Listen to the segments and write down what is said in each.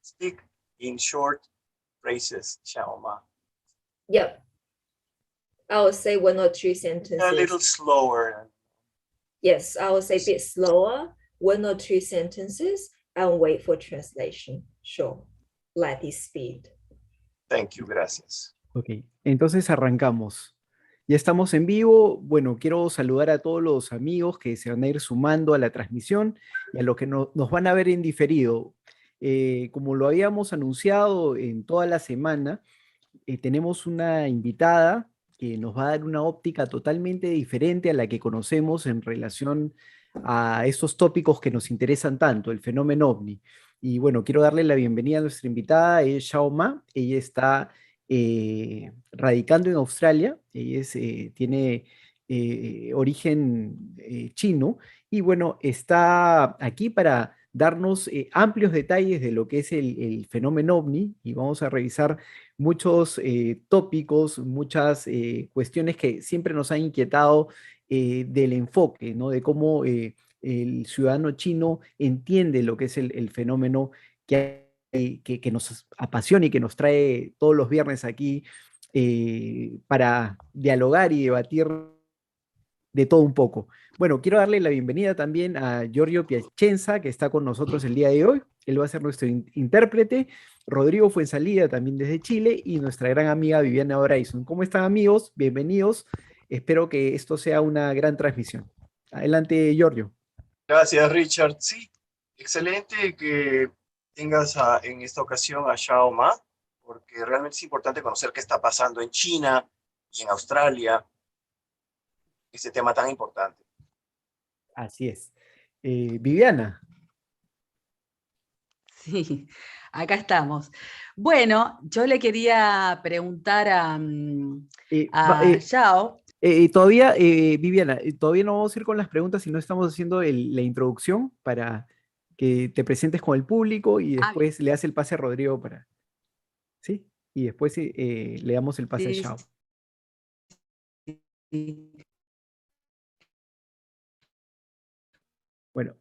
Speak in short phrases, Shao Ma. Yep. I will say 1 or 2 sentences. A little slower. Yes, I will say a bit slower, 1 or 2 sentences, and wait for translation. Sure. Let it speed. Thank you, gracias. Ok, entonces arrancamos. Ya estamos en vivo. Bueno, quiero saludar a todos los amigos que se van a ir sumando a la transmisión y a los que nos van a ver en diferido. Como lo habíamos anunciado en toda la semana, tenemos una invitada que nos va a dar una óptica totalmente diferente a la que conocemos en relación a estos tópicos que nos interesan tanto, el fenómeno OVNI. Y bueno, quiero darle la bienvenida a nuestra invitada, es Shao Ma. Ella está radicando en Australia, ella tiene origen chino, y bueno, está aquí para darnos amplios detalles de lo que es el fenómeno OVNI, y vamos a revisar muchos tópicos, muchas cuestiones que siempre nos han inquietado del enfoque, ¿no? De cómo el ciudadano chino entiende lo que es el fenómeno que nos apasiona y que nos trae todos los viernes aquí para dialogar y debatir de todo un poco. Bueno, quiero darle la bienvenida también a Giorgio Piacenza, que está con nosotros el día de hoy. Él va a ser nuestro intérprete. Rodrigo Fuenzalida, también desde Chile, y nuestra gran amiga Viviana Bryson. ¿Cómo están, amigos? Bienvenidos. Espero que esto sea una gran transmisión. Adelante, Giorgio. Gracias, Richard. Sí, excelente que tengas en esta ocasión a Shao Ma, porque realmente es importante conocer qué está pasando en China y en Australia, este tema tan importante. Así es. Viviana. Sí, acá estamos. Bueno, yo le quería preguntar a Shao. Todavía, Viviana, todavía no vamos a ir con las preguntas, sino estamos haciendo la introducción para que te presentes con el público y después le das el pase a Rodrigo para... ¿Sí? Y después le damos el pase a Shao. Sí. Bueno,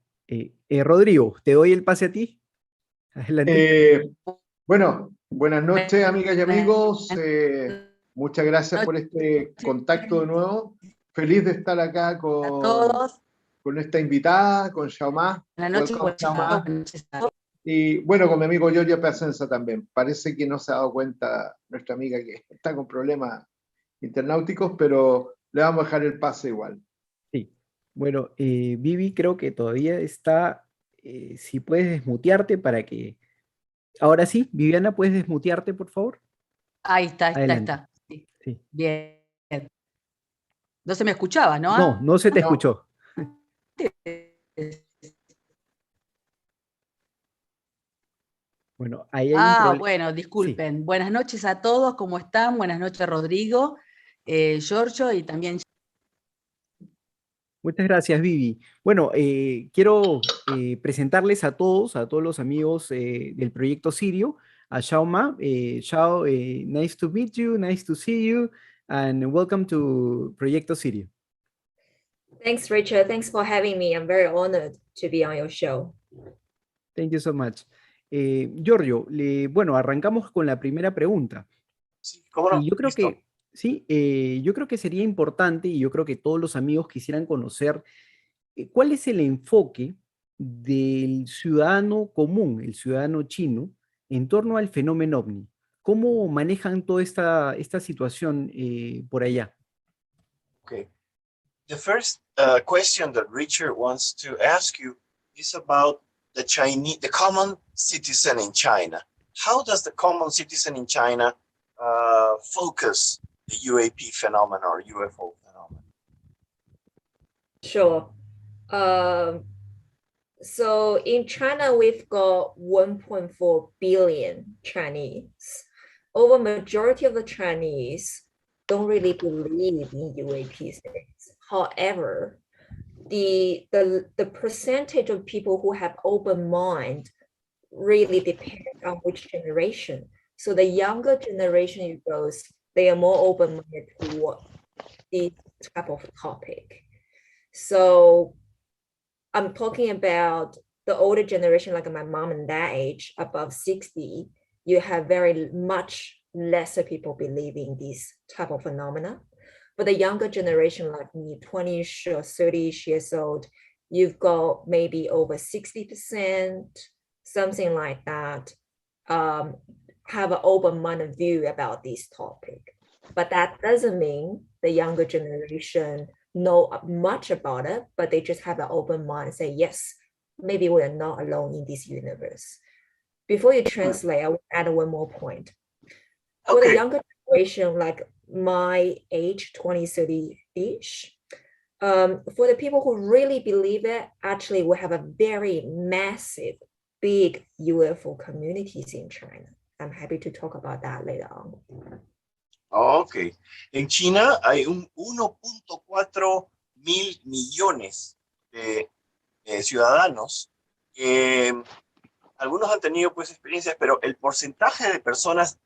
Rodrigo, te doy el pase a ti. Adelante. Bueno, buenas noches, amigas y amigos. Muchas gracias por este contacto de nuevo. Feliz de estar acá con esta invitada, con Shao Ma. Buenas noches. Y bueno, con mi amigo Giorgio Piacenza también. Parece que no se ha dado cuenta nuestra amiga que está con problemas internauticos, pero le vamos a dejar el pase igual. Sí. Bueno, Vivi creo que todavía está, si puedes desmutearte para que... Ahora sí, Viviana, ¿puedes desmutearte, por favor? Ahí está, está. Sí. Sí. Bien. No se me escuchaba, ¿no? No, no se te escuchó. Bueno, ahí hay un problema. Bueno, disculpen. Sí. Buenas noches a todos, ¿cómo están? Buenas noches, Rodrigo, Giorgio y también... Muchas gracias, Vivi. Bueno, quiero presentarles a todos los amigos del proyecto Sirio, a Shao Ma. Shao, nice to meet you, nice to see you, and welcome to Proyecto Sirio. Thanks, Richard. Thanks for having me. I'm very honored to be on your show. Thank you so much. Giorgio, bueno, arrancamos con la primera pregunta. Sí, ¿cómo no? Y yo creo Listo. que, sí, yo creo que sería importante, y yo creo que todos los amigos quisieran conocer cuál es el enfoque del ciudadano común, el ciudadano chino, en torno al fenómeno OVNI. ¿Cómo manejan toda esta situación por allá? Okay. The first question that Richard wants to ask you is about the common citizen in China. How does the common citizen in China focus the UAP phenomenon or UFO phenomenon? Sure. So in China, we've got 1.4 billion Chinese. Over majority of the Chinese don't really believe in UAP things. However, the percentage of people who have open mind really depends on which generation. So the younger generation goes, they are more open-minded to this type of topic. So I'm talking about the older generation, like my mom and dad age, above 60, you have very much lesser people believing these type of phenomena. But the younger generation, like me, 20-ish or 30-ish years old, you've got maybe over 60%, something like that, have an open-minded view about this topic. But that doesn't mean the younger generation know much about it, but they just have an open mind and say, yes, maybe we are not alone in this universe. Before you translate, I will add one more point. For the younger generation, like my age, 20, 30-ish, for the people who really believe it, actually we have a very massive, big UFO communities in China. I'm happy to talk about that later on. Ok. En China hay 1.4 mil millones de ciudadanos. Algunos han tenido pues experiencias, pero el porcentaje de personas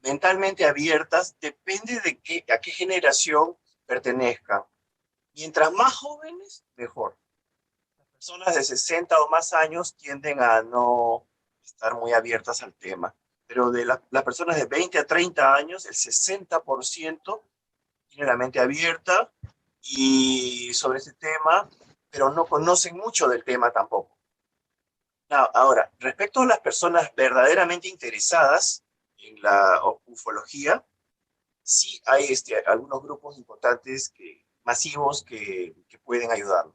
mentalmente abiertas depende de a qué generación pertenezcan. Mientras más jóvenes, mejor. Las personas de 60 o más años tienden a no estar muy abiertas al tema. Pero de las personas de 20 a 30 años, el 60% tiene la mente abierta y sobre ese tema, pero no conocen mucho del tema tampoco. Ahora, respecto a las personas verdaderamente interesadas en la ufología, sí hay algunos grupos importantes masivos que pueden ayudarnos.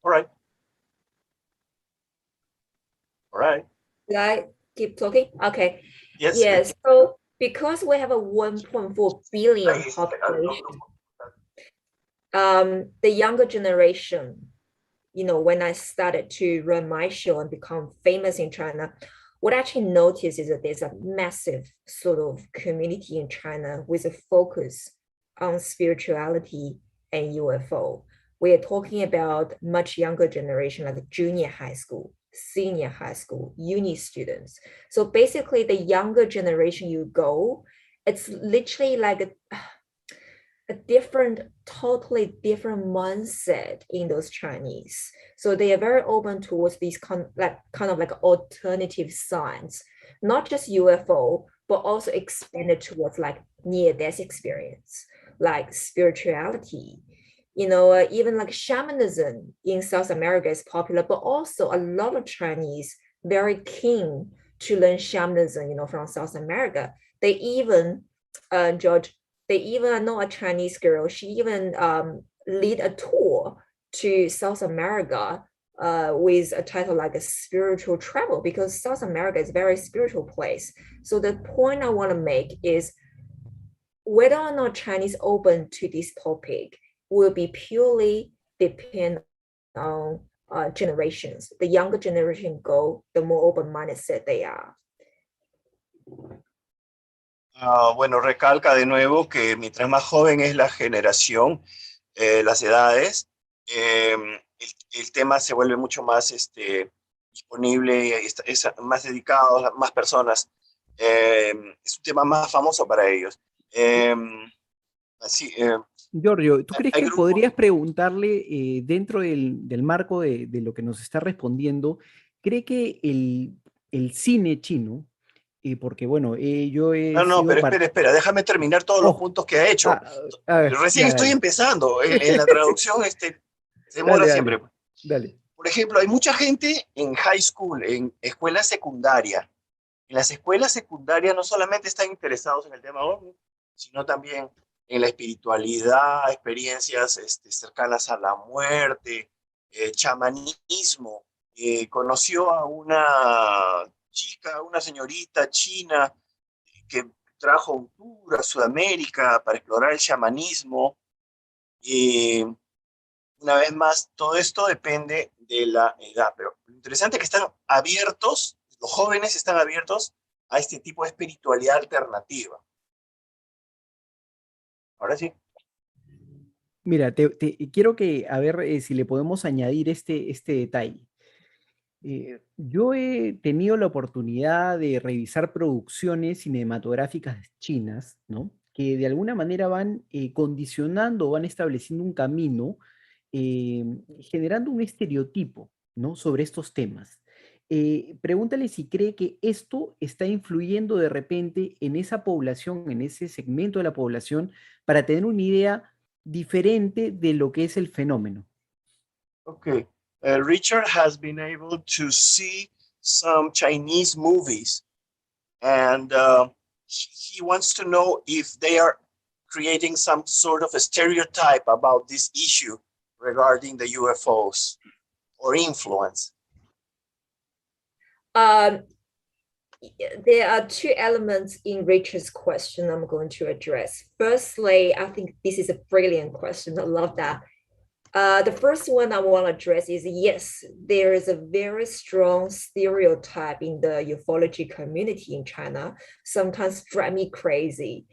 All right. All right. Did I keep talking? Okay. Yes. Yes. So because we have a 1.4 billion population, the younger generation, you know, when I started to run my show and become famous in China, what I actually noticed is that there's a massive sort of community in China with a focus on spirituality and UFO. We are talking about much younger generation, like junior high school, senior high school, uni students. So basically the younger generation you go, it's literally like a different, totally different mindset in those Chinese. So they are very open towards these kind of like alternative science, not just UFO, but also expanded towards like near-death experience, like spirituality. You know, even like shamanism in South America is popular, but also a lot of Chinese very keen to learn shamanism, you know, from South America. They even, George, they even know a Chinese girl, she even lead a tour to South America with a title like a spiritual travel, because South America is a very spiritual place. So the point I want to make is whether or not Chinese open to this topic will be purely depend on generations. The younger generation go, the more open-minded they are. Bueno, recalca de nuevo que mientras más joven es la generación, las edades, el tema se vuelve mucho más disponible, es más dedicado a más personas. Es un tema más famoso para ellos. Giorgio, ¿tú crees que podrías preguntarle dentro del marco de lo que nos está respondiendo, cree que el cine chino, porque bueno, yo he No, pero espera, déjame terminar todos los puntos que ha hecho. Recién estoy empezando, en la traducción se demora siempre. Dale. Por ejemplo, hay mucha gente en high school, en escuela secundaria. En las escuelas secundarias no solamente están interesados en el tema OVNI, sino también en la espiritualidad, experiencias cercanas a la muerte, chamanismo. Conoció a una chica, una señorita china que trajo un tour a Sudamérica para explorar el chamanismo. Una vez más, todo esto depende de la edad, pero lo interesante es que están abiertos, los jóvenes están abiertos a este tipo de espiritualidad alternativa. Ahora sí. Mira, quiero que, a ver si le podemos añadir este detalle. Yo he tenido la oportunidad de revisar producciones cinematográficas chinas, ¿no? Que de alguna manera van condicionando, van estableciendo un camino generando un estereotipo, ¿no?, sobre estos temas. Pregúntale si cree que esto está influyendo de repente en esa población, en ese segmento de la población, para tener una idea diferente de lo que es el fenómeno. Okay. Richard has been able to see some Chinese movies, and he wants to know if they are creating some sort of a stereotype about this issue regarding the UFOs or influence. There are two elements in Richard's question I'm going to address. Firstly, I think this is a brilliant question. I love that. The first one I want to address is, yes, there is a very strong stereotype in the ufology community in China, sometimes drive me crazy.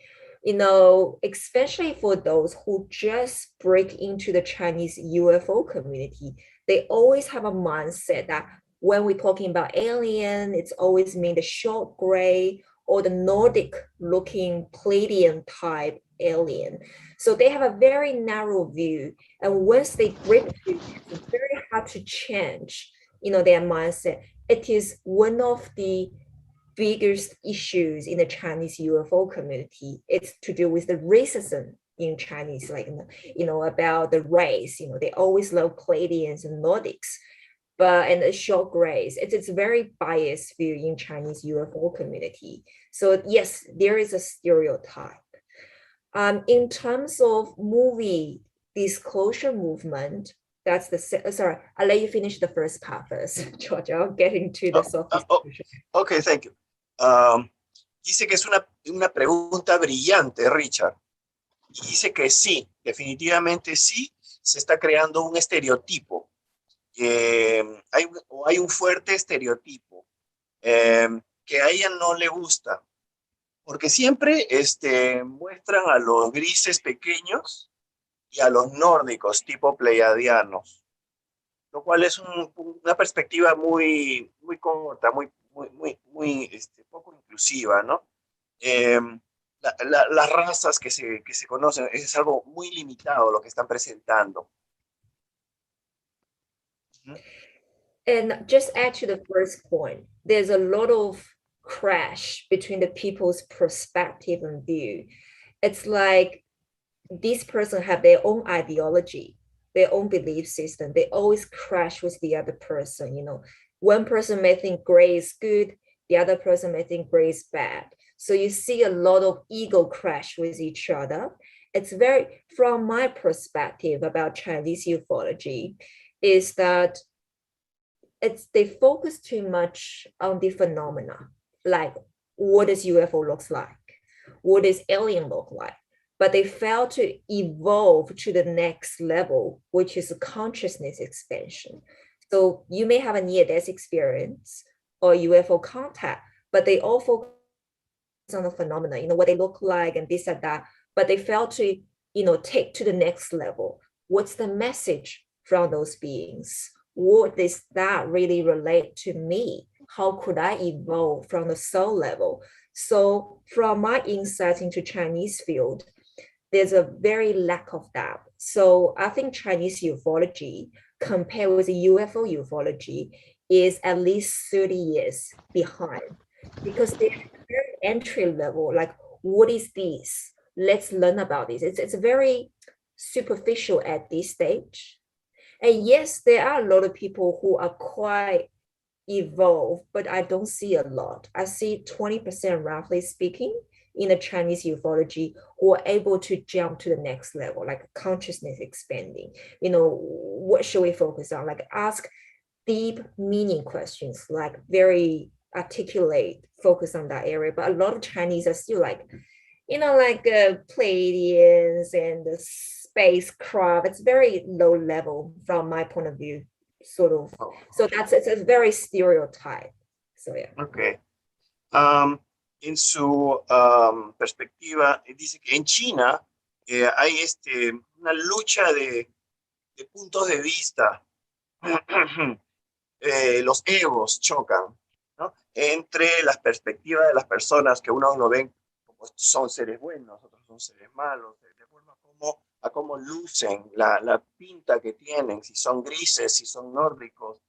You know, especially for those who just break into the Chinese UFO community, they always have a mindset that when we're talking about alien, it's always mean the short gray or the Nordic looking Pleiadian type alien. So they have a very narrow view. And once they break through, it's very hard to change, you know, their mindset. It is one of the biggest issues in the Chinese UFO community. It's to do with the racism in Chinese, like, you know, about the race. You know, they always love Pleiadians and Nordics, and the short grays. It's a very biased view in Chinese UFO community. So yes, there is a stereotype. In terms of movie disclosure movement, that's the, sorry, I'll let you finish the first part first, George. I'll get into the self-disclosure. Okay, thank you. Dice que es una pregunta brillante, Richard. Y dice que sí, definitivamente sí, se está creando un estereotipo. Hay un fuerte estereotipo que a ella no le gusta, porque siempre muestran a los grises pequeños y a los nórdicos tipo pleiadianos, lo cual es una perspectiva muy corta, muy poco inclusiva, ¿no? Las razas que se conocen es algo muy limitado lo que están presentando. And just add to the first point, there's a lot of crash between the people's perspective and view. It's like this person have their own ideology, their own belief system. They always crash with the other person. You know, one person may think gray is good, the other person may think gray is bad. So you see a lot of ego crash with each other. It's very, from my perspective about Chinese ufology, is that they focus too much on the phenomena, like what does UFO looks like, what does alien look like, but they fail to evolve to the next level, which is a consciousness expansion. So you may have a near-death experience or UFO contact, but they all focus on the phenomena, you know, what they look like and this and that, but they fail to, you know, take to the next level. What's the message from those beings? What does that really relate to me? How could I evolve from the soul level? So from my insight into Chinese field, there's a very lack of that. So I think Chinese ufology compared with the UFO ufology is at least 30 years behind, because they're very entry level, like, what is this? Let's learn about this. It's very superficial at this stage. And yes, there are a lot of people who are quite evolved, but I don't see a lot. I see 20%, roughly speaking, in the Chinese ufology who are able to jump to the next level, like consciousness expanding. You know, what should we focus on? Like ask deep meaning questions, like very articulate, focus on that area. But a lot of Chinese are still like, you know, like Pleiadians and the spacecraft. It's very low level from my point of view, sort of. So it's a very stereotype. So yeah. Okay. En su perspectiva, dice que en China hay una lucha de puntos de vista. Los egos chocan, ¿no? Entre las perspectivas de las personas, que unos lo ven como son seres buenos, otros son seres malos, de acuerdo a cómo cómo lucen, la pinta que tienen, si son grises, si son nórdicos.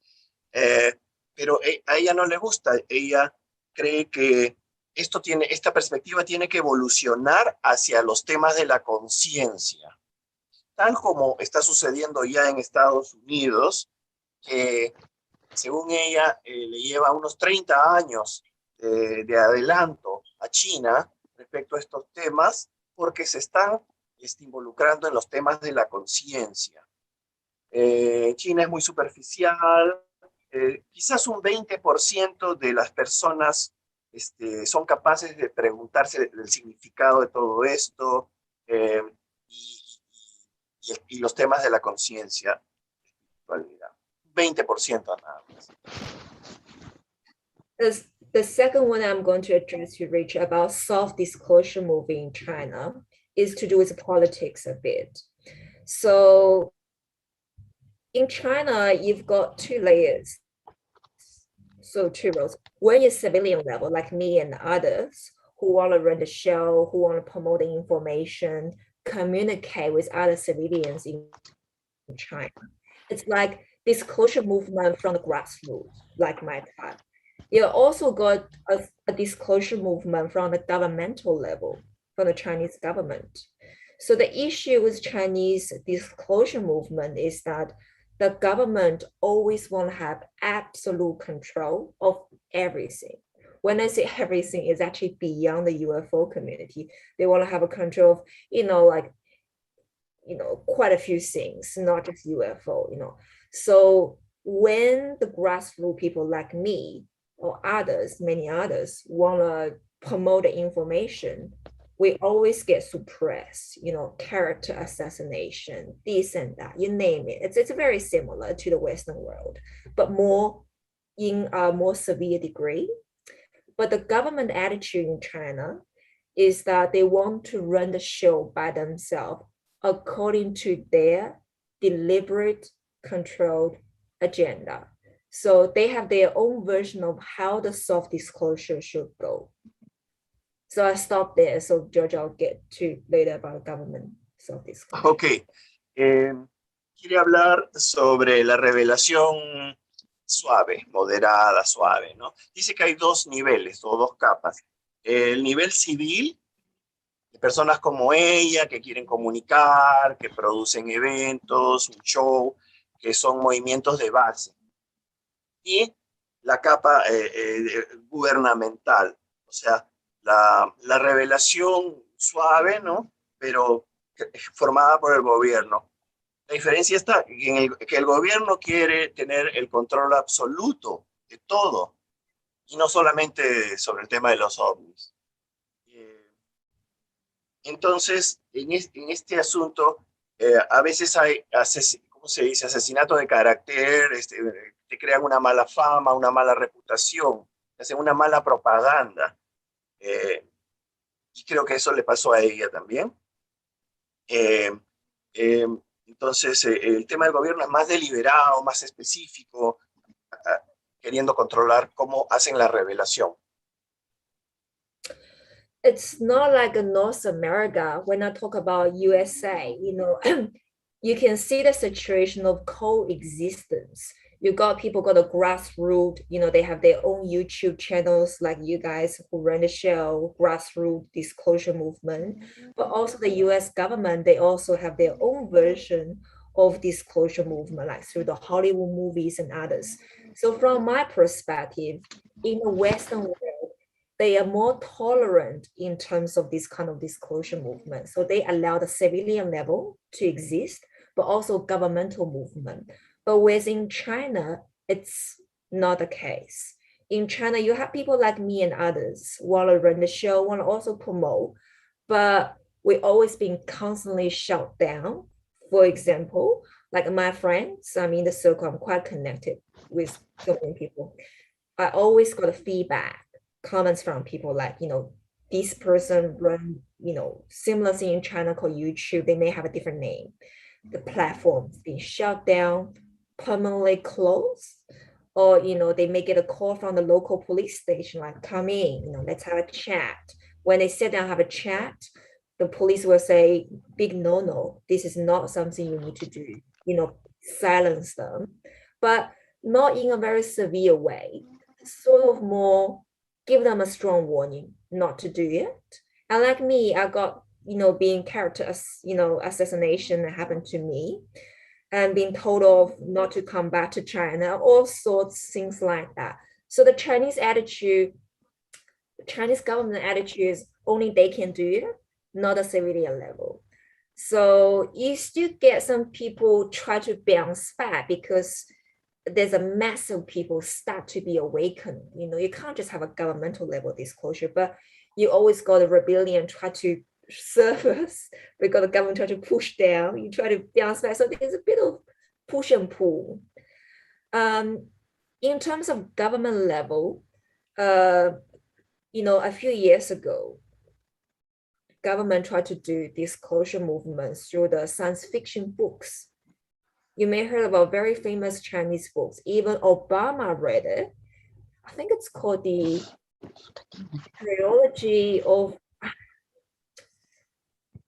Pero a ella no le gusta, ella cree que esta perspectiva tiene que evolucionar hacia los temas de la conciencia, tal como está sucediendo ya en Estados Unidos, que según ella le lleva unos 30 años de adelanto a China respecto a estos temas, porque se están involucrando en los temas de la conciencia. China es muy superficial, quizás un 20% de las personas son capaces de preguntarse del significado de todo esto y los temas de la conciencia, 20% nada más. The second one I'm going to address you, Rich, about self-disclosure movement in China is to do with politics a bit. So in China, you've got two layers. So two roles. One is civilian level, like me and others who want to run the show, who want to promote the information, communicate with other civilians in China. It's like disclosure movement from the grassroots, like my type. You also got a disclosure movement from the governmental level, from the Chinese government. So the issue with Chinese disclosure movement is that the government always want to have absolute control of everything. When I say everything, is actually beyond the UFO community. They want to have a control of, quite a few things, not just UFO, So when the grassroots people like me or others, many others, want to promote the information, we always get suppressed, character assassination, this and that, you name it. It's very similar to the Western world, but more in a more severe degree. But the government attitude in China is that they want to run the show by themselves according to their deliberate, controlled agenda. So they have their own version of how the self-disclosure should go. So I stop there. So George, I'll get to later about government self-disclosure. Ok. Quiere hablar sobre la revelación suave, moderada, suave, ¿no? Dice que hay dos niveles o dos capas. El nivel civil, de personas como ella que quieren comunicar, que producen eventos, un show, que son movimientos de base. Y la capa gubernamental, o sea, la revelación suave, ¿no? Pero formada por el gobierno. La diferencia está en que el gobierno quiere tener el control absoluto de todo, y no solamente sobre el tema de los ovnis. Entonces, en este asunto, a veces hay, ¿cómo se dice? Asesinato de carácter, te crean una mala fama, una mala reputación, hacen una mala propaganda. Y creo que eso le pasó a ella también. Entonces, el tema del gobierno es más deliberado, más específico, queriendo controlar cómo hacen la revelación. It's not like North America. When I talk about USA, you can see the situation of coexistence. You got people got a grassroots, they have their own YouTube channels like you guys who run the show, grassroots disclosure movement. But also the US government, they also have their own version of disclosure movement, like through the Hollywood movies and others. So from my perspective, in the Western world, they are more tolerant in terms of this kind of disclosure movement. So they allow the civilian level to exist, but also governmental movement. But within China, it's not the case. In China, you have people like me and others want to run the show, want to also promote, but we've always been constantly shut down. For example, like my friends, I'm in the circle, I'm quite connected with so many people. I always got a feedback, comments from people like, this person run, similar thing in China called YouTube. They may have a different name. The platform's been shut down, permanently closed, or, they may get a call from the local police station, like, come in, let's have a chat. When they sit down, have a chat, the police will say, big no, this is not something you need to do, silence them, but not in a very severe way, sort of more give them a strong warning not to do it. And like me, I got, being character, assassination that happened to me, and being told off not to come back to China, all sorts of things like that. So the Chinese government attitude is only they can do it, not a civilian level. So you still get some people try to bounce back because there's a mass of people start to be awakened. You can't just have a governmental level disclosure, but you always got a rebellion try to surface. We got the government try to push down. You try to bounce back. So there's a bit of push and pull. In terms of government level, a few years ago, government tried to do disclosure movements through the science fiction books. You may have heard about very famous Chinese books. Even Obama read it. I think it's called the Trilogy of,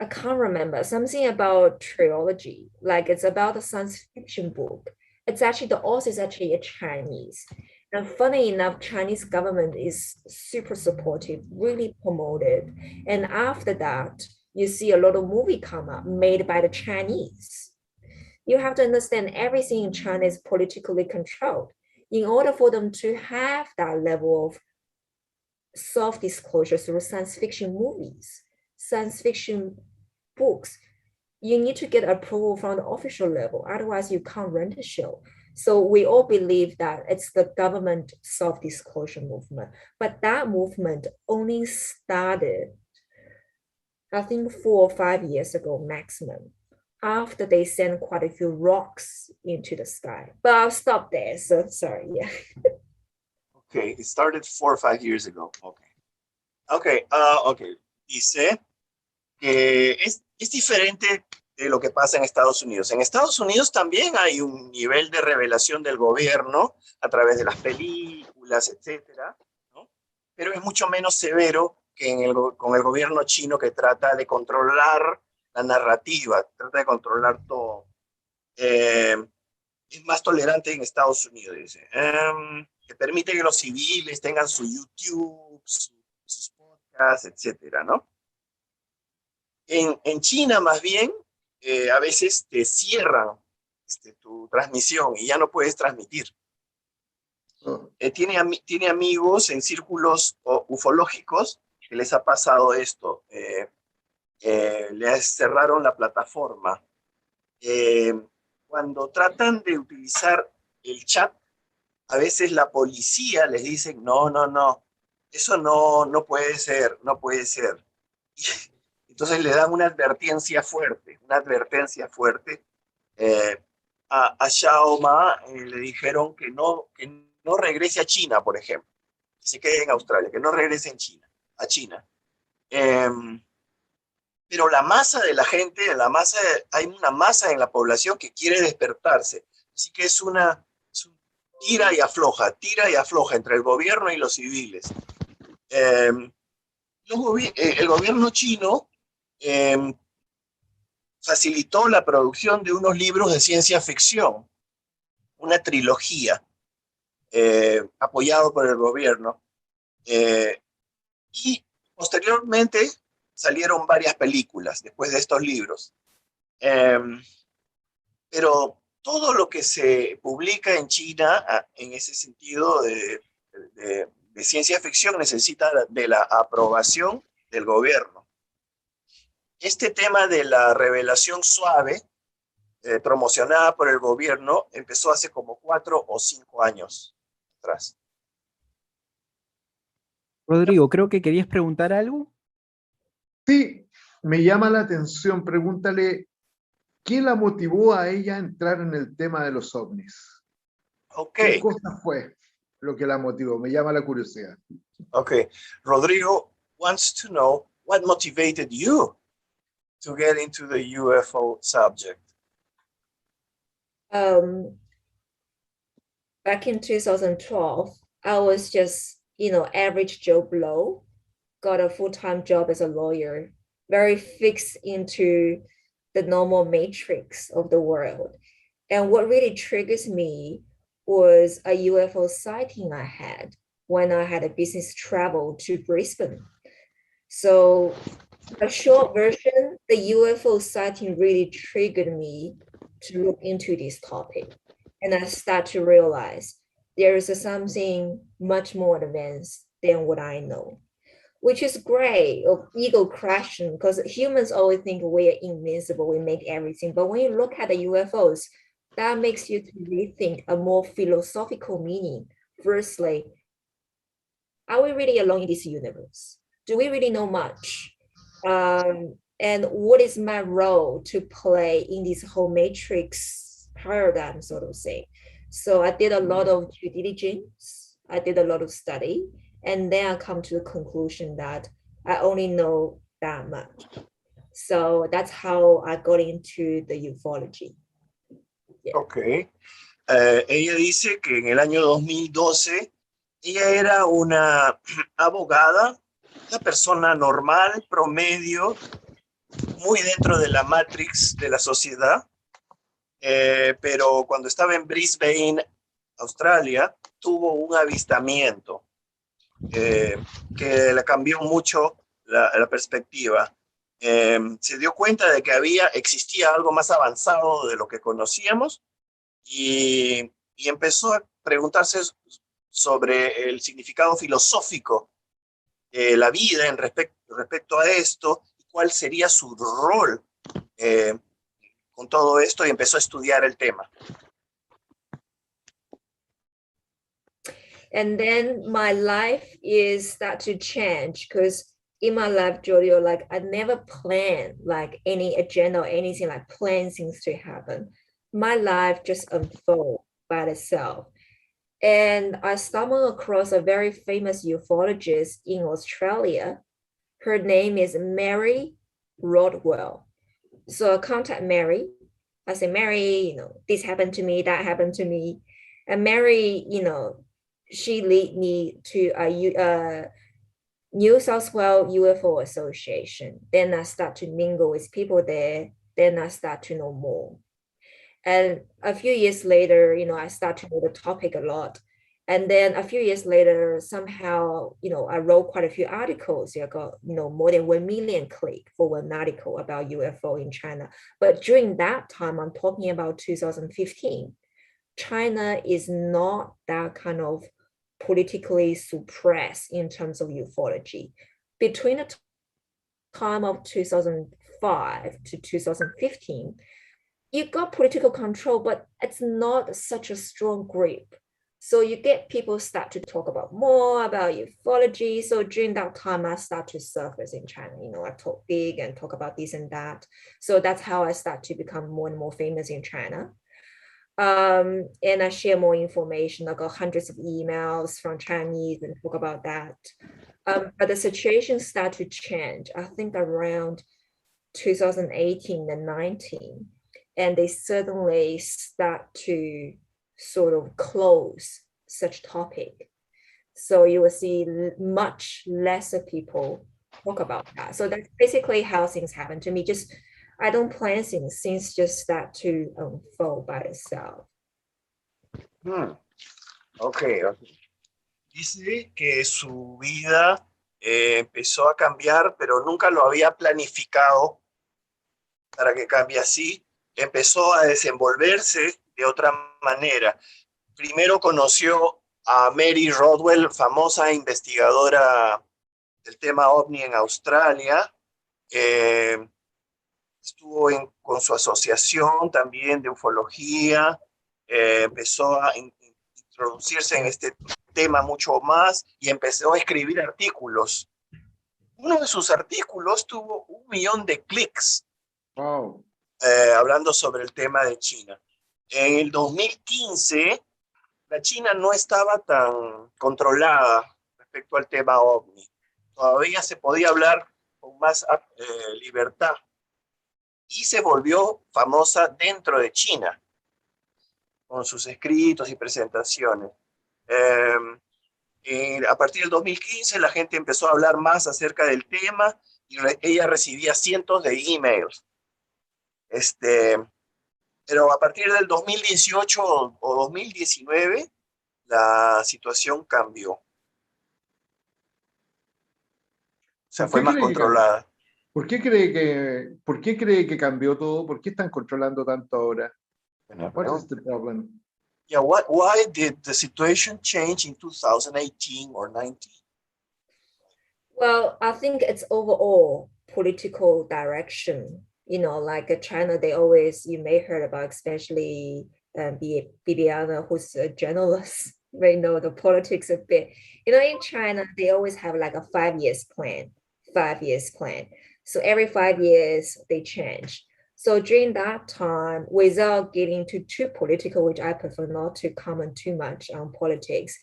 I can't remember, something about trilogy. Like it's about a science fiction book. It's actually, the author is actually a Chinese. And funny enough, Chinese government is super supportive, really promoted. And after that, you see a lot of movie come up made by the Chinese. You have to understand everything in China is politically controlled. In order for them to have that level of self-disclosure through science fiction movies, science fiction books, you need to get approval from the official level. Otherwise, you can't rent a show. So we all believe that it's the government self-disclosure movement. But that movement only started, I think, 4 or 5 years ago maximum, after they sent quite a few rocks into the sky. But I'll stop there, so sorry, yeah. Okay, it started 4 or 5 years ago. Okay, dice que es diferente de lo que pasa en Estados Unidos. En Estados Unidos también hay un nivel de revelación del gobierno a través de las películas, etcétera, ¿no? Pero es mucho menos severo que con el gobierno chino, que trata de controlar la narrativa, trata de controlar todo. Es más tolerante en Estados Unidos, dice. Que permite que los civiles tengan su YouTube, sus podcasts, etcétera, ¿no? En China, más bien, a veces te cierran tu transmisión y ya no puedes transmitir. Tiene amigos en círculos ufológicos que les ha pasado esto. Les cerraron la plataforma. Cuando tratan de utilizar el chat, a veces la policía les dice, no, eso no puede ser, no puede ser. Entonces le dan una advertencia fuerte. A Shao le dijeron que no regrese a China, por ejemplo, que se quede en Australia, que no regrese a China. Pero la masa de la gente, hay una masa en la población que quiere despertarse. Así que es un tira y afloja entre el gobierno y los civiles. El gobierno chino facilitó la producción de unos libros de ciencia ficción, una trilogía apoyado por el gobierno, y posteriormente salieron varias películas después de estos libros. Pero todo lo que se publica en China en ese sentido de ciencia ficción necesita de la aprobación del gobierno. Este tema de la revelación suave, promocionada por el gobierno, empezó hace como 4 o 5 años atrás. Rodrigo, creo que querías preguntar algo. Sí, me llama la atención. Pregúntale, ¿qué la motivó a ella a entrar en el tema de los ovnis? Okay. ¿Qué cosa fue lo que la motivó? Me llama la curiosidad. Okay, Rodrigo wants to know what motivated you to get into the UFO subject. Back in 2012, I was just, average Joe Blow, got a full-time job as a lawyer, very fixed into the normal matrix of the world. And what really triggers me was a UFO sighting I had when I had a business travel to Brisbane. So a short version, the UFO sighting really triggered me to look into this topic. And I start to realize there is something much more advanced than what I know, which is great of ego crashing, because humans always think we are invincible, we make everything. But when you look at the UFOs, that makes you to rethink a more philosophical meaning. Firstly, are we really alone in this universe? Do we really know much? And what is my role to play in this whole matrix paradigm, sort of say? So I did a lot of due diligence. I did a lot of study. And then I come to the conclusion that I only know that much. So that's how I got into the ufology. Yeah. Ok. Ella dice que en el año 2012 ella era una abogada, una persona normal, promedio, muy dentro de la matrix de la sociedad, pero cuando estaba en Brisbane, Australia, tuvo un avistamiento que le cambió mucho la perspectiva. Se dio cuenta de que existía algo más avanzado de lo que conocíamos y empezó a preguntarse sobre el significado filosófico de la vida respecto a esto, y cuál sería su rol con todo esto, y empezó a estudiar el tema. And then my life is start to change, because in my life, Jodio, like I never planned like any agenda or anything, like plan things to happen. My life just unfold by itself. And I stumbled across a very famous ufologist in Australia. Her name is Mary Rodwell. So I contact Mary. I say, Mary, this happened to me, that happened to me. And Mary, she lead me to a New South Wales UFO Association. Then I start to mingle with people there. Then I start to know more. And a few years later, I start to know the topic a lot. And then a few years later, somehow, I wrote quite a few articles. I got, more than 1 million clicks for one article about UFO in China. But during that time, I'm talking about 2015. China is not that kind of politically suppressed in terms of ufology. Between the time of 2005 to 2015, you got political control, but it's not such a strong grip. So you get people start to talk about more about ufology. So during that time, I start to surface in China. I talk big and talk about this and that. So that's how I start to become more and more famous in China. And I share more information. I got hundreds of emails from Chinese and talk about that. But the situation started to change, I think around 2018 and 19. And they suddenly start to sort of close such topic. So you will see much lesser people talk about that. So that's basically how things happen to me. Just, I don't plan things just start to unfold by itself. Okay. Dice que su vida empezó a cambiar, pero nunca lo había planificado para que cambie así. Empezó a desenvolverse de otra manera. Primero conoció a Mary Rodwell, famosa investigadora del tema OVNI en Australia. Estuvo con su asociación también de ufología. Empezó a introducirse en este tema mucho más y empezó a escribir artículos. Uno de sus artículos tuvo 1 millón de clics. Wow. Hablando sobre el tema de China. En el 2015, la China no estaba tan controlada respecto al tema OVNI. Todavía se podía hablar con más libertad. Y se volvió famosa dentro de China, con sus escritos y presentaciones. A partir del 2015, la gente empezó a hablar más acerca del tema y ella recibía cientos de emails. Pero a partir del 2018 o 2019, la situación cambió. O sea, fue más controlada. ¿Por qué cree que cambió todo? ¿Por qué están controlando tanto ahora? What is the problem? Yeah, why did the situation change in 2018 or 19? Well, I think it's overall political direction. You know, like China, they always, you may heard about, especially Bibiana, who's a journalist, may know the politics a bit. You know, in China, they always have like a 5 years plan, 5 years plan. So every 5 years they change. So during that time, without getting too political, which I prefer not to comment too much on politics,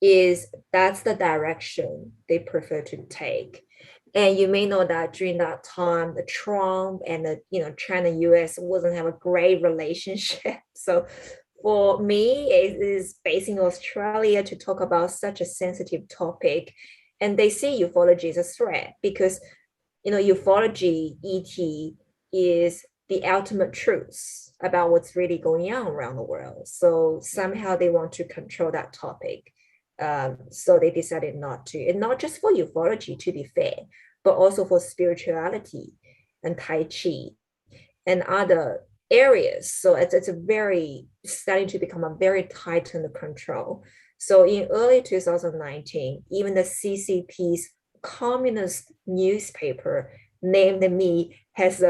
is that's the direction they prefer to take. And you may know that during that time, the Trump and the China US wasn't have a great relationship. So for me, it is based in Australia to talk about such a sensitive topic, and they see ufology as a threat because ufology ET is the ultimate truth about what's really going on around the world. So somehow they want to control that topic. So they decided not to, and not just for ufology, to be fair, but also for spirituality and Tai Chi and other areas. So it's starting to become a very tightened control. So in early 2019, even the CCP's communist newspaper named me as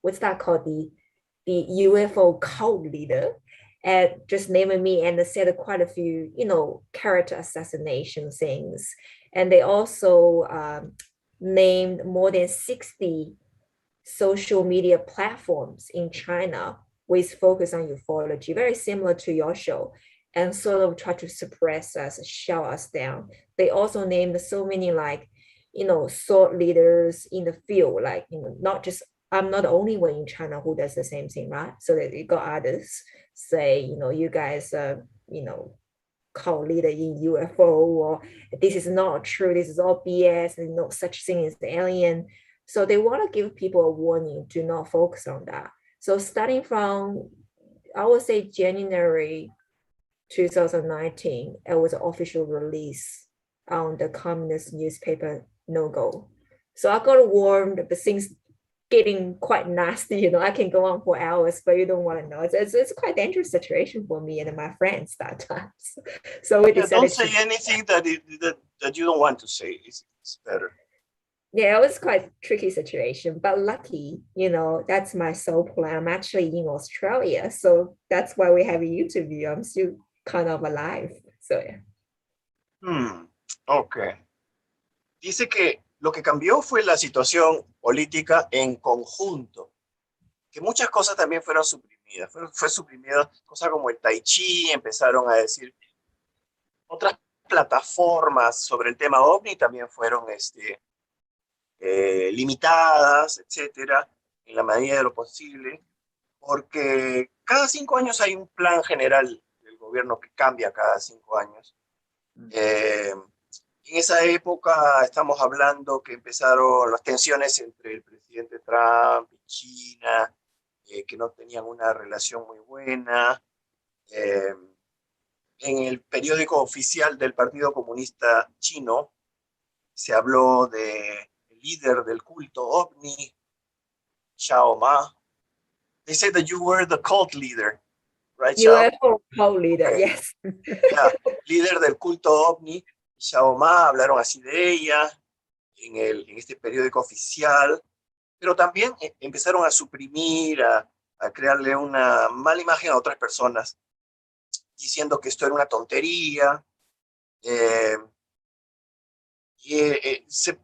what's that called, the UFO cult leader, and just naming me, and they said quite a few, character assassination things. And they also named more than 60 social media platforms in China with focus on ufology, very similar to your show, and sort of try to suppress us, shut us down. They also named so many thought leaders in the field, not just, I'm not the only one in China who does the same thing, right? So that you got others say, you guys are, cult leader in UFO, or this is not true, this is all BS, and no such thing as the alien. So they want to give people a warning, do not focus on that. So starting from, I would say January 2019, it was an official release on the communist newspaper no-go. So I got warned, but things getting quite nasty. I can go on for hours, but you don't want to know. It's quite dangerous situation for me and my friends that time. So we decided don't say anything that you don't want to say. It's better. Yeah, it was quite a tricky situation, but lucky, that's my sole plan. I'm actually in Australia, so that's why we have a YouTube video. I'm still kind of alive. So yeah. Okay. Dice que lo que cambió fue la situación política en conjunto, que muchas cosas también fueron suprimidas. Fue suprimida cosas como el Tai Chi, empezaron a decir otras plataformas sobre el tema OVNI también fueron limitadas, etcétera, en la medida de lo posible, porque cada 5 años hay un plan general del gobierno que cambia cada 5 años. En esa época estamos hablando que empezaron las tensiones entre el presidente Trump y China, que no tenían una relación muy buena. En el periódico oficial del Partido Comunista Chino se habló del líder del culto OVNI, Shao. They said that you were the cult leader, right, Shao? UFO cult leader, okay. Yes. Yeah, líder del culto OVNI. Shao, hablaron así de ella en este periódico oficial, pero también empezaron a suprimir, a crearle una mala imagen a otras personas, diciendo que esto era una tontería.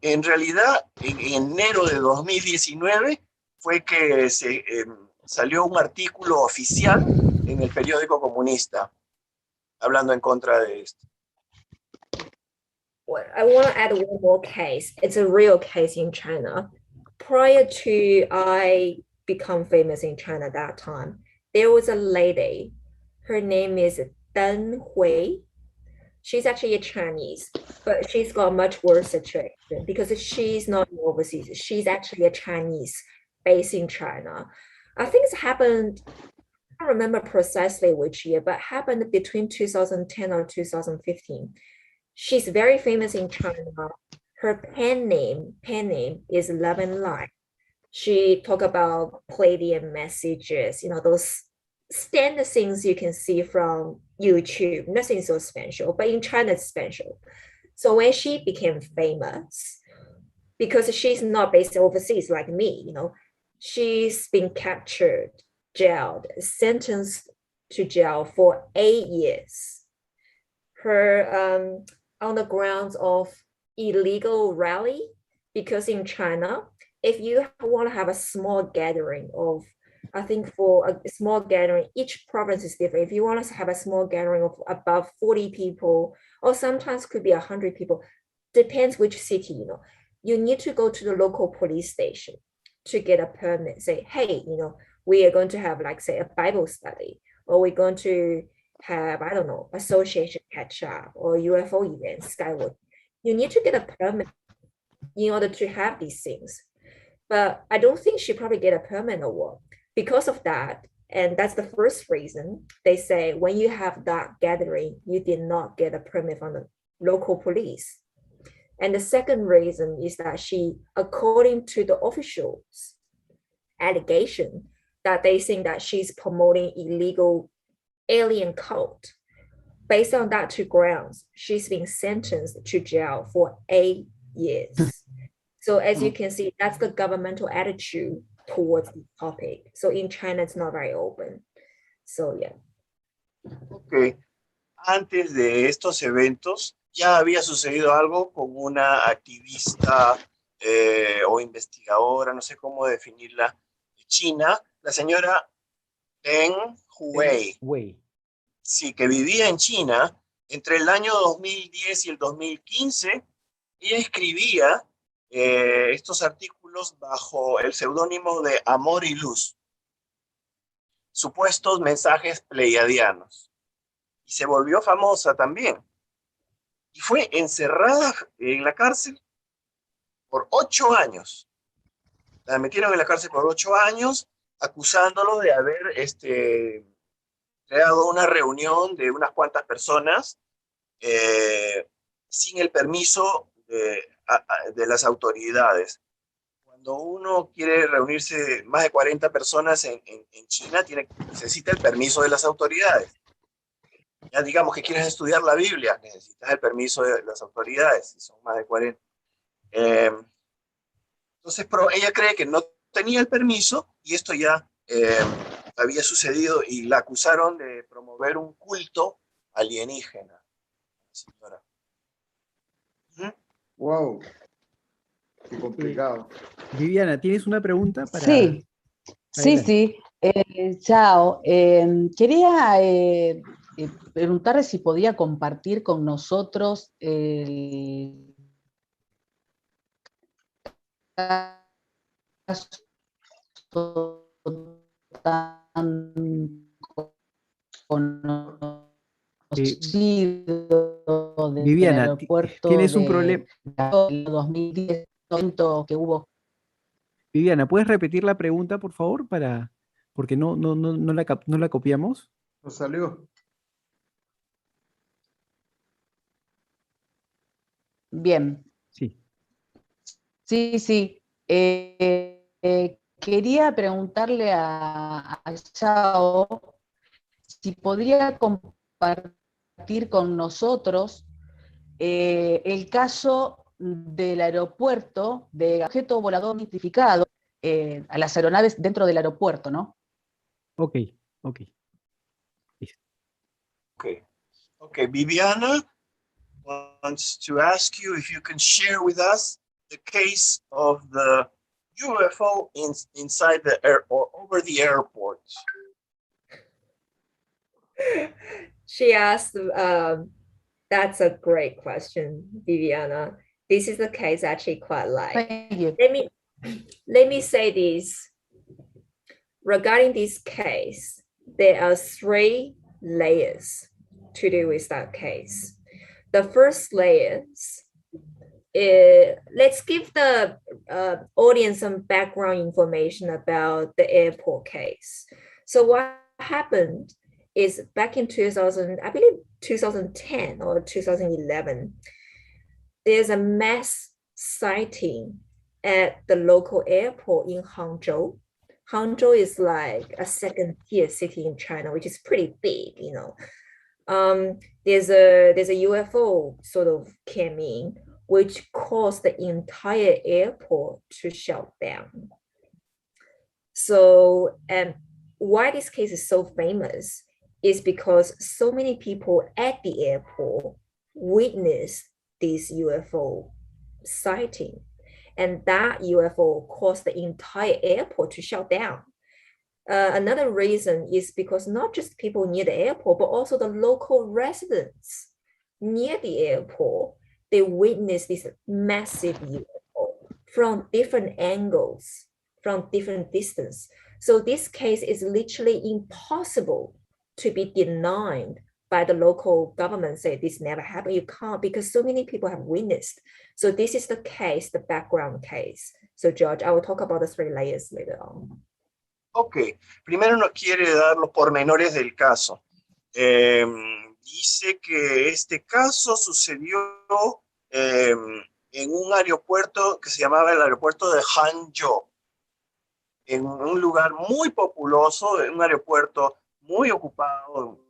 En realidad, en enero de 2019 fue que salió un artículo oficial en el periódico comunista hablando en contra de esto. I want to add one more case. It's a real case in China. Prior to I become famous in China that time, there was a lady. Her name is Deng Hui. She's actually a Chinese, but she's got a much worse situation because she's not in overseas. She's actually a Chinese based in China. I think it's happened, I don't remember precisely which year, but happened between 2010 or 2015. She's very famous in China. Her pen name is Levin Lai. She talk about Palladium messages, those standard things you can see from YouTube. Nothing so special, but in China it's special. So when she became famous, because she's not based overseas like me, she's been captured, jailed, sentenced to jail for 8 years. Her on the grounds of illegal rally, because in China, if you want to have a small gathering of, I think for a small gathering, each province is different. If you want to have a small gathering of above 40 people, or sometimes could be 100 people, depends which city, you need to go to the local police station to get a permit. Say, hey, we are going to have, like, say, a Bible study, or we're going to have, I don't know, association catch up or UFO events, Skyward. You need to get a permit in order to have these things. But I don't think she probably get a permit or what. Because of that, and that's the first reason, they say when you have that gathering, you did not get a permit from the local police. And the second reason is that she, according to the officials' allegation, that they think that she's promoting illegal alien cult. Based on that two grounds, she's been sentenced to jail for 8 years. So as you can see, that's the governmental attitude towards the topic. So in China, it's not very open. So yeah. Ok. Antes de estos eventos, ya había sucedido algo con una activista o investigadora, no sé cómo definirla, de China, la señora Deng Huey. Sí, que vivía en China entre el año 2010 y el 2015. Ella escribía estos artículos bajo el seudónimo de Amor y Luz, supuestos mensajes pleiadianos, y se volvió famosa también, y fue encerrada en la cárcel por 8 años. La metieron en la cárcel por 8 años, acusándolo de haber creado una reunión de unas cuantas personas sin el permiso de las autoridades. Cuando uno quiere reunirse más de 40 personas en China, necesita el permiso de las autoridades. Ya digamos que quieres estudiar la Biblia, necesitas el permiso de las autoridades, si son más de 40. Entonces, pero ella cree que no tenía el permiso, y esto ya había sucedido, y la acusaron de promover un culto alienígena. Señora. Wow, qué complicado. Viviana, ¿tienes una pregunta para...? Sí, sí. Chao. Quería preguntarle si podía compartir con nosotros el caso tan conocido del Viviana, aeropuerto tienes un problema. 2010 que hubo. Viviana, ¿puedes repetir la pregunta, por favor? Porque no la copiamos. ¿No salió? Bien. Sí. Sí. Quería preguntarle a Shao si podría compartir con nosotros el caso del aeropuerto de objeto volador no identificado a las aeronaves dentro del aeropuerto, ¿no? Ok. Okay, Viviana wants to ask you if you can share with us the case of the UFO inside the air or over the airport. She asked, that's a great question, Viviana. This is the case I actually quite like. Thank you. Let me say this. Regarding this case, there are 3 layers to do with that case. The first layer let's give the audience some background information about the airport case. So what happened is back in 2000, I believe 2010 or 2011, there's a mass sighting at the local airport in Hangzhou. Hangzhou is like a second tier city in China, which is pretty big, you know. There's a UFO sort of came in, which caused the entire airport to shut down. So, and why this case is so famous is because so many people at the airport witnessed this UFO sighting, and that UFO caused the entire airport to shut down. Another reason is because not just people near the airport, but also the local residents near the airport, they witnessed this massive UFO from different angles, from different distance. So this case is literally impossible to be denied by the local government, say this never happened. You can't, because so many people have witnessed. So this is the case, the background case. So George, I will talk about the 3 layers later on. Ok, primero nos quiere dar los pormenores del caso. Dice que este caso sucedió en un aeropuerto que se llamaba el aeropuerto de Hangzhou, en un lugar muy populoso, en un aeropuerto muy ocupado.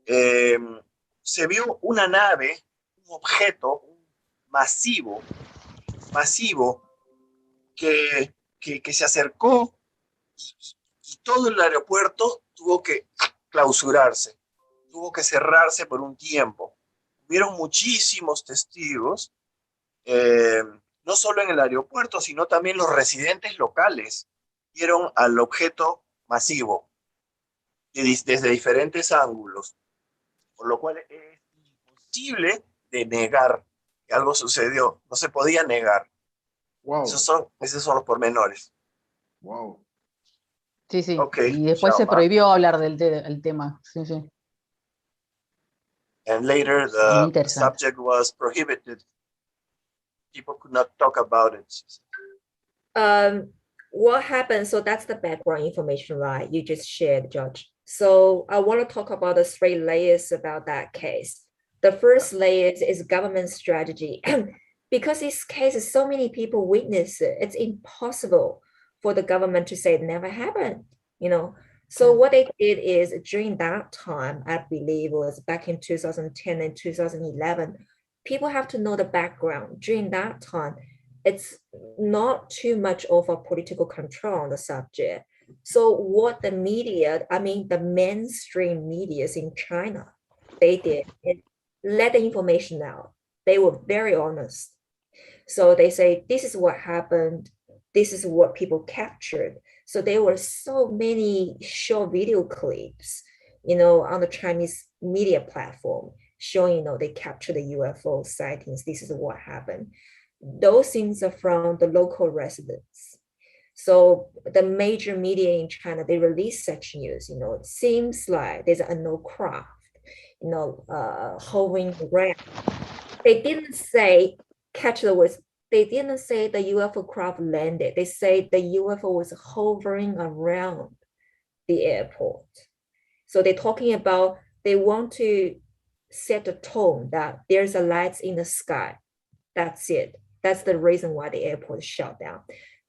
Se vio una nave, un objeto masivo que se acercó y todo el aeropuerto tuvo que clausurarse, tuvo que cerrarse por un tiempo. Hubieron muchísimos testigos, no solo en el aeropuerto, sino también los residentes locales vieron al objeto masivo desde diferentes ángulos, por lo cual es imposible de negar que algo sucedió, no se podía negar. Wow. Esos son los pormenores. Wow. Sí, sí. Okay, y después Shao, se prohibió hablar del tema. Sí, sí. And later Muy the interesante. subject was prohibited. People could not talk about it. What happened? So that's the background information, right? You just shared, George. So I want to talk about the 3 layers about that case. The first layer is government strategy. Because this case is so many people witness it, it's impossible for the government to say it never happened, you know. So what they did is during that time, I believe it was back in 2010 and 2011, people have to know the background. During that time, it's not too much of a political control on the subject. So what the media, I mean, the mainstream medias in China, they did, it let the information out. They were very honest. So they say, this is what happened. This is what people captured. So there were so many short video clips, you know, on the Chinese media platform showing, you know, they captured the UFO sightings. This is what happened. Those things are from the local residents. So the major media in China, they release such news, you know, it seems like there's an unknown craft, you know, hovering around. They didn't say, catch the words, they didn't say the UFO craft landed. They say the UFO was hovering around the airport. So they're talking about, they want to set the tone that there's a light in the sky. That's it. That's the reason why the airport is shut down.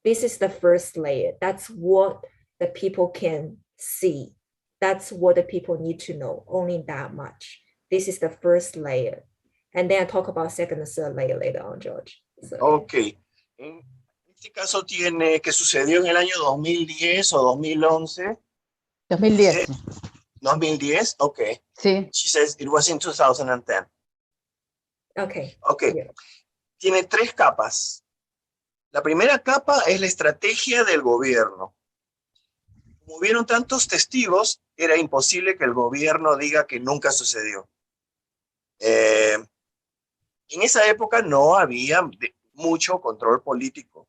This is the first layer. That's what the people can see. That's what the people need to know, only that much. This is the first layer. And then I talk about second and third layer later on, George. So, Ok. En este caso tiene que sucedió en el año 2010 o 2011. 2010. 2010, ok. Sí. She says it was in 2010. okay. Ok. Yeah. Tiene 3 capas. La primera capa es la estrategia del gobierno. Como hubieron tantos testigos, era imposible que el gobierno diga que nunca sucedió. En esa época no había mucho control político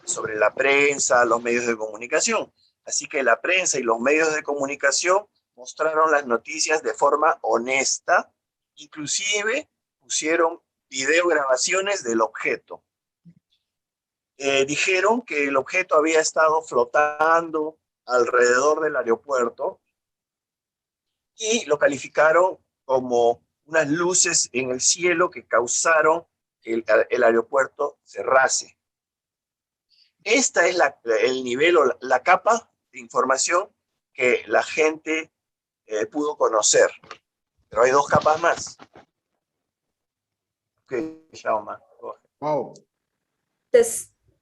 sobre la prensa, los medios de comunicación. Así que la prensa y los medios de comunicación mostraron las noticias de forma honesta, inclusive pusieron videograbaciones del objeto. Dijeron que el objeto había estado flotando alrededor del aeropuerto y lo calificaron como unas luces en el cielo que causaron que el aeropuerto cerrase. Esta es el nivel o la capa de información que la gente pudo conocer. Pero hay dos capas más. Okay, Shao. Wow.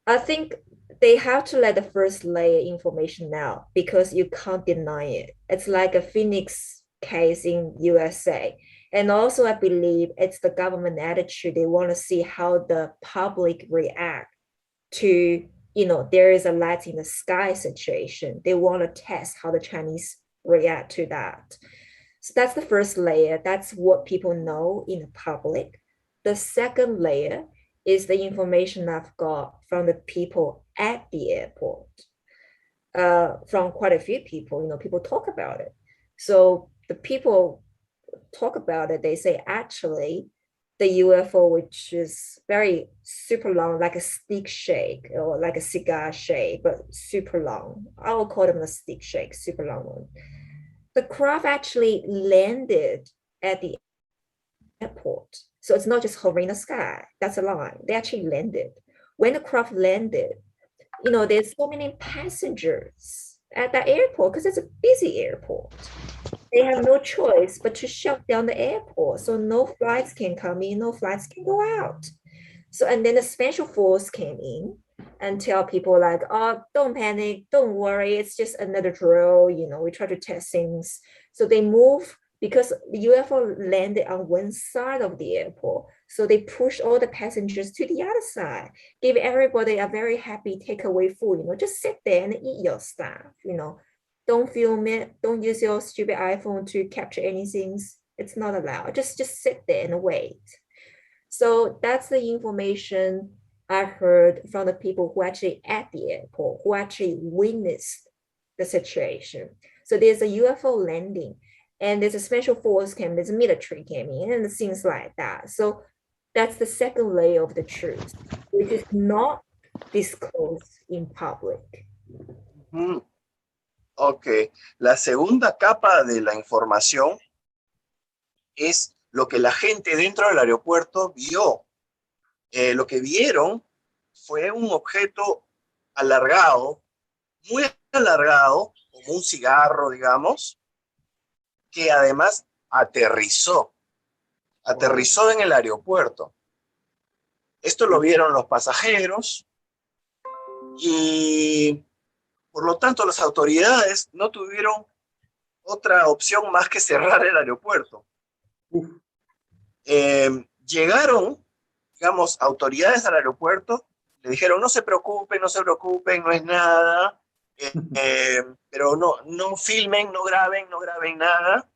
I think they have to let the first layer information out because you can't deny it. It's like a Phoenix case in USA. And also I believe it's the government attitude. They want to see how the public react to, there is a light in the sky situation. They want to test how the Chinese react to that. So that's the first layer. That's what people know in the public. The second layer is the information I've got from the people at the airport, from quite a few people, people talk about it. So the people talk about it, they say, actually, the UFO, which is very super long, like a stick shake or like a cigar shake, but super long. I will call them a stick shake, super long one. The craft actually landed at the airport. So it's not just hovering in the sky. That's a lie. They actually landed. When the craft landed, there's so many passengers at that airport because it's a busy airport. They have no choice but to shut down the airport. So no flights can come in, no flights can go out. So, and then the special force came in and tell people like, oh, don't panic, don't worry, it's just another drill, we try to test things. So they move because the UFO landed on one side of the airport. So they pushed all the passengers to the other side, gave everybody a very happy takeaway food, just sit there and eat your stuff, don't film it, don't use your stupid iPhone to capture anything. It's not allowed. Just sit there and wait. So that's the information I heard from the people who actually at the airport, who actually witnessed the situation. So there's a UFO landing and there's a special force came, there's a military came in and things like that. So that's the second layer of the truth, which is not disclosed in public. Mm-hmm. Ok, la segunda capa de la información es lo que la gente dentro del aeropuerto vio. Lo que vieron fue un objeto alargado, muy alargado, como un cigarro, digamos, que además aterrizó en el aeropuerto. Esto lo vieron los pasajeros y por lo tanto las autoridades no tuvieron otra opción más que cerrar el aeropuerto. Llegaron, digamos, autoridades al aeropuerto, le dijeron no se preocupen, no es nada, pero no filmen, no graben nada.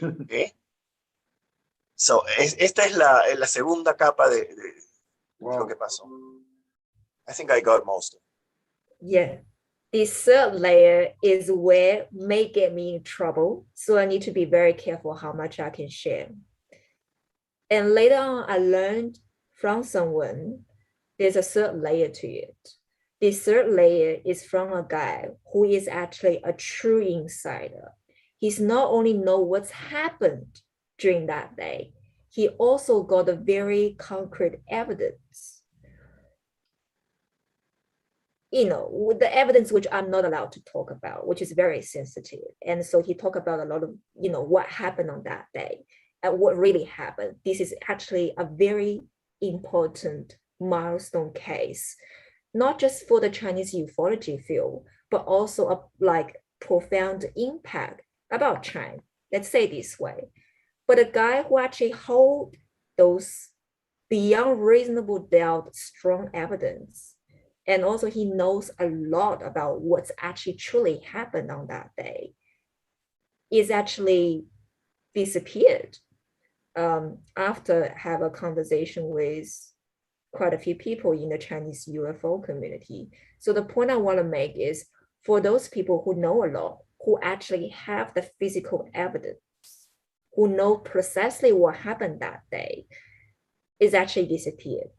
¿Okay? So, esta es la segunda capa de lo que pasó. I think I got most of it. Yeah. The third layer is where may get me in trouble. So I need to be very careful how much I can share. And later on, I learned from someone, there's a third layer to it. The third layer is from a guy who is actually a true insider. He's not only know what's happened during that day, he also got a very concrete evidence. With the evidence which I'm not allowed to talk about, which is very sensitive. And so he talked about a lot of, what happened on that day and what really happened. This is actually a very important milestone case, not just for the Chinese ufology field, but also a profound impact about China. Let's say this way. But a guy who actually hold those beyond reasonable doubt, strong evidence, and also he knows a lot about what's actually truly happened on that day, is actually disappeared after have a conversation with quite a few people in the Chinese UFO community. So the point I want to make is for those people who know a lot, who actually have the physical evidence, who know precisely what happened that day, is actually disappeared.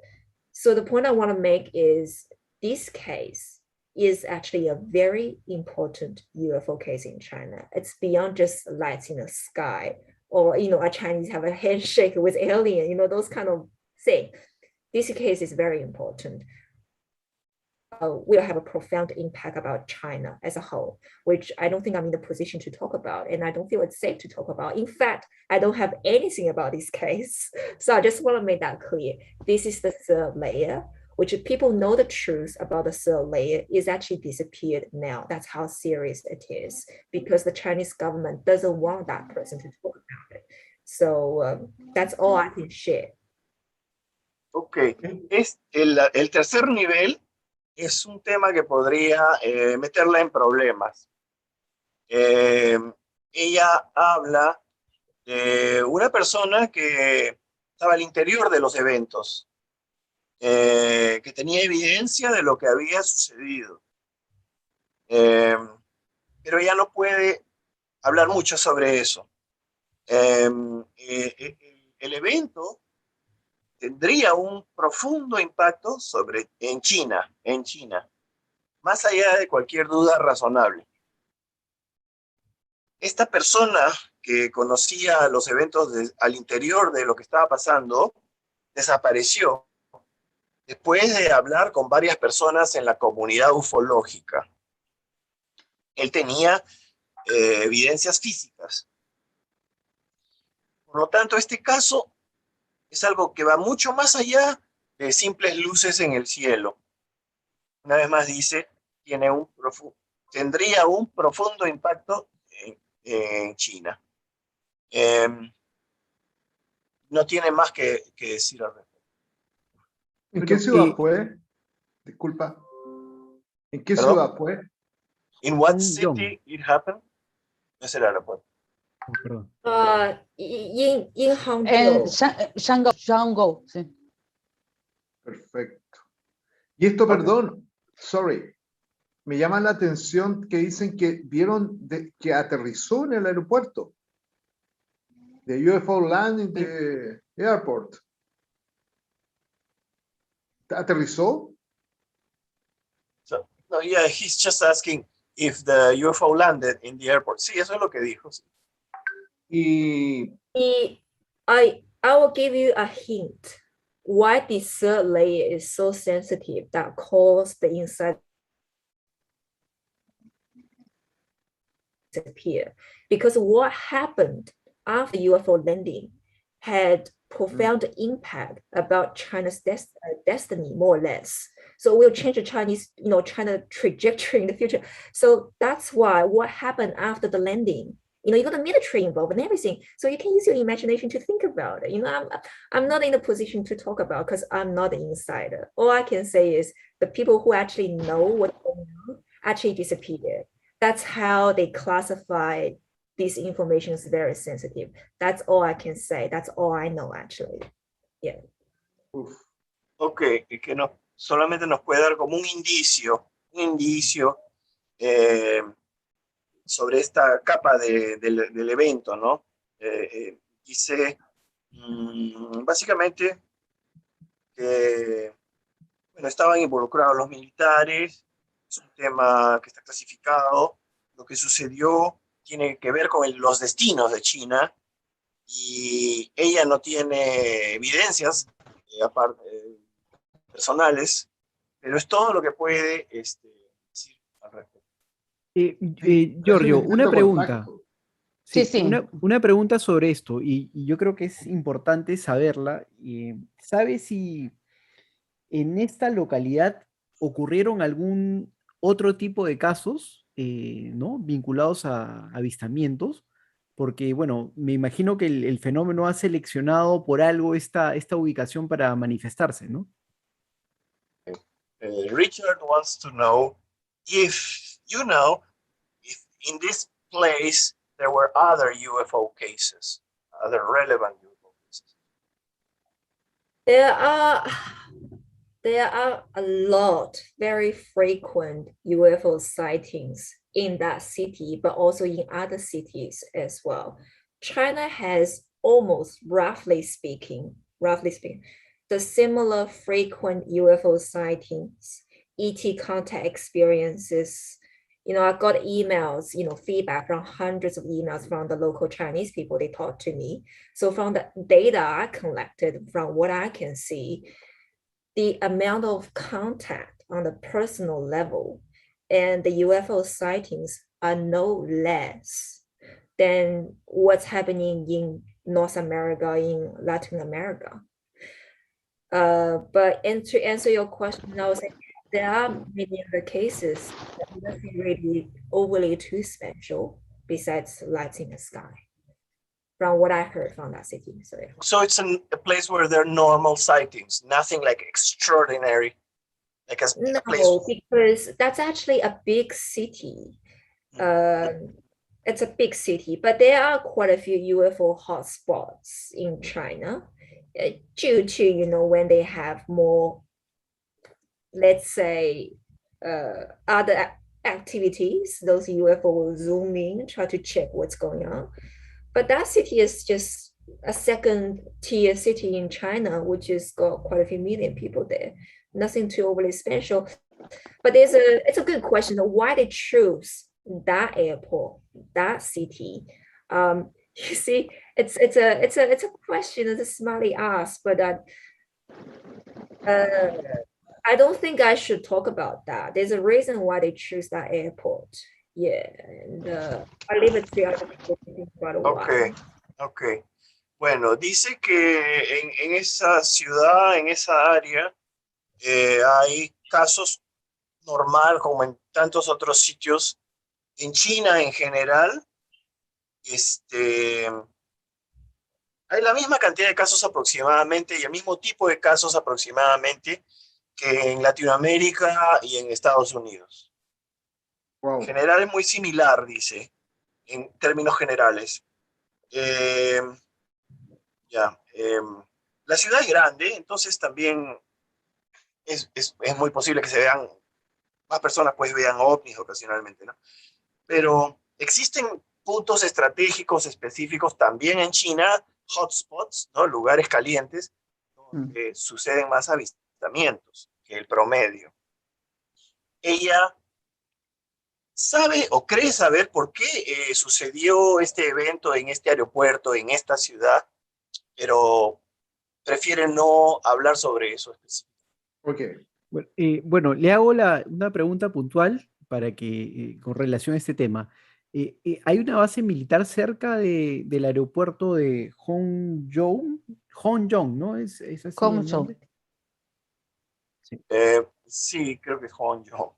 So the point I want to make is this case is actually a very important UFO case in China. It's beyond just lights in the sky, or a Chinese have a handshake with alien, those kind of thing. This case is very important. Will have a profound impact about China as a whole, which I don't think I'm in the position to talk about, and I don't feel it's safe to talk about. In fact, I don't have anything about this case. So I just want to make that clear. This is the third layer, which if people know the truth about the third layer is actually disappeared now. That's how serious it is, because the Chinese government doesn't want that person to talk about it. So that's all I can share. Ok, el tercer nivel es un tema que podría meterla en problemas. Ella habla de una persona que estaba al interior de los eventos, que tenía evidencia de lo que había sucedido. Pero ella no puede hablar mucho sobre eso. El evento tendría un profundo impacto en China, más allá de cualquier duda razonable. Esta persona que conocía los eventos al interior de lo que estaba pasando, desapareció después de hablar con varias personas en la comunidad ufológica. Él tenía evidencias físicas. Por lo tanto, este caso es algo que va mucho más allá de simples luces en el cielo. Una vez más dice, tendría un profundo impacto en China. No tiene más que decir al respecto. ¿En qué ciudad fue? Disculpa. ¿En qué ciudad fue? In what city it happened? No es el aeropuerto. Oh, perdón. In Hangzhou. En Shanghái, sí. Perfecto. Y esto, perdón, sorry, me llama la atención que dicen que vieron que aterrizó en el aeropuerto. The UFO landing the airport. ¿Aterrizó? No, yeah, he's just asking if the UFO landed in the airport. Sí, eso es lo que dijo. Sí. I will give you a hint. Why the third layer is so sensitive that caused the inside disappear. Because what happened after UFO landing had profound impact about China's destiny, more or less. So it will change the China trajectory in the future. So that's why what happened after the landing, you got the military involved and everything. So you can use your imagination to think about it. I'm not in a position to talk about because I'm not an insider. All I can say is the people who actually know what's going on actually disappeared. That's how they classify this information as very sensitive. That's all I can say. That's all I know, actually. Yeah. Ok, que solamente nos puede dar como un indicio sobre esta capa del evento, ¿no? Dice básicamente que estaban involucrados los militares, es un tema que está clasificado, lo que sucedió tiene que ver con los destinos de China y ella no tiene evidencias personales, pero es todo lo que puede decir al respecto. Giorgio, una pregunta. Sí, sí. Una pregunta sobre esto, y yo creo que es importante saberla. ¿Sabes si en esta localidad ocurrieron algún otro tipo de casos, ¿no? Vinculados a avistamientos? Porque, bueno, me imagino que el fenómeno ha seleccionado por algo esta ubicación para manifestarse, ¿no? Richard wants to know if in this place there were other UFO cases, other relevant UFO cases. There are a lot, very frequent UFO sightings in that city, but also in other cities as well. China has almost, roughly speaking, the similar frequent UFO sightings, ET contact experiences. I got emails, feedback from hundreds of emails from the local Chinese people. They talked to me. So from the data I collected, from what I can see, the amount of contact on the personal level and the UFO sightings are no less than what's happening in North America, in Latin America. But to answer your question, I would say there are many other cases that nothing really overly too special besides lights in the sky, from what I heard from that city. So it's a place where there are normal sightings, nothing like extraordinary, like a place. No, because that's actually a big city. It's a big city, but there are quite a few UFO hotspots in China, due to, when they have more, let's say, other activities, those UFO will zoom in, try to check what's going on. But that city is just a second tier city in China, which has got quite a few million people there. Nothing too overly special. But it's a good question of why they choose that airport, that city. You see, it's a question, it's a smartly asked, but I don't think I should talk about that. There's a reason why they choose that airport. Yeah, and I leave it to other people to think about it. Okay, okay. Bueno, dice que en esa ciudad, en esa área, hay casos normal como en tantos otros sitios. En China en general, hay la misma cantidad de casos aproximadamente y el mismo tipo de casos aproximadamente que en Latinoamérica y en Estados Unidos. Wow. En general es muy similar, dice, en términos generales. La ciudad es grande, entonces también es muy posible que se vean, más personas pues vean ovnis ocasionalmente, ¿no? Pero existen puntos estratégicos específicos también en China, hotspots, ¿no? Lugares calientes, donde suceden más avistamientos que el promedio. Ella sabe o cree saber por qué sucedió este evento en este aeropuerto, en esta ciudad, pero prefiere no hablar sobre eso específicamente. Ok. Bueno, le hago una pregunta puntual para que, con relación a este tema. ¿Hay una base militar cerca del aeropuerto de Hongzhou? Hongzhou, ¿no? ¿Es así el nombre? Sí. Sí, creo que es Hongzhou.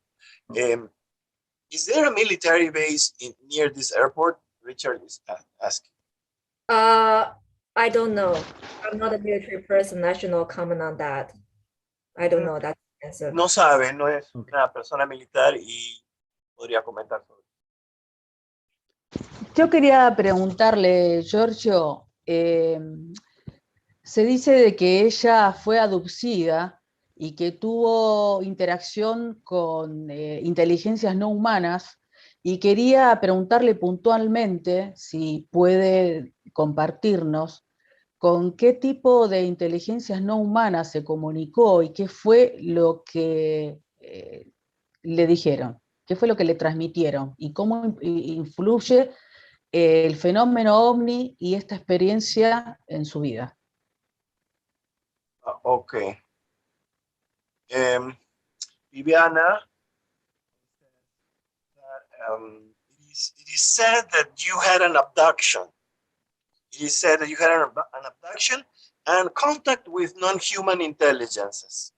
Is there a military base near this airport? Richard is asking. I don't know. I'm not a military person. I should not comment on that. I don't know that answer. No sabe, no es una persona militar y podría comentar sobre eso. Yo quería preguntarle, Giorgio, se dice de que ella fue abducida y que tuvo interacción con inteligencias no humanas, y quería preguntarle puntualmente si puede compartirnos con qué tipo de inteligencias no humanas se comunicó y qué fue lo que le dijeron, qué fue lo que le transmitieron y cómo influye el fenómeno OVNI y esta experiencia en su vida. Okay. Viviana, it is said that you had an abduction. It is said that you had an abduction and contact with non-human intelligences.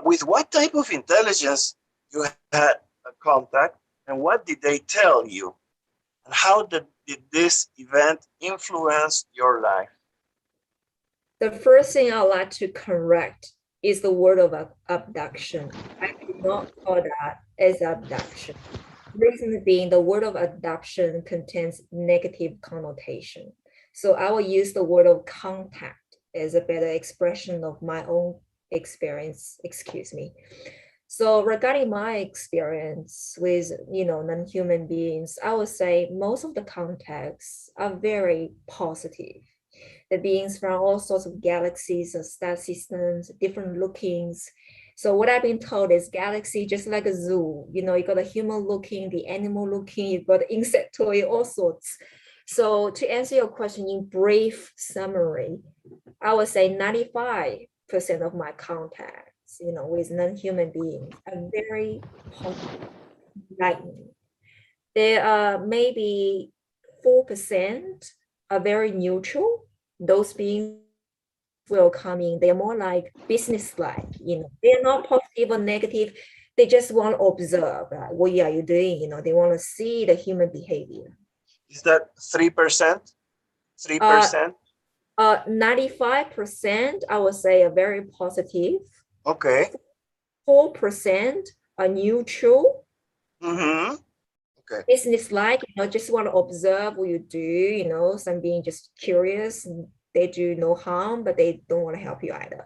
With what type of intelligence you had a contact, and what did they tell you? And how did this event influence your life? The first thing I'd like to correct is the word of abduction. I do not call that as abduction. Reason being, the word of abduction contains negative connotation. So I will use the word of contact as a better expression of my own experience, excuse me. So regarding my experience with, non-human beings, I would say most of the contacts are very positive. The beings from all sorts of galaxies, star systems, different lookings. So what I've been told is galaxy just like a zoo. You know, you got a human looking, the animal looking, you got insectoid, all sorts. So to answer your question in brief summary, I would say 95% of my contacts, you know, with non-human beings are very enlightening. There are maybe 4% are very neutral. Those beings will come in, they're more like business-like, you know, they're not positive or negative. They just want to observe, what are you doing? You know, they want to see the human behavior. Is that 3%? 3%? 95%, I would say, are very positive. Okay. 4% are neutral. Mm-hmm. Okay. Business-like, you know, just want to observe what you do, you know, some being just curious. They do no harm, but they don't want to help you either.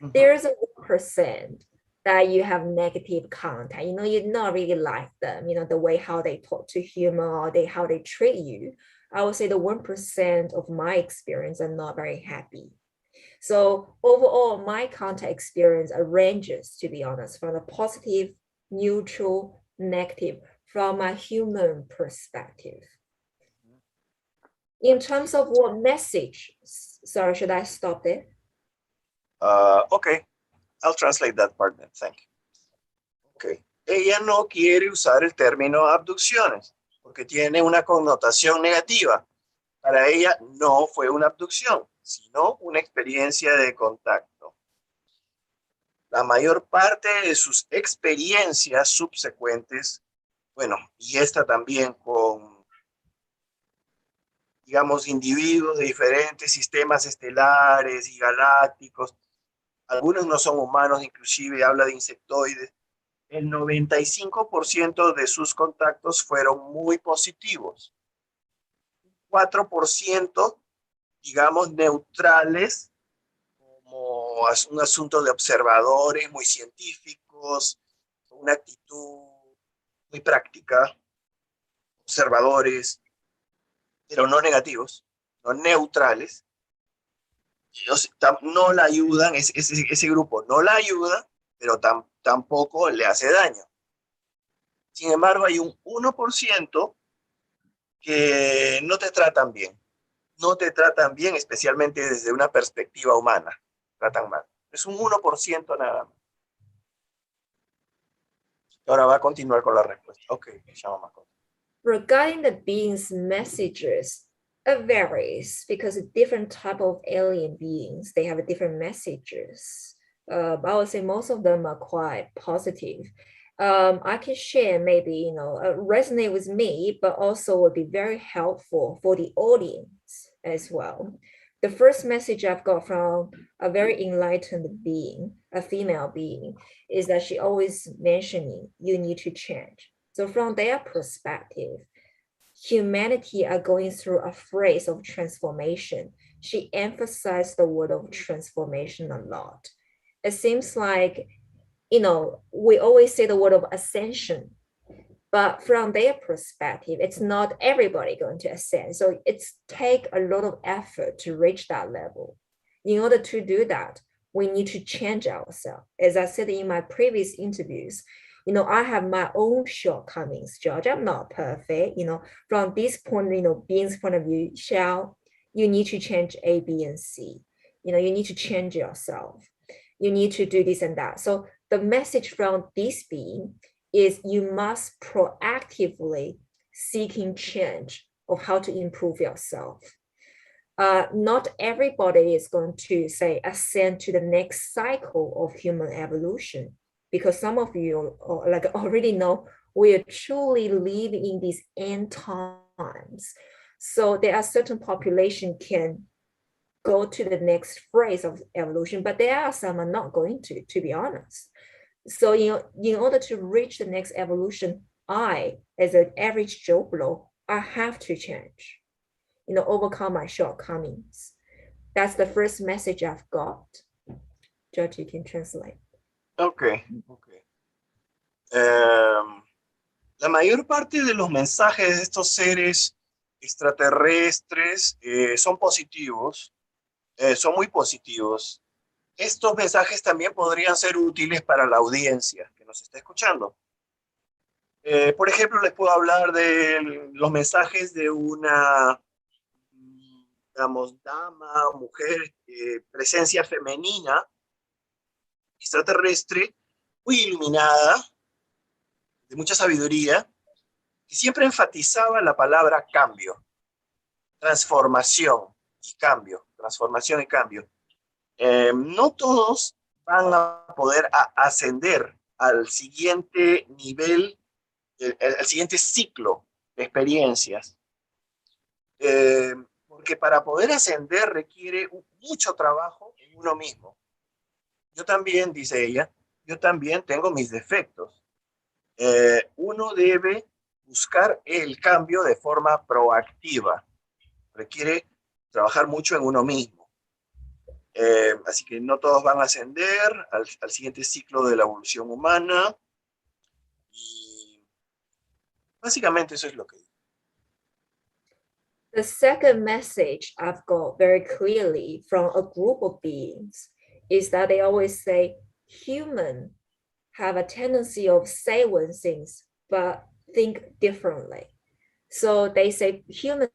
Mm-hmm. There's a 1% that you have negative contact, you know, you not really like them, you know, the way how they talk to human or how they treat you. I would say the 1% of my experience are not very happy. So overall, my contact experience ranges, to be honest, from the positive, neutral, negative, from a human perspective. In terms of what message, sorry, should I stop there? Okay, I'll translate that part then, thank you. Okay, ella no quiere usar el término abducciones porque tiene una connotación negativa. Para ella no fue una abducción, sino una experiencia de contacto. La mayor parte de sus experiencias subsecuentes, bueno, y esta también con, digamos, individuos de diferentes sistemas estelares y galácticos, algunos no son humanos, inclusive habla de insectoides, el 95% de sus contactos fueron muy positivos. 4%, digamos, neutrales, como un asunto de observadores muy científicos, una actitud muy práctica, observadores, pero no negativos, no neutrales. Ellos no la ayudan, ese grupo no la ayuda, pero tampoco le hace daño. Sin embargo, hay un 1% que no te tratan bien. No te tratan bien, especialmente desde una perspectiva humana. Tratan mal. Es un 1% nada más. Ahora va a continuar con la respuesta. Ok, Shao. Regarding the beings' messages, it varies because different type of alien beings, they have different messages. I would say most of them are quite positive. I can share maybe, you know, resonate with me, but also would be very helpful for the audience as well. The first message I've got from a very enlightened being, a female being, is that she always mentioning you need to change. So from their perspective, humanity are going through a phase of transformation. She emphasized the word of transformation a lot. It seems like, you know, we always say the word of ascension, but from their perspective, it's not everybody going to ascend. So it's take a lot of effort to reach that level. In order to do that, we need to change ourselves. As I said in my previous interviews, you know, I have my own shortcomings, George. I'm not perfect. You know, from this point, you know, being's point of view, Shao, you need to change A, B, and C. You know, you need to change yourself. You need to do this and that. So the message from this being is you must proactively seeking change of how to improve yourself. Not everybody is going to say ascend to the next cycle of human evolution, because some of you like already know we are truly living in these end times. So there are certain population can go to the next phase of evolution, but there are some are not going to be honest. So, you know, in order to reach the next evolution, I, as an average Joe Blow, I have to change, you know, overcome my shortcomings. That's the first message I've got. George, you can translate. Okay. La mayor parte de los mensajes de estos seres extraterrestres son positivos, son muy positivos. Estos mensajes también podrían ser útiles para la audiencia que nos está escuchando. Por ejemplo, les puedo hablar de los mensajes de una, digamos, dama, mujer, presencia femenina, extraterrestre, muy iluminada, de mucha sabiduría, que siempre enfatizaba la palabra cambio, transformación y cambio, transformación y cambio. No todos van a poder ascender al siguiente nivel, al siguiente ciclo de experiencias. Porque para poder ascender requiere mucho trabajo en uno mismo. Yo también, dice ella, yo también tengo mis defectos. Uno debe buscar el cambio de forma proactiva. Requiere trabajar mucho en uno mismo. Así que no todos van a ascender al siguiente ciclo de la evolución humana. Y básicamente eso es lo que digo. The second message I've got very clearly from a group of beings is that they always say humans have a tendency of saying things but think differently. So they say humans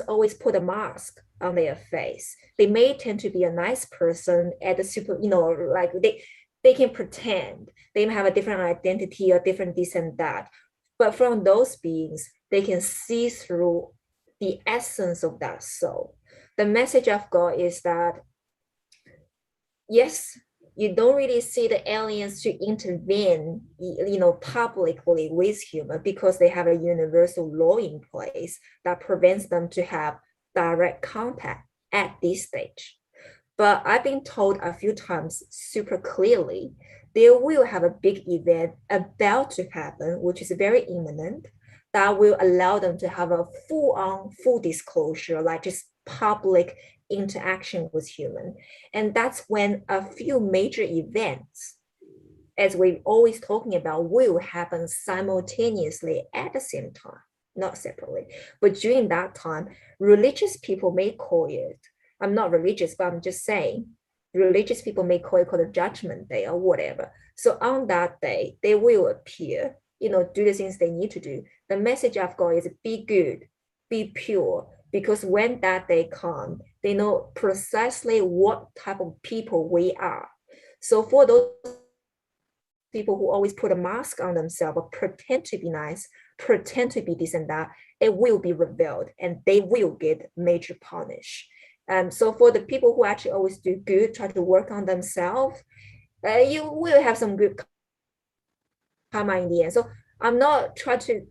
always put a mask on their face. They may tend to be a nice person at the super, like they can pretend they have a different identity or different this and that. But from those beings, they can see through the essence of that soul. The message I've got is that, yes, you don't really see the aliens to intervene, publicly with human because they have a universal law in place that prevents them to have direct contact at this stage. But I've been told a few times super clearly, they will have a big event about to happen, which is very imminent, that will allow them to have a full disclosure, like just public interaction with human. And that's when a few major events, as we're always talking about, will happen simultaneously at the same time, not separately. But during that time, religious people may call it, I'm not religious, but I'm just saying, religious people may call it called a judgment day or whatever. So on that day, they will appear, do the things they need to do. The message I've got is be good, be pure, because when that day comes, they know precisely what type of people we are. So for those people who always put a mask on themselves or pretend to be nice, pretend to be this and that, it will be revealed and they will get major punish. So for the people who actually always do good, try to work on themselves, you will have some good karma in the end. So I'm not trying to,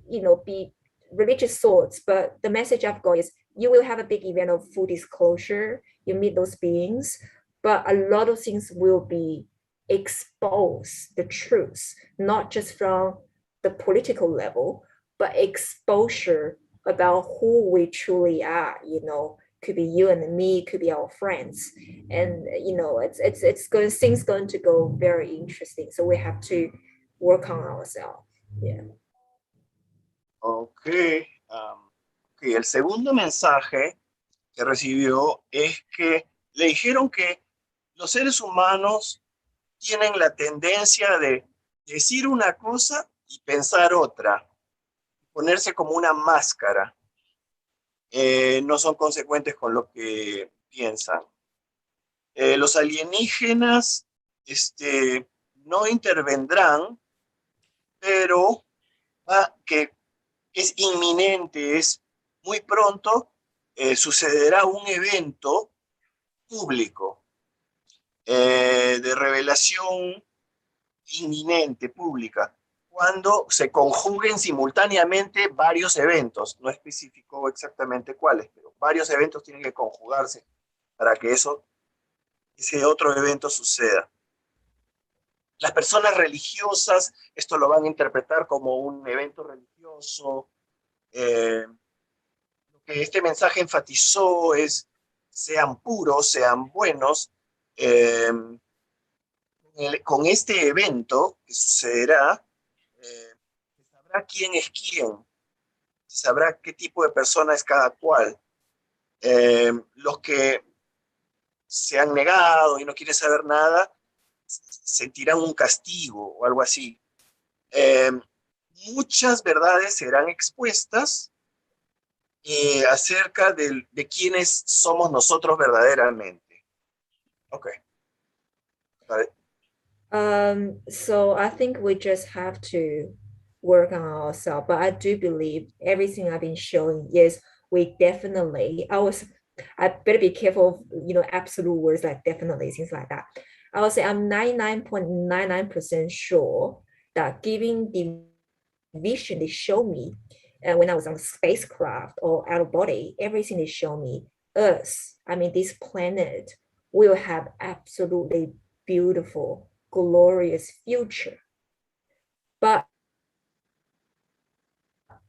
be religious sorts, but the message I've got is you will have a big event of full disclosure. You meet those beings, but a lot of things will be exposed, the truth, not just from the political level, but exposure about who we truly are, could be you and me, could be our friends. And, things going to go very interesting. So we have to work on ourselves. Yeah. Okay. El segundo mensaje que recibió es que le dijeron que los seres humanos tienen la tendencia de decir una cosa y pensar otra, ponerse como una máscara. No son consecuentes con lo que piensan. Los alienígenas no intervendrán, pero que es inminente, es muy pronto, sucederá un evento público de revelación inminente, pública, cuando se conjuguen simultáneamente varios eventos. No especificó exactamente cuáles, pero varios eventos tienen que conjugarse para que ese otro evento suceda. Las personas religiosas esto lo van a interpretar como un evento religioso. Lo que este mensaje enfatizó es sean puros, sean buenos. Con este evento que sucederá, se sabrá quién es quién. Se sabrá qué tipo de persona es cada cual. Los que se han negado y no quieren saber nada sentirán un castigo o algo así. Muchas verdades serán expuestas acerca de quiénes somos nosotros verdaderamente. Okay. Got it. So I think we just have to work on ourselves. But I do believe everything I've been showing is we definitely, I better be careful of, absolute words like definitely, things like that. I would say I'm 99.99% sure that given the vision they show me, when I was on a spacecraft or out of body, everything they show me, Earth, this planet will have absolutely beautiful, glorious future. But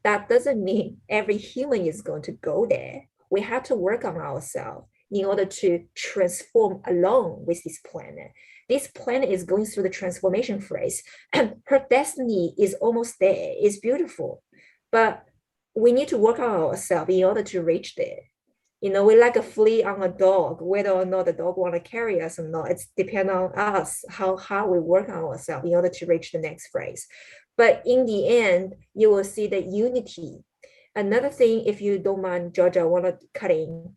that doesn't mean every human is going to go there. We have to work on ourselves in order to transform along with this planet. This planet is going through the transformation phase, and her destiny is almost there. It's beautiful, but we need to work on ourselves in order to reach there. We're like a flea on a dog, whether or not the dog want to carry us or not. It's depend on us, how hard we work on ourselves in order to reach the next phase. But in the end, you will see the unity. Another thing, if you don't mind, Georgia, I want to cut in,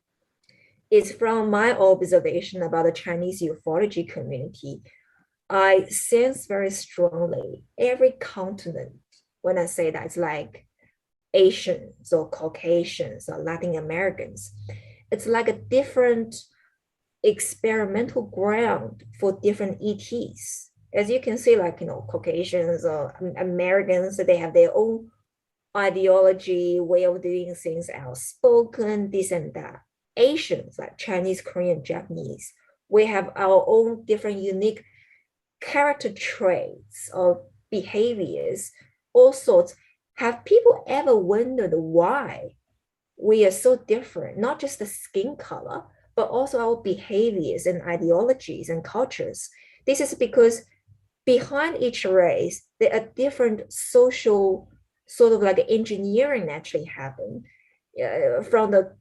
is from my observation about the Chinese ufology community. I sense very strongly every continent, when I say that, it's like Asians or Caucasians or Latin Americans. It's like a different experimental ground for different ETs. As you can see, like, Caucasians or Americans, they have their own ideology, way of doing things, outspoken, this and that. Asians, like Chinese, Korean, Japanese, we have our own different unique character traits or behaviors, all sorts. Have people ever wondered why we are so different? Not just the skin color, but also our behaviors and ideologies and cultures. This is because behind each race, there are different social sort of like engineering actually happen from the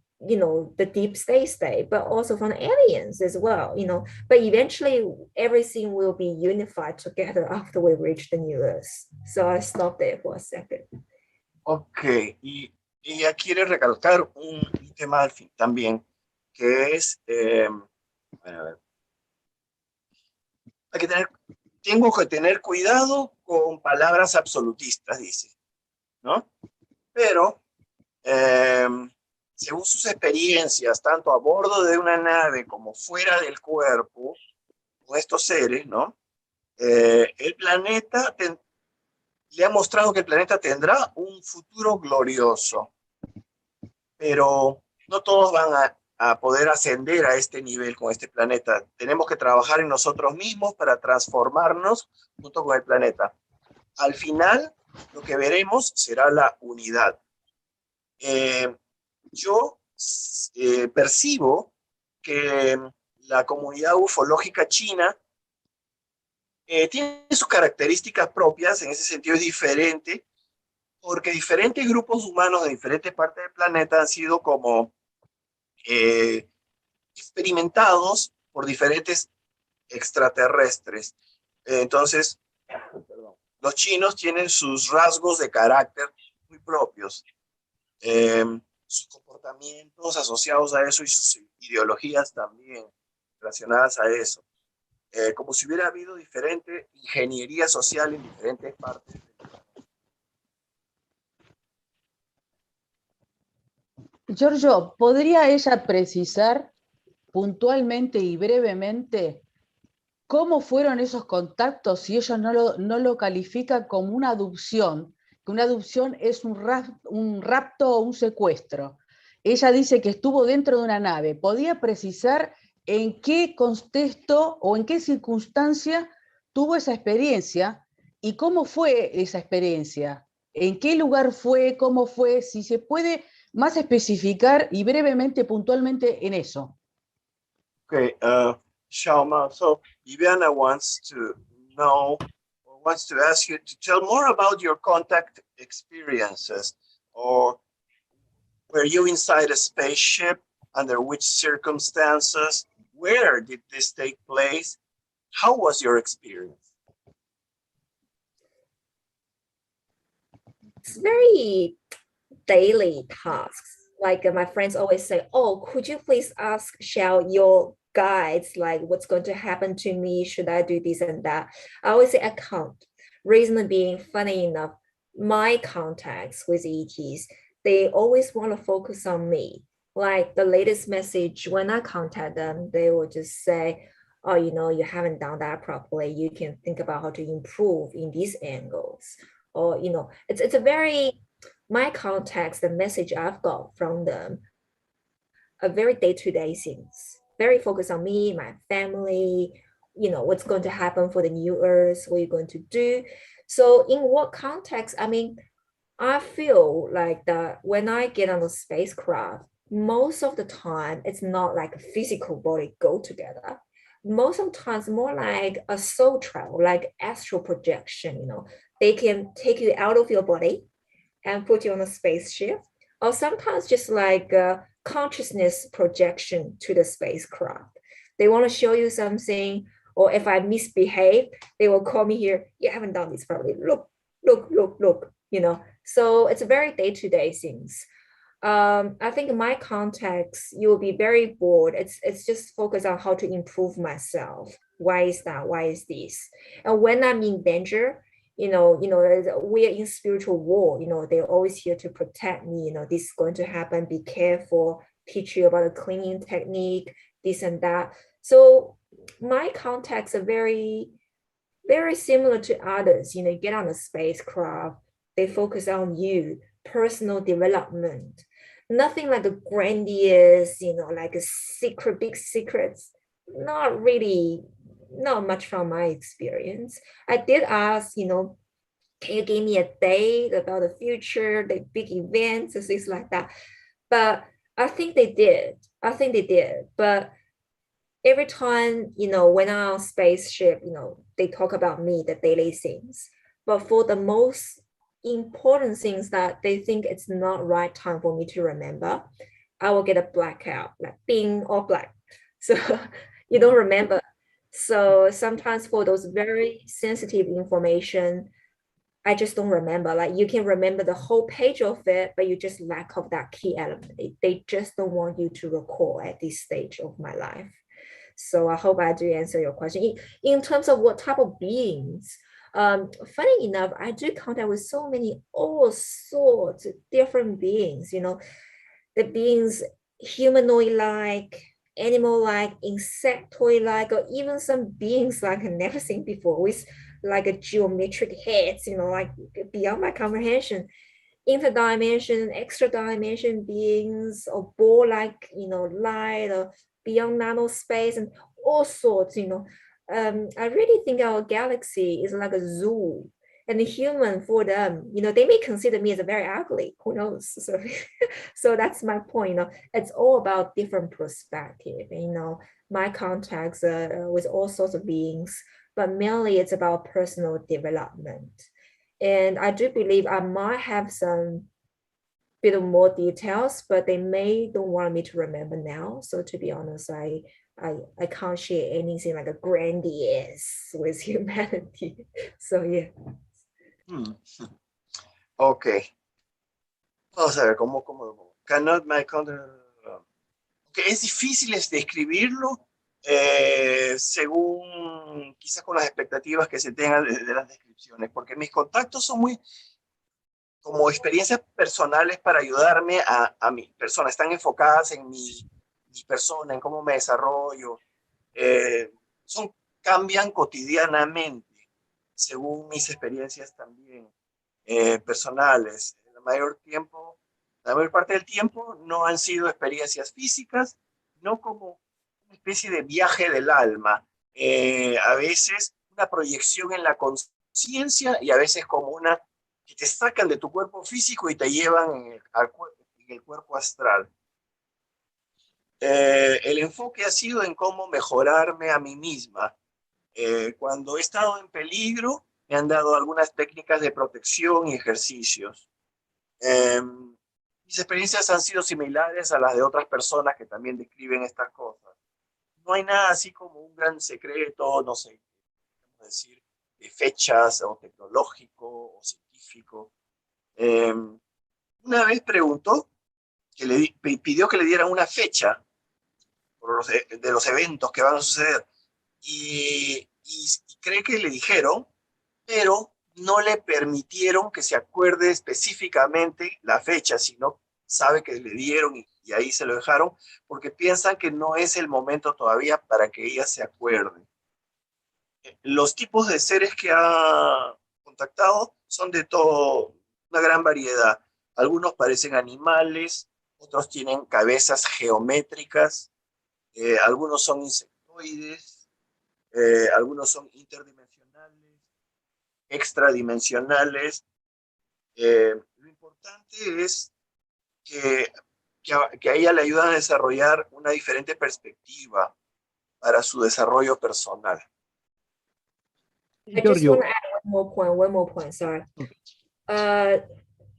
deep state, but also from aliens as well, but eventually everything will be unified together after we reach the new Earth. So I stop there for a second. Ok, y ella quiere recalcar un tema al fin también, que es, a ver, tengo que tener cuidado con palabras absolutistas, dice, ¿no? Pero, según sus experiencias, tanto a bordo de una nave como fuera del cuerpo, con estos seres, ¿no? El planeta le ha mostrado que el planeta tendrá un futuro glorioso, pero no todos van a poder ascender a este nivel con este planeta. Tenemos que trabajar en nosotros mismos para transformarnos junto con el planeta. Al final, lo que veremos será la unidad. Yo percibo que la comunidad ufológica china tiene sus características propias, en ese sentido es diferente, porque diferentes grupos humanos de diferentes partes del planeta han sido como experimentados por diferentes extraterrestres. Entonces, los chinos tienen sus rasgos de carácter muy propios. Sus comportamientos asociados a eso y sus ideologías también relacionadas a eso. Como si hubiera habido diferente ingeniería social en diferentes partes del planeta. Giorgio, ¿podría ella precisar puntualmente y brevemente cómo fueron esos contactos si ella no lo califica como una adopción? Que una adopción es un rapto o un secuestro. Ella dice que estuvo dentro de una nave. ¿Podía precisar en qué contexto o en qué circunstancia tuvo esa experiencia y cómo fue esa experiencia? ¿En qué lugar fue? ¿Cómo fue? Si se puede más especificar y brevemente, puntualmente en eso. Okay, Shao, so Viviana wants to know, or wants to ask you to tell more about your contact experiences, or Were you inside a spaceship? Under which circumstances? Where did this take place? How was your experience? It's very daily tasks. Like my friends always say, oh, could you please ask Shao your guides, like what's going to happen to me? Should I do this and that? I always say I can't. Reason being, funny enough, my contacts with ETs, they always want to focus on me. Like the latest message, when I contact them, they will just say, oh, you know, you haven't done that properly. You can think about how to improve in these angles. Or, you know, it's a very, my contacts, the message I've got from them are very day-to-day things, very focused on me, my family, you know, what's going to happen for the new earth, what you're going to do. So in what context, I mean, I feel like that when I get on the spacecraft, most of the time, it's not like a physical body go together. Most of the times, more like a soul travel, like astral projection, you know, they can take you out of your body and put you on a spaceship, or sometimes just like a consciousness projection to the spacecraft. They want to show you something, or if I misbehave, they will call me here. You haven't done this properly. Look, you know. So it's very day-to-day things. I think in my context, you will be very bored. It's just focused on how to improve myself. Why is that? Why is this? And when I'm in danger, you know, we are in spiritual war. You know, they're always here to protect me. You know, this is going to happen. Be careful. Teach you about the cleaning technique, this and that. So my contacts are very, very similar to others. You know, you get on a spacecraft, they focus on you, personal development. Nothing like a grandiose, you know, like a secret, big secrets. Not really, not much from my experience. I did ask, you know, can you give me a date about the future, the big events and things like that? But I think they did. But every time, you know, when I'm on spaceship, you know, they talk about me, the daily things. But for the most important things that they think it's not right time for me to remember, I will get a blackout, like bing, all black. So you don't remember. So sometimes for those very sensitive information, I just don't remember. Like you can remember the whole page of it, but you just lack of that key element. They just don't want you to recall at this stage of my life. So I hope I do answer your question. In terms of what type of beings, funny enough, I do contact with so many, all sorts of different beings, you know, the beings humanoid-like, animal-like, insectoid-like, or even some beings like I've never seen before with like a geometric heads, you know, like beyond my comprehension. Interdimension, extra dimension beings, or ball-like, you know, light, or beyond nanospace, and all sorts, you know. I really think our galaxy is like a zoo, and the human for them, you know, they may consider me as a very ugly, who knows? So, so that's my point, you know, it's all about different perspective, you know, my contacts with all sorts of beings, but mainly it's about personal development. And I do believe I might have some bit of more details, but they may don't want me to remember now. So to be honest, I can't share anything like a grandiose with humanity. So yeah. Okay. Vamos a ver cómo cannot my content. Okay, es difícil describirlo según quizás con las expectativas que se tengan de las descripciones, porque mis contactos son muy como experiencias personales para ayudarme a mi persona, están enfocadas en mi persona, en cómo me desarrollo, cambian cotidianamente según mis experiencias también personales. La mayor parte del tiempo no han sido experiencias físicas, no como una especie de viaje del alma, a veces una proyección en la conciencia y a veces como una que te sacan de tu cuerpo físico y te llevan en el cuerpo astral. El enfoque ha sido en cómo mejorarme a mí misma. Cuando he estado en peligro, me han dado algunas técnicas de protección y ejercicios. mis experiencias han sido similares a las de otras personas que también describen estas cosas. No hay nada así como un gran secreto, no sé, decir, de fechas o tecnológico o científico. Una vez preguntó, pidió que le dieran una fecha de los eventos que van a suceder y cree que le dijeron, pero no le permitieron que se acuerde específicamente la fecha, sino sabe que le dieron y ahí se lo dejaron porque piensan que no es el momento todavía para que ella se acuerde. Los tipos de seres que ha contactado son de todo, una gran variedad. Algunos parecen animales, otros tienen cabezas geométricas, algunos son insectoides, algunos son interdimensionales, extradimensionales. Lo importante es que a ella le ayudan a desarrollar una diferente perspectiva para su desarrollo personal. I just Giorgio, want to add one more point, sorry. okay.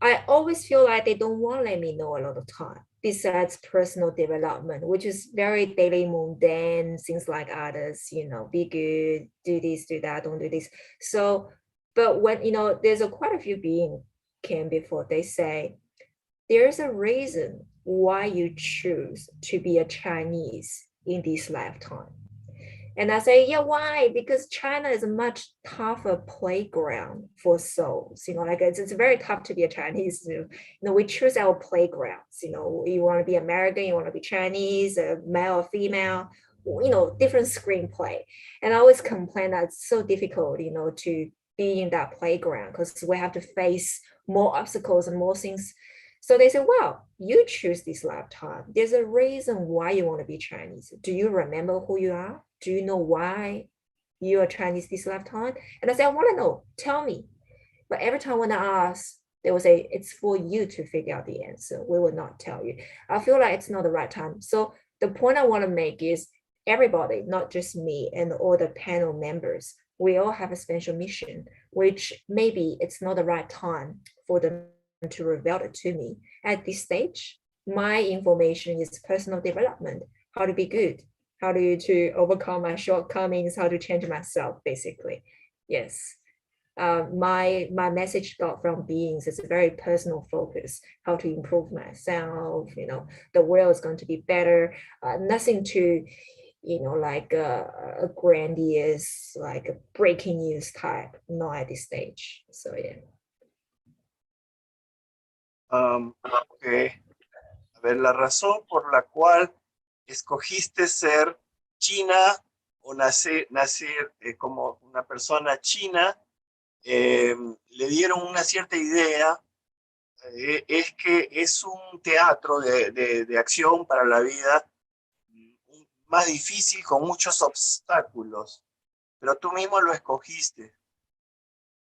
I always feel like they don't want to let me know a lot of time, besides personal development, which is very daily mundane, things like others, be good, do this, do that, don't do this. So, but when, there's quite a few beings came before, they say, there's a reason why you choose to be a Chinese in this lifetime. And I say, yeah, why? Because China is a much tougher playground for souls. Like it's very tough to be a Chinese. We choose our playgrounds. You want to be American, you want to be Chinese, male or female, different screenplay. And I always complain that it's so difficult, to be in that playground because we have to face more obstacles and more things. So they said, well, you choose this lifetime. There's a reason why you want to be Chinese. Do you remember who you are? Do you know why you are Chinese this lifetime? And I said, I want to know, tell me. But every time when I ask, they will say, it's for you to figure out the answer. We will not tell you. I feel like it's not the right time. So the point I want to make is everybody, not just me and all the panel members, we all have a special mission, which maybe it's not the right time for them to reveal it to me. At this stage, my information is personal development, how to be good, how to overcome my shortcomings, how to change myself, basically. Yes. My message got from beings is a very personal focus, how to improve myself, the world is going to be better, nothing to, like a grandiose, like a breaking news type, not at this stage. So yeah. Okay. A ver, la razón por la cual escogiste ser china o nacer como una persona china, le dieron una cierta idea, es que es un teatro de acción para la vida más difícil, con muchos obstáculos, pero tú mismo lo escogiste.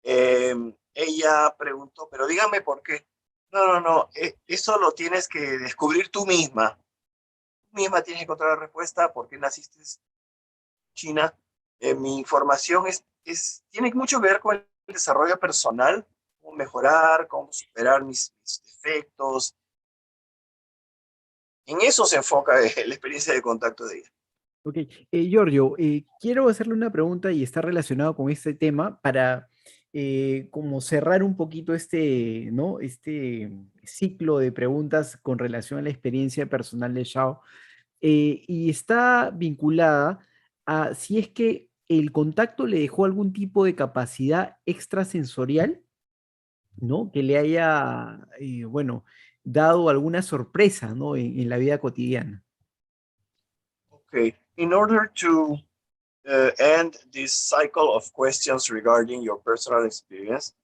Ella preguntó, pero dígame por qué. No, eso lo tienes que descubrir tú misma. Tú misma tienes que encontrar la respuesta por qué naciste en China. Mi información tiene mucho que ver con el desarrollo personal, cómo mejorar, cómo superar mis defectos. En eso se enfoca la experiencia de contacto de ella. Ok, Giorgio, quiero hacerle una pregunta y está relacionado con este tema para como cerrar un poquito este ciclo de preguntas con relación a la experiencia personal de Shao. Y está vinculada a si es que el contacto le dejó algún tipo de capacidad extrasensorial, ¿no? Que le haya, dado alguna sorpresa, ¿no? En la vida cotidiana. Okay, in order to end this cycle of questions regarding your personal experience,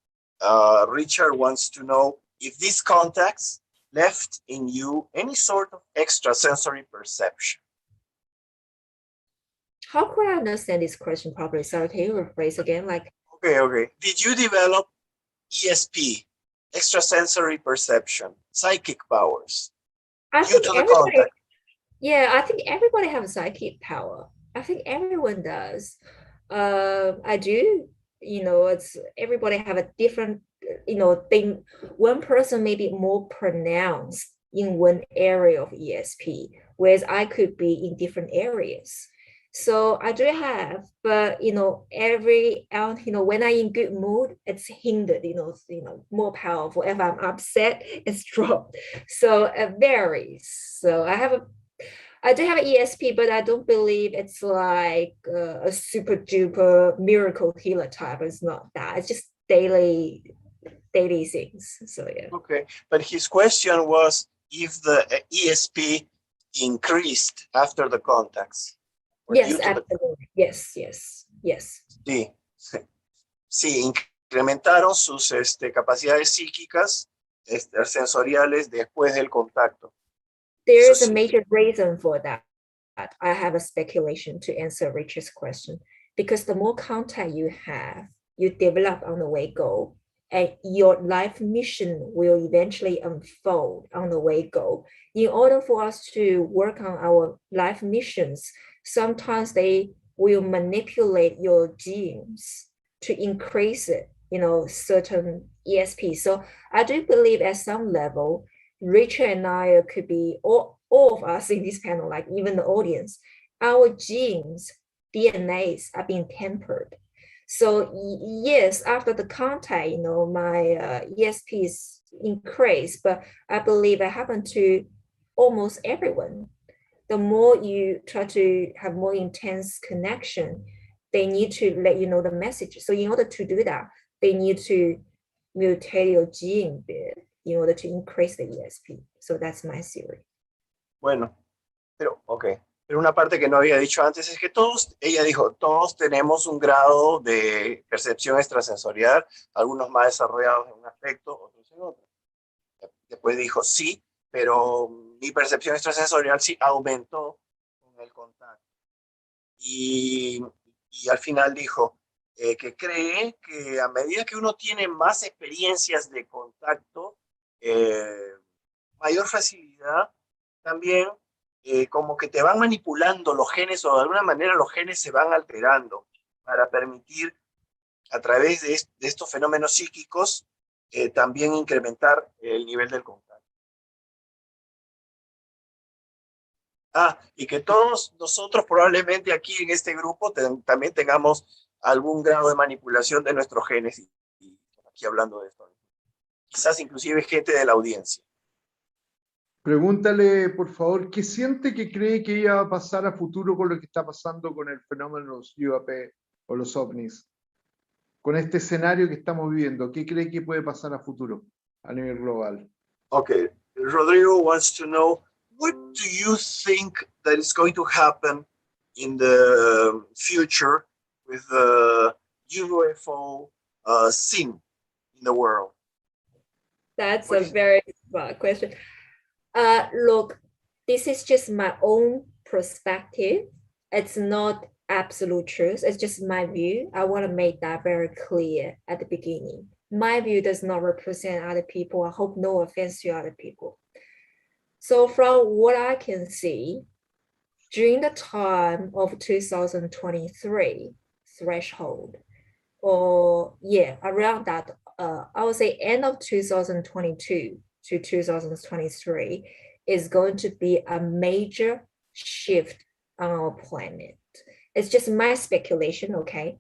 Richard wants to know if these contacts left in you any sort of extrasensory perception. How could I understand this question properly? Sorry, can you rephrase again? Okay. Did you develop ESP, extrasensory perception, psychic powers, due to the contact? Yeah, I think everybody has psychic power. I think everyone does. I do it's everybody have a different, thing. One person may be more pronounced in one area of ESP, whereas I could be in different areas. So I do have, but every out, when I'm in good mood, it's hindered, more powerful. If I'm upset, it's dropped. So it varies. So I do have an ESP, but I don't believe it's like a super duper miracle healer type. It's not that. It's just daily things. So yeah. Okay, but his question was if the ESP increased after the contacts. Yes, absolutely. Yes. Sí, sí, incrementaron sus capacidades psíquicas, sensoriales después del contacto. There is a major reason for that. I have a speculation to answer Richard's question, because the more contact you have, you develop on the way go, and your life mission will eventually unfold on the way go. In order for us to work on our life missions, sometimes they will manipulate your genes to increase it, certain ESP. So I do believe at some level, Richard and I could be, all of us in this panel, like even the audience, our genes, DNAs are being tempered. So yes, after the contact, my ESP is increased, but I believe it happened to almost everyone. The more you try to have more intense connection, they need to let you know the message. So in order to do that, they need to mutate your gene bit in order to increase the ESP. So that's my theory. Bueno, pero una parte que no había dicho antes es que ella dijo, todos tenemos un grado de percepción extrasensorial, algunos más desarrollados en un aspecto, otros en otro. Después dijo, sí, pero mi percepción extrasensorial sí aumentó con el contacto. Y al final dijo que cree que a medida que uno tiene más experiencias de contacto, mayor facilidad también, como que te van manipulando los genes, o de alguna manera los genes se van alterando para permitir a través de estos fenómenos psíquicos también incrementar el nivel del contacto. Y que todos nosotros probablemente aquí en este grupo también tengamos algún grado de manipulación de nuestros genes, y aquí hablando de esto. Quizás inclusive gente de la audiencia. Pregúntale, por favor, ¿qué siente que cree que iba a pasar a futuro con lo que está pasando con el fenómeno de los UAP o los OVNIs? Con este escenario que estamos viviendo, ¿qué cree que puede pasar a futuro a nivel global? Okay, Rodrigo wants to know, what do you think that is going to happen in the future with the UFO scene in the world? That's a very broad question. Look, this is just my own perspective. It's not absolute truth. It's just my view. I want to make that very clear at the beginning. My view does not represent other people. I hope no offense to other people. So from what I can see, during the time of 2023 threshold, or around that, I would say end of 2022 to 2023 is going to be a major shift on our planet. It's just my speculation, okay?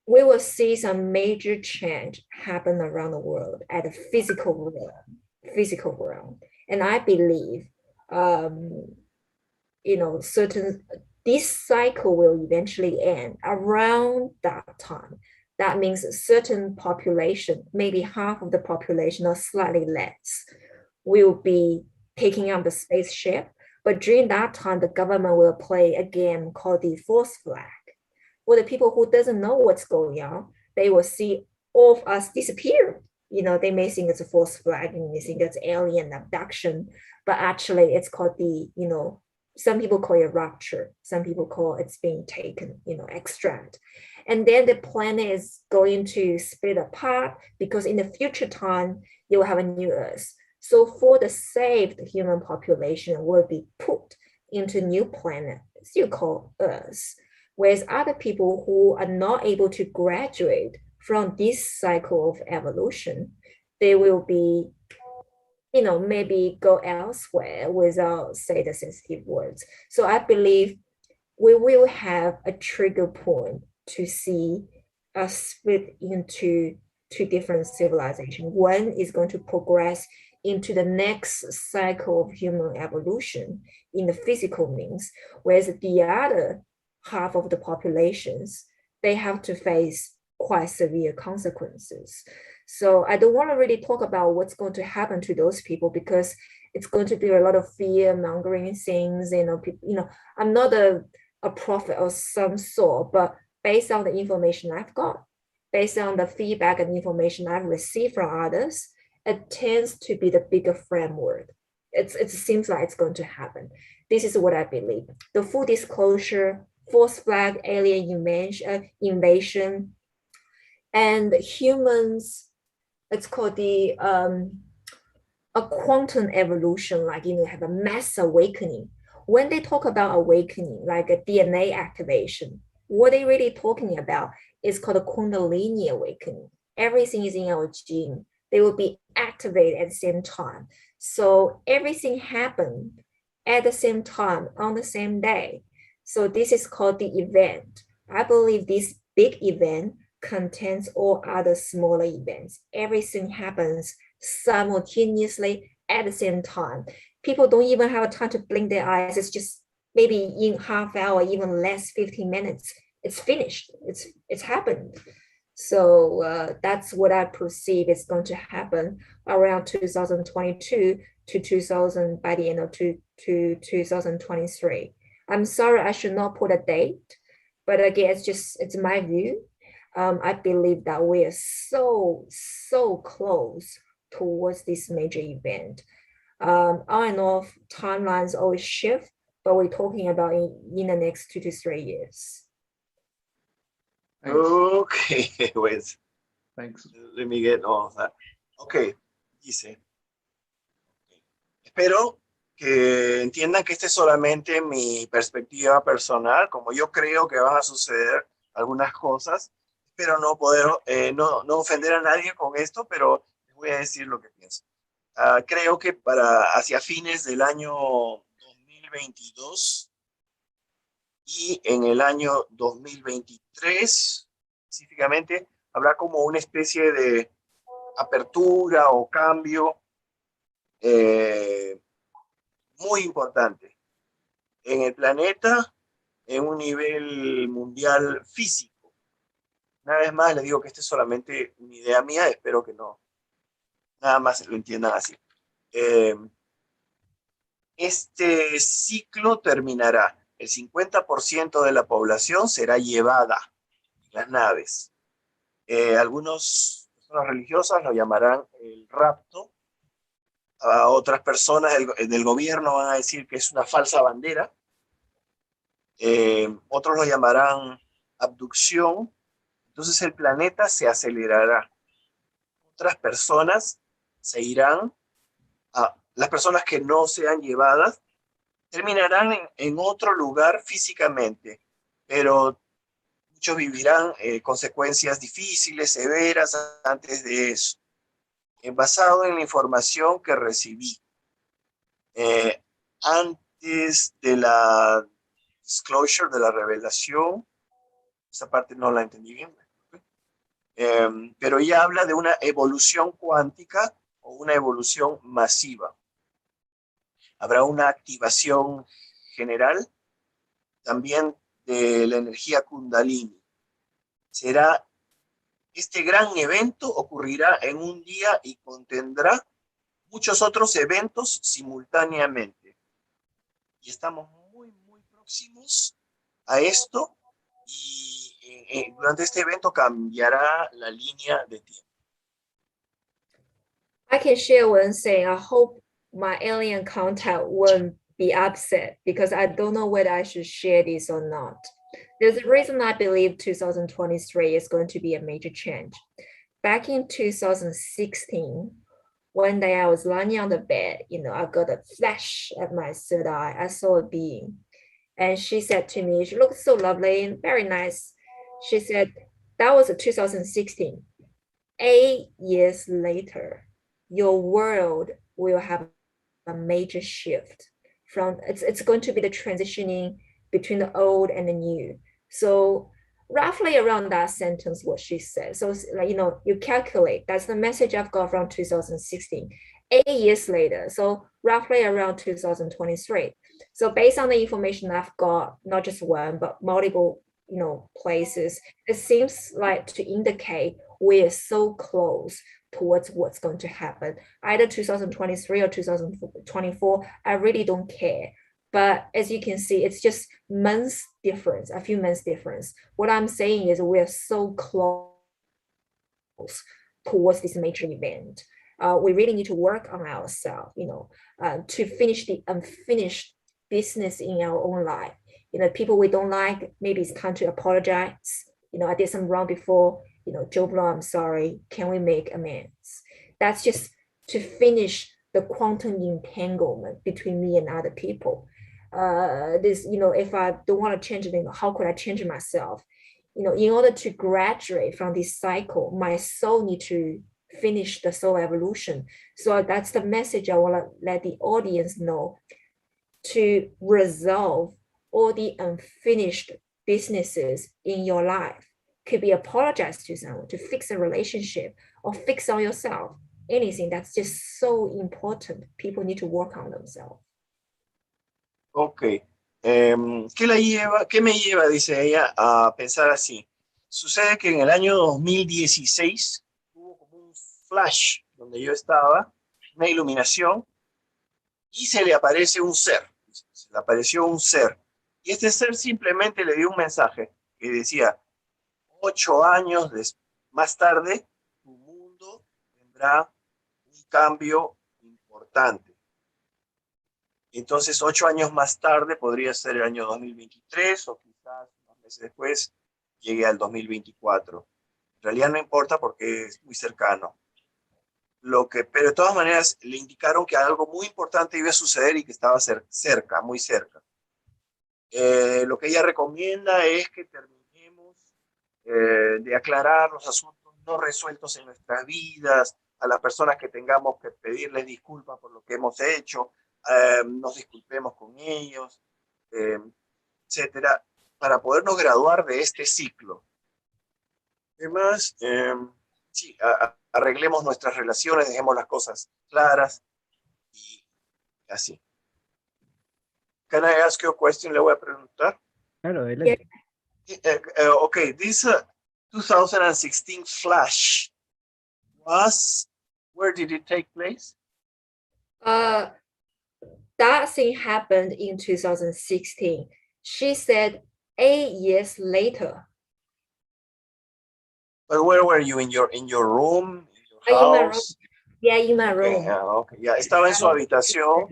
We will see some major change happen around the world at a physical realm. And I believe, this cycle will eventually end around that time. That means a certain population, maybe half of the population or slightly less, will be taking up the spaceship. But during that time, the government will play a game called the false flag. For the people who doesn't know what's going on, they will see all of us disappear. They may think it's a false flag, and they think it's alien abduction, but actually it's called some people call it rapture. Some people call it's being taken, extract. And then the planet is going to split apart, because in the future time, you will have a new Earth. So for the saved human population will be put into new planet, still called Earth. whereas other people who are not able to graduate from this cycle of evolution, they will be, maybe go elsewhere without say the sensitive words. So I believe we will have a trigger point to see us split into two different civilizations. One is going to progress into the next cycle of human evolution in the physical means, whereas the other half of the populations, they have to face quite severe consequences. So I don't want to really talk about what's going to happen to those people because it's going to be a lot of fear mongering things. I'm not a prophet of some sort, but based on the information I've got, based on the feedback and information I've received from others, it tends to be the bigger framework. It seems like it's going to happen. This is what I believe. The full disclosure, false flag, alien invasion, and humans, it's called the a quantum evolution, like have a mass awakening. When they talk about awakening, like a DNA activation, what they're really talking about is called a Kundalini awakening. Everything is in our gene. They will be activated at the same time. So everything happened at the same time on the same day. So this is called the event. I believe this big event contains all other smaller events. Everything happens simultaneously at the same time. People don't even have time to blink their eyes. It's just maybe in half hour, even less, 15 minutes. It's finished. It's happened. So that's what I perceive is going to happen around 2022 to by the end of 2023. I'm sorry, I should not put a date, but again, it's my view. I believe that we are so close towards this major event. On and off timelines always shift, but we're talking about in the next 2 to 3 years. Thanks. Okay, wait. Thanks. Let me get all of that. Okay, dice. Espero que entiendan que esta es solamente mi perspectiva personal, como yo creo que van a suceder algunas cosas. Espero no poder, no ofender a nadie con esto, pero les voy a decir lo que pienso. Creo que hacia fines del año 2022 y en el año 2023, específicamente, habrá como una especie de apertura o cambio muy importante en el planeta, en un nivel mundial físico. Una vez más les digo que esta es solamente una idea mía, espero que no, nada más lo entiendan así. Este ciclo terminará. El 50% de la población será llevada en las naves. Algunas personas religiosas lo llamarán el rapto. A otras personas del gobierno van a decir que es una falsa bandera. Otros lo llamarán abducción. Entonces el planeta se acelerará. Otras personas se irán, las personas que no sean llevadas terminarán en otro lugar físicamente, pero muchos vivirán consecuencias difíciles, severas antes de eso. Basado en la información que recibí antes de la disclosure, de la revelación, esa parte no la entendí bien, pero ella habla de una evolución cuántica o una evolución masiva. Habrá una activación general también de la energía Kundalini. Este gran evento ocurrirá en un día y contendrá muchos otros eventos simultáneamente. Y estamos muy próximos a esto y durante este evento cambiará la línea de tiempo. I can share one thing. I hope my alien contact won't be upset because I don't know whether I should share this or not. There's a reason I believe 2023 is going to be a major change. Back in 2016, one day I was lying on the bed, I got a flash at my third eye. I saw a being. And she said to me, she looked so lovely and very nice. She said, that was 2016. 8 years later, your world will have a major shift. From it's going to be the transitioning between the old and the new. So roughly around that sentence, what she said. So like, you calculate, that's the message I've got from 2016. 8 years later, so roughly around 2023. So based on the information I've got, not just one, but multiple, places, it seems like to indicate we're so close towards what's going to happen, either 2023 or 2024. I really don't care. But as you can see, it's just months difference, a few months difference. What I'm saying is we're so close towards this major event. We really need to work on ourselves, to finish the unfinished business in our own life. People we don't like, maybe it's time to apologize. I did some wrong before, Joe Blow, I'm sorry. Can we make amends? That's just to finish the quantum entanglement between me and other people. If I don't want to change it, how could I change myself? In order to graduate from this cycle, my soul need to finish the soul evolution. So that's the message I want to let the audience know, to resolve all the unfinished businesses in your life. Could be apologize to someone, to fix a relationship, or fix on yourself. Anything that's just so important. People need to work on themselves. Ok. ¿Qué me lleva, dice ella, a pensar así? Sucede que en el año 2016 hubo como un flash donde yo estaba, una iluminación, y se le aparece un ser. Se le apareció un ser. Y este ser simplemente le dio un mensaje que decía: 8 años más tarde, tu mundo tendrá un cambio importante. Entonces, 8 años más tarde podría ser el año 2023 o quizás unos meses después llegue al 2024. En realidad no importa porque es muy cercano. Pero de todas maneras le indicaron que algo muy importante iba a suceder y que estaba cerca, muy cerca. Lo que ella recomienda es que terminemos de aclarar los asuntos no resueltos en nuestras vidas, a las personas que tengamos que pedirles disculpas por lo que hemos hecho, nos disculpemos con ellos, etcétera, para podernos graduar de este ciclo. Además, sí, arreglemos nuestras relaciones, dejemos las cosas claras y así. Can I ask you a question? Le voy a preguntar. Claro, adelante. Okay, this 2016 flash where did it take place? That thing happened in 2016. She said 8 years later. But where were you? In your room? In your In my room. house? Yeah, in my room. Okay. Ya, estaba en su habitación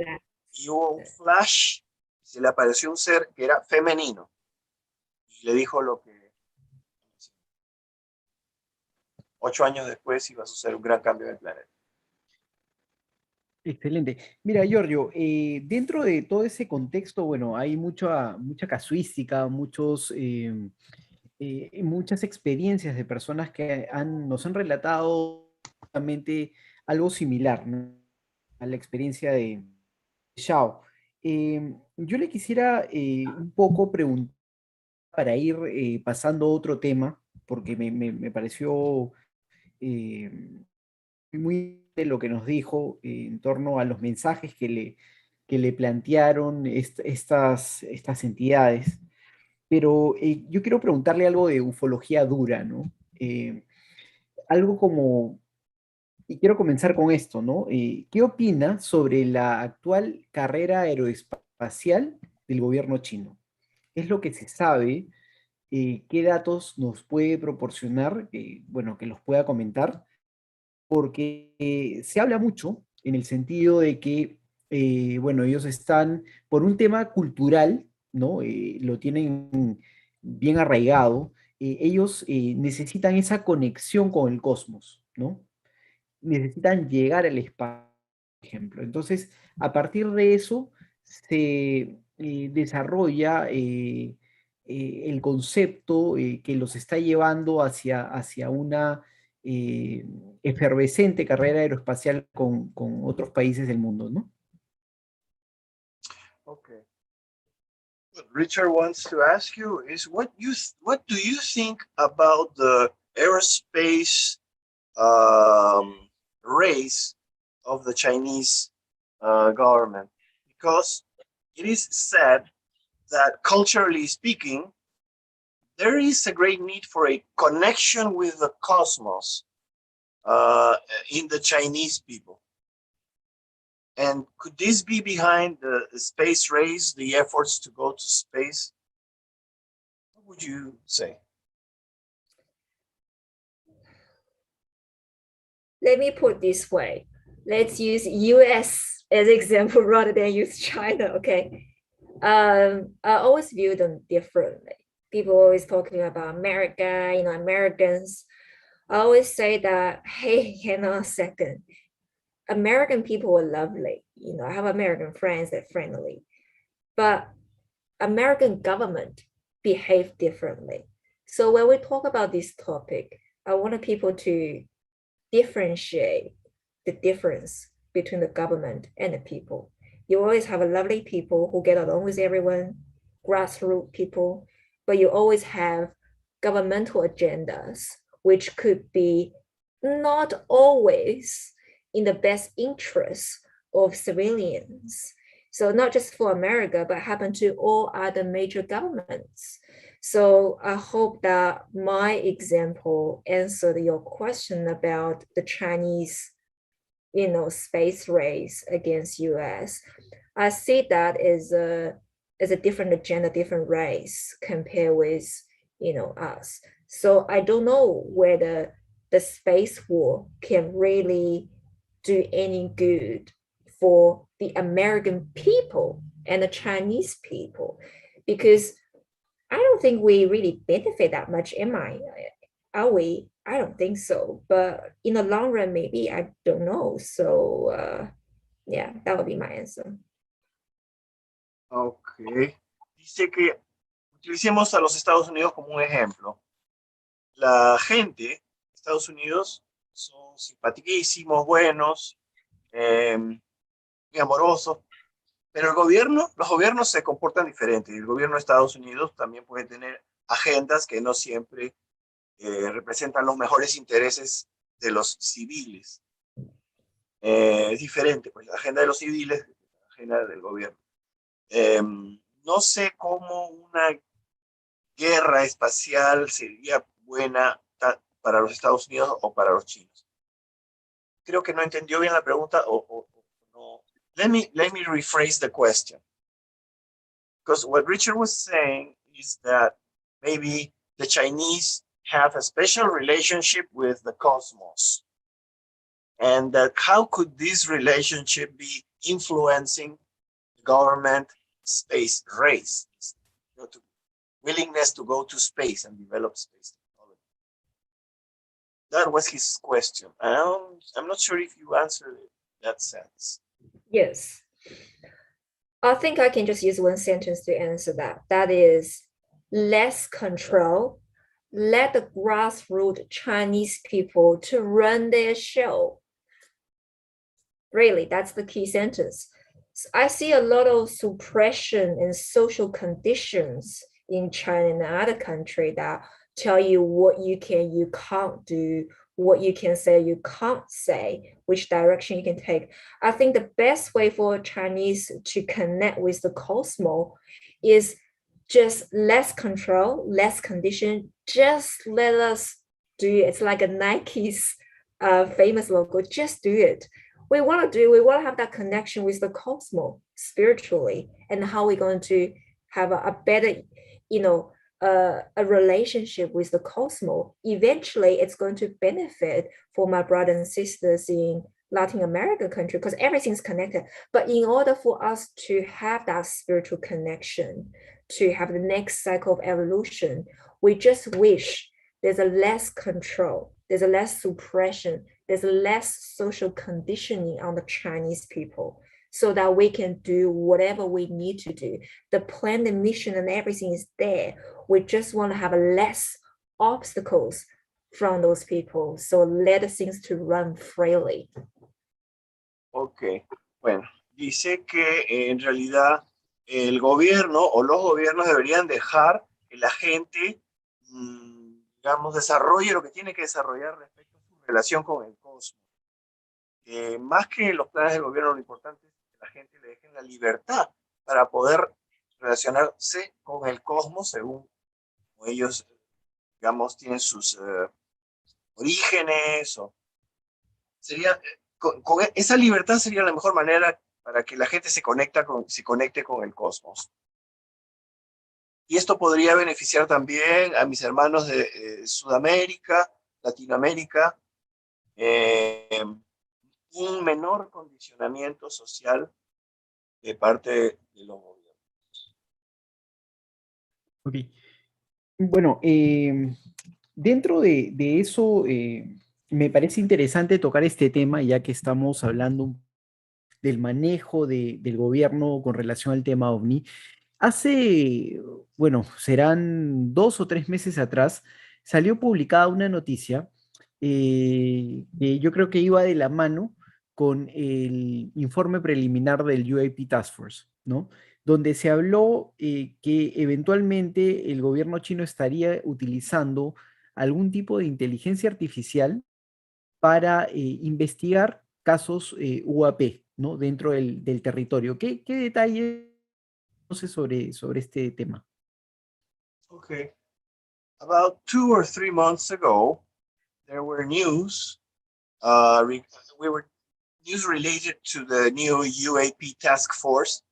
y hubo un flash, se le apareció un ser que era femenino y le dijo lo que 8 años después iba a suceder un gran cambio en el planeta. Excelente. Mira, Giorgio, dentro de todo ese contexto, bueno, hay mucha casuística, muchas experiencias de personas que nos han relatado justamente algo similar, ¿no?, a la experiencia de Shao. Yo le quisiera un poco preguntar, para ir pasando a otro tema, porque me pareció muy de lo que nos dijo en torno a los mensajes que le plantearon estas entidades. Pero yo quiero preguntarle algo de ufología dura, ¿no? Algo como, y quiero comenzar con esto, ¿no? ¿Qué opina sobre la actual carrera aeroespacial del gobierno chino? ¿Qué es lo que se sabe? ¿Qué datos nos puede proporcionar? Bueno, que los pueda comentar. Porque se habla mucho en el sentido de que, bueno, ellos están, por un tema cultural, ¿no? Lo tienen bien arraigado, ellos necesitan esa conexión con el cosmos, ¿no? Necesitan llegar al espacio, por ejemplo. Entonces, a partir de eso, desarrolla el concepto que los está llevando hacia una efervescente carrera aeroespacial con otros países del mundo, ¿no? Okay. What Richard wants to ask you is what do you think about the aerospace race of the Chinese government? Because it is said that culturally speaking, there is a great need for a connection with the cosmos in the Chinese people. And could this be behind the space race, the efforts to go to space? What would you say? Let me put this way. Let's use US as example rather than use China, okay? I always view them differently. People always talking about America, Americans. I always say that, hey, hang on a second. American people are lovely. I have American friends that are friendly, but American government behave differently. So when we talk about this topic, I want people to differentiate the difference between the government and the people. You always have a lovely people who get along with everyone, grassroots people, but you always have governmental agendas, which could be not always in the best interest of civilians. So not just for America, but happen to all other major governments. So I hope that my example answered your question about the Chinese, space race against US. I see that as a different agenda, different race compared with, us. So I don't know whether the space war can really do any good for the American people and the Chinese people, because I don't think we really benefit that much, are we? I don't think so. But in the long run, maybe, I don't know. So, yeah, that would be my answer. Okay. Dice que utilicemos a los Estados Unidos como un ejemplo. La gente de Estados Unidos son simpaticísimos, buenos, muy amorosos, pero los gobiernos se comportan diferente. El gobierno de Estados Unidos también puede tener agendas que no siempre representan los mejores intereses de los civiles. Es diferente, pues, la agenda de los civiles de la agenda del gobierno. No sé cómo una guerra espacial sería buena para los Estados Unidos o para los chinos. Creo que no entendió bien la pregunta o no. Let me rephrase the question. Because what Richard was saying is that maybe the Chinese have a special relationship with the cosmos. And that how could this relationship be influencing the government space race? Willingness to go to space and develop space technology. That was his question. I'm not sure if you answered it in that sense. Yes. I think I can just use one sentence to answer that. That is less control. Let the grassroots Chinese people to run their show. Really, that's the key sentence. I see a lot of suppression and social conditions in China and other countries that tell you what you can, you can't do, what you can say, you can't say, which direction you can take. I think the best way for Chinese to connect with the cosmos is just less control, less condition, just let us do it. It's like a Nike's famous logo, just do it. We want to have that connection with the cosmos spiritually, and how we're going to have a better, a relationship with the cosmos. Eventually, it's going to benefit for my brothers and sisters in Latin American country, because everything's connected. But in order for us to have that spiritual connection, to have the next cycle of evolution, we just wish there's a less control, there's a less suppression, there's a less social conditioning on the Chinese people. so that we can do whatever we need to do. The plan, the mission, and everything is there. We just want to have less obstacles from those people. So let things to run freely. Ok, bueno, dice que en realidad el gobierno o los gobiernos deberían dejar que la gente, digamos, desarrolle lo que tiene que desarrollar respecto a su relación con el cosmos. Más que los planes del gobierno, lo importante es que la gente le dejen la libertad para poder relacionarse con el cosmos según ellos, digamos, tienen sus orígenes. O sería, con esa libertad sería la mejor manera para que la gente se conecte con el cosmos. Y esto podría beneficiar también a mis hermanos de Sudamérica, Latinoamérica, un menor condicionamiento social de parte de los gobiernos. Ok. Bueno, dentro de eso, me parece interesante tocar este tema, ya que estamos hablando del manejo del gobierno con relación al tema OVNI. Hace, bueno, serán 2 o 3 meses atrás, salió publicada una noticia que yo creo que iba de la mano con el informe preliminar del UAP Task Force, ¿no? Donde se habló que eventualmente el gobierno chino estaría utilizando algún tipo de inteligencia artificial para investigar casos UAP, ¿no? Dentro del territorio. ¿Qué detalle conoce sobre este tema? Okay. About 2 or 3 months ago, there were news, news related to the new UAP task force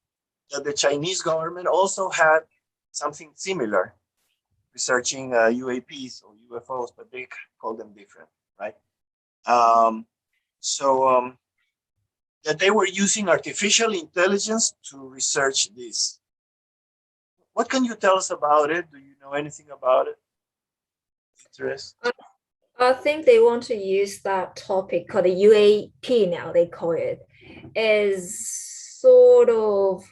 that the Chinese government also had something similar, researching UAPs or UFOs, but they call them different, right? That they were using artificial intelligence to research this. What can you tell us about it? Do you know anything about it? Interest? I think they want to use that topic called the UAP now, they call it, as sort of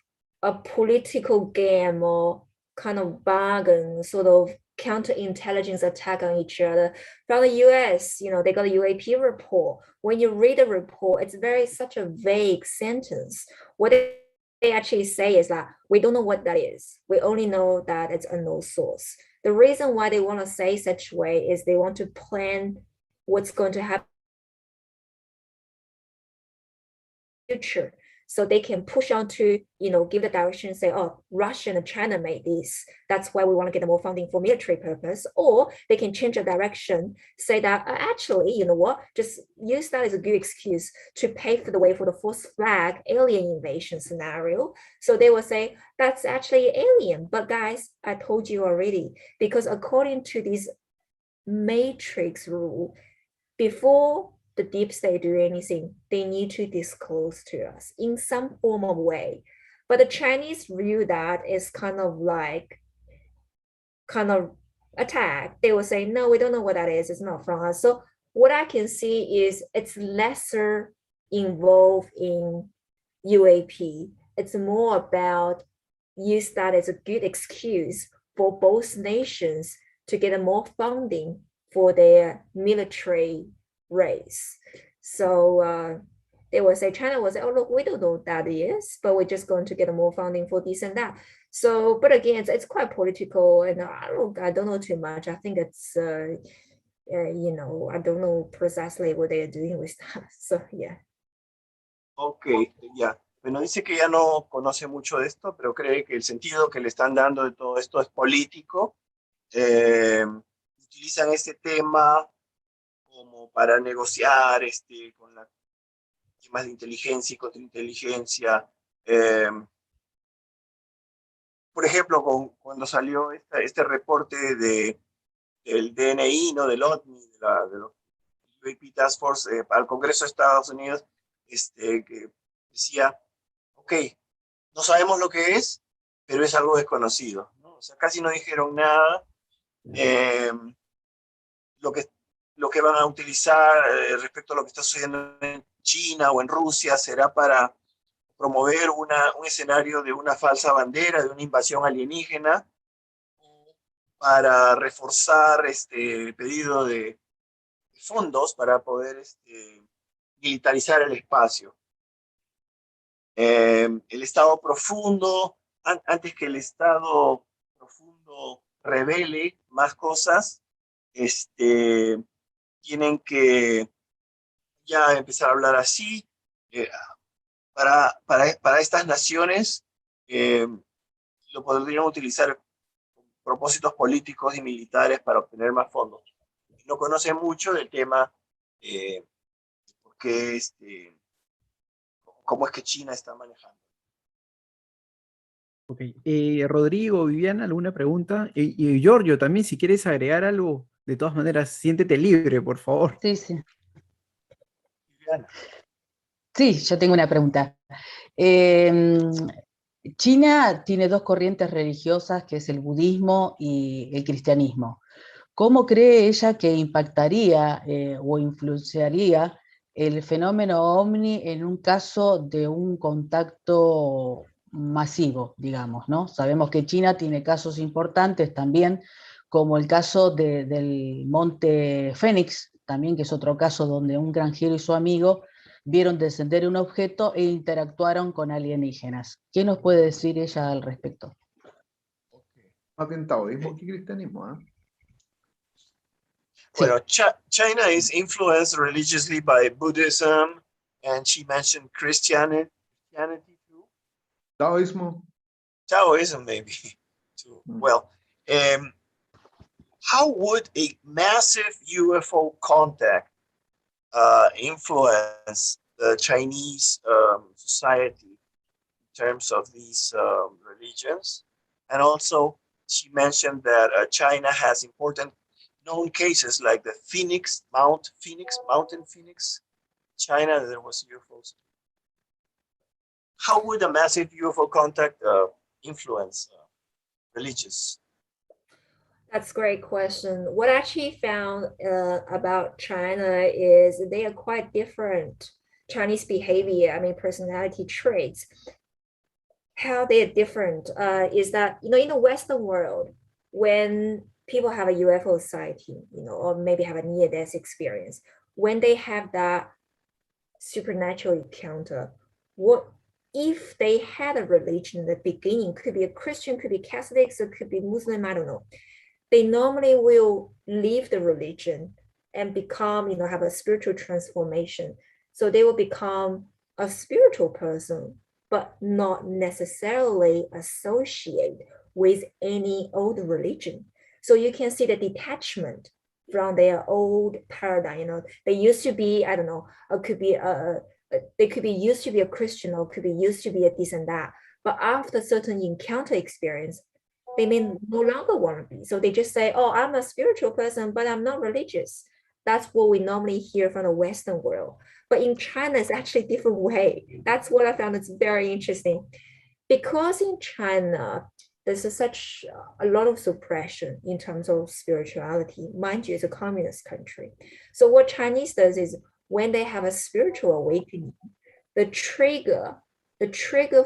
a political game or kind of bargain, sort of counterintelligence attack on each other. From the US, they got a UAP report. When you read the report, it's such a vague sentence. What they actually say is that we don't know what that is. We only know that it's a unknown source. The reason why they want to say such way is they want to plan what's going to happen in the future. So they can push on to, give the direction and say, oh, Russia and China made this. That's why we want to get more funding for military purpose. Or they can change the direction, say that actually, you know what, just use that as a good excuse to pave the way for the false flag alien invasion scenario. So they will say, that's actually alien. But guys, I told you already, because according to this matrix rule, before the deep state do anything, they need to disclose to us in some form of way. But the Chinese view that is kind of attack. They will say, no, we don't know what that is. It's not from us. So what I can see is it's lesser involved in UAP. It's more about use that as a good excuse for both nations to get more funding for their military race. So they will say, China will say, oh, look, we don't know what that is, but we're just going to get more funding for this and that. So, but again, it's quite political, and I don't know too much. I think it's, I don't know precisely what they're doing with that. So, yeah. Ok, ya. Bueno, dice que ya no conoce mucho de esto, pero cree que el sentido que le están dando de todo esto es político. Utilizan este tema como para negociar con las temas de inteligencia y contrainteligencia. Por ejemplo, cuando salió este reporte del DNI, ¿no? Del OVNI, de los UAP Task Force al Congreso de Estados Unidos, que decía, ok, no sabemos lo que es, pero es algo desconocido, ¿no? O sea, casi no dijeron nada. Lo que van a utilizar respecto a lo que está sucediendo en China o en Rusia será para promover un escenario de una falsa bandera, de una invasión alienígena, para reforzar el pedido de fondos para poder militarizar el espacio. El Estado profundo, antes que el Estado profundo revele más cosas, tienen que ya empezar a hablar así. Para estas naciones lo podrían utilizar con propósitos políticos y militares para obtener más fondos. No conocen mucho del tema porque cómo es que China está manejando. Ok. Rodrigo, Viviana, ¿alguna pregunta? Y Giorgio, también, si quieres agregar algo, de todas maneras, siéntete libre, por favor. Sí, sí. Viviana. Sí, yo tengo una pregunta. China tiene dos corrientes religiosas, que es el budismo y el cristianismo. ¿Cómo cree ella que impactaría o influenciaría el fenómeno OVNI en un caso de un contacto masivo, digamos, ¿no? Sabemos que China tiene casos importantes también, como el caso del Monte Fénix, también, que es otro caso donde un granjero y su amigo vieron descender un objeto e interactuaron con alienígenas. ¿Qué nos puede decir ella al respecto? Más bien taoísmo que cristianismo, ¿eh? Well, China is influenced religiously by Buddhism, and she mentioned Christianity too. Taoísmo. Taoism, maybe too. Well, how would a massive UFO contact influence the Chinese society in terms of these religions? And also, she mentioned that China has important known cases like the Mountain Phoenix. China, there was UFOs. How would a massive UFO contact influence religious? That's a great question. What I actually found about China is they are quite different. Chinese behavior, I mean, personality traits, how they are different is that, in the Western world, when people have a UFO sighting, or maybe have a near-death experience, when they have that supernatural encounter, what if they had a religion in the beginning, could be a Christian, could be Catholic, so could be Muslim, I don't know. They normally will leave the religion and become, have a spiritual transformation. So they will become a spiritual person, but not necessarily associate with any old religion. So you can see the detachment from their old paradigm. They used to be, I don't know, could be they could be used to be a Christian, or could be used to be a this and that. But after certain encounter experience, they may no longer want to be. So they just say, oh, I'm a spiritual person, but I'm not religious. That's what we normally hear from the Western world. But in China, it's actually a different way. That's what I found is very interesting. Because in China, there's such a lot of suppression in terms of spirituality. Mind you, it's a communist country. So what Chinese does is when they have a spiritual awakening, the trigger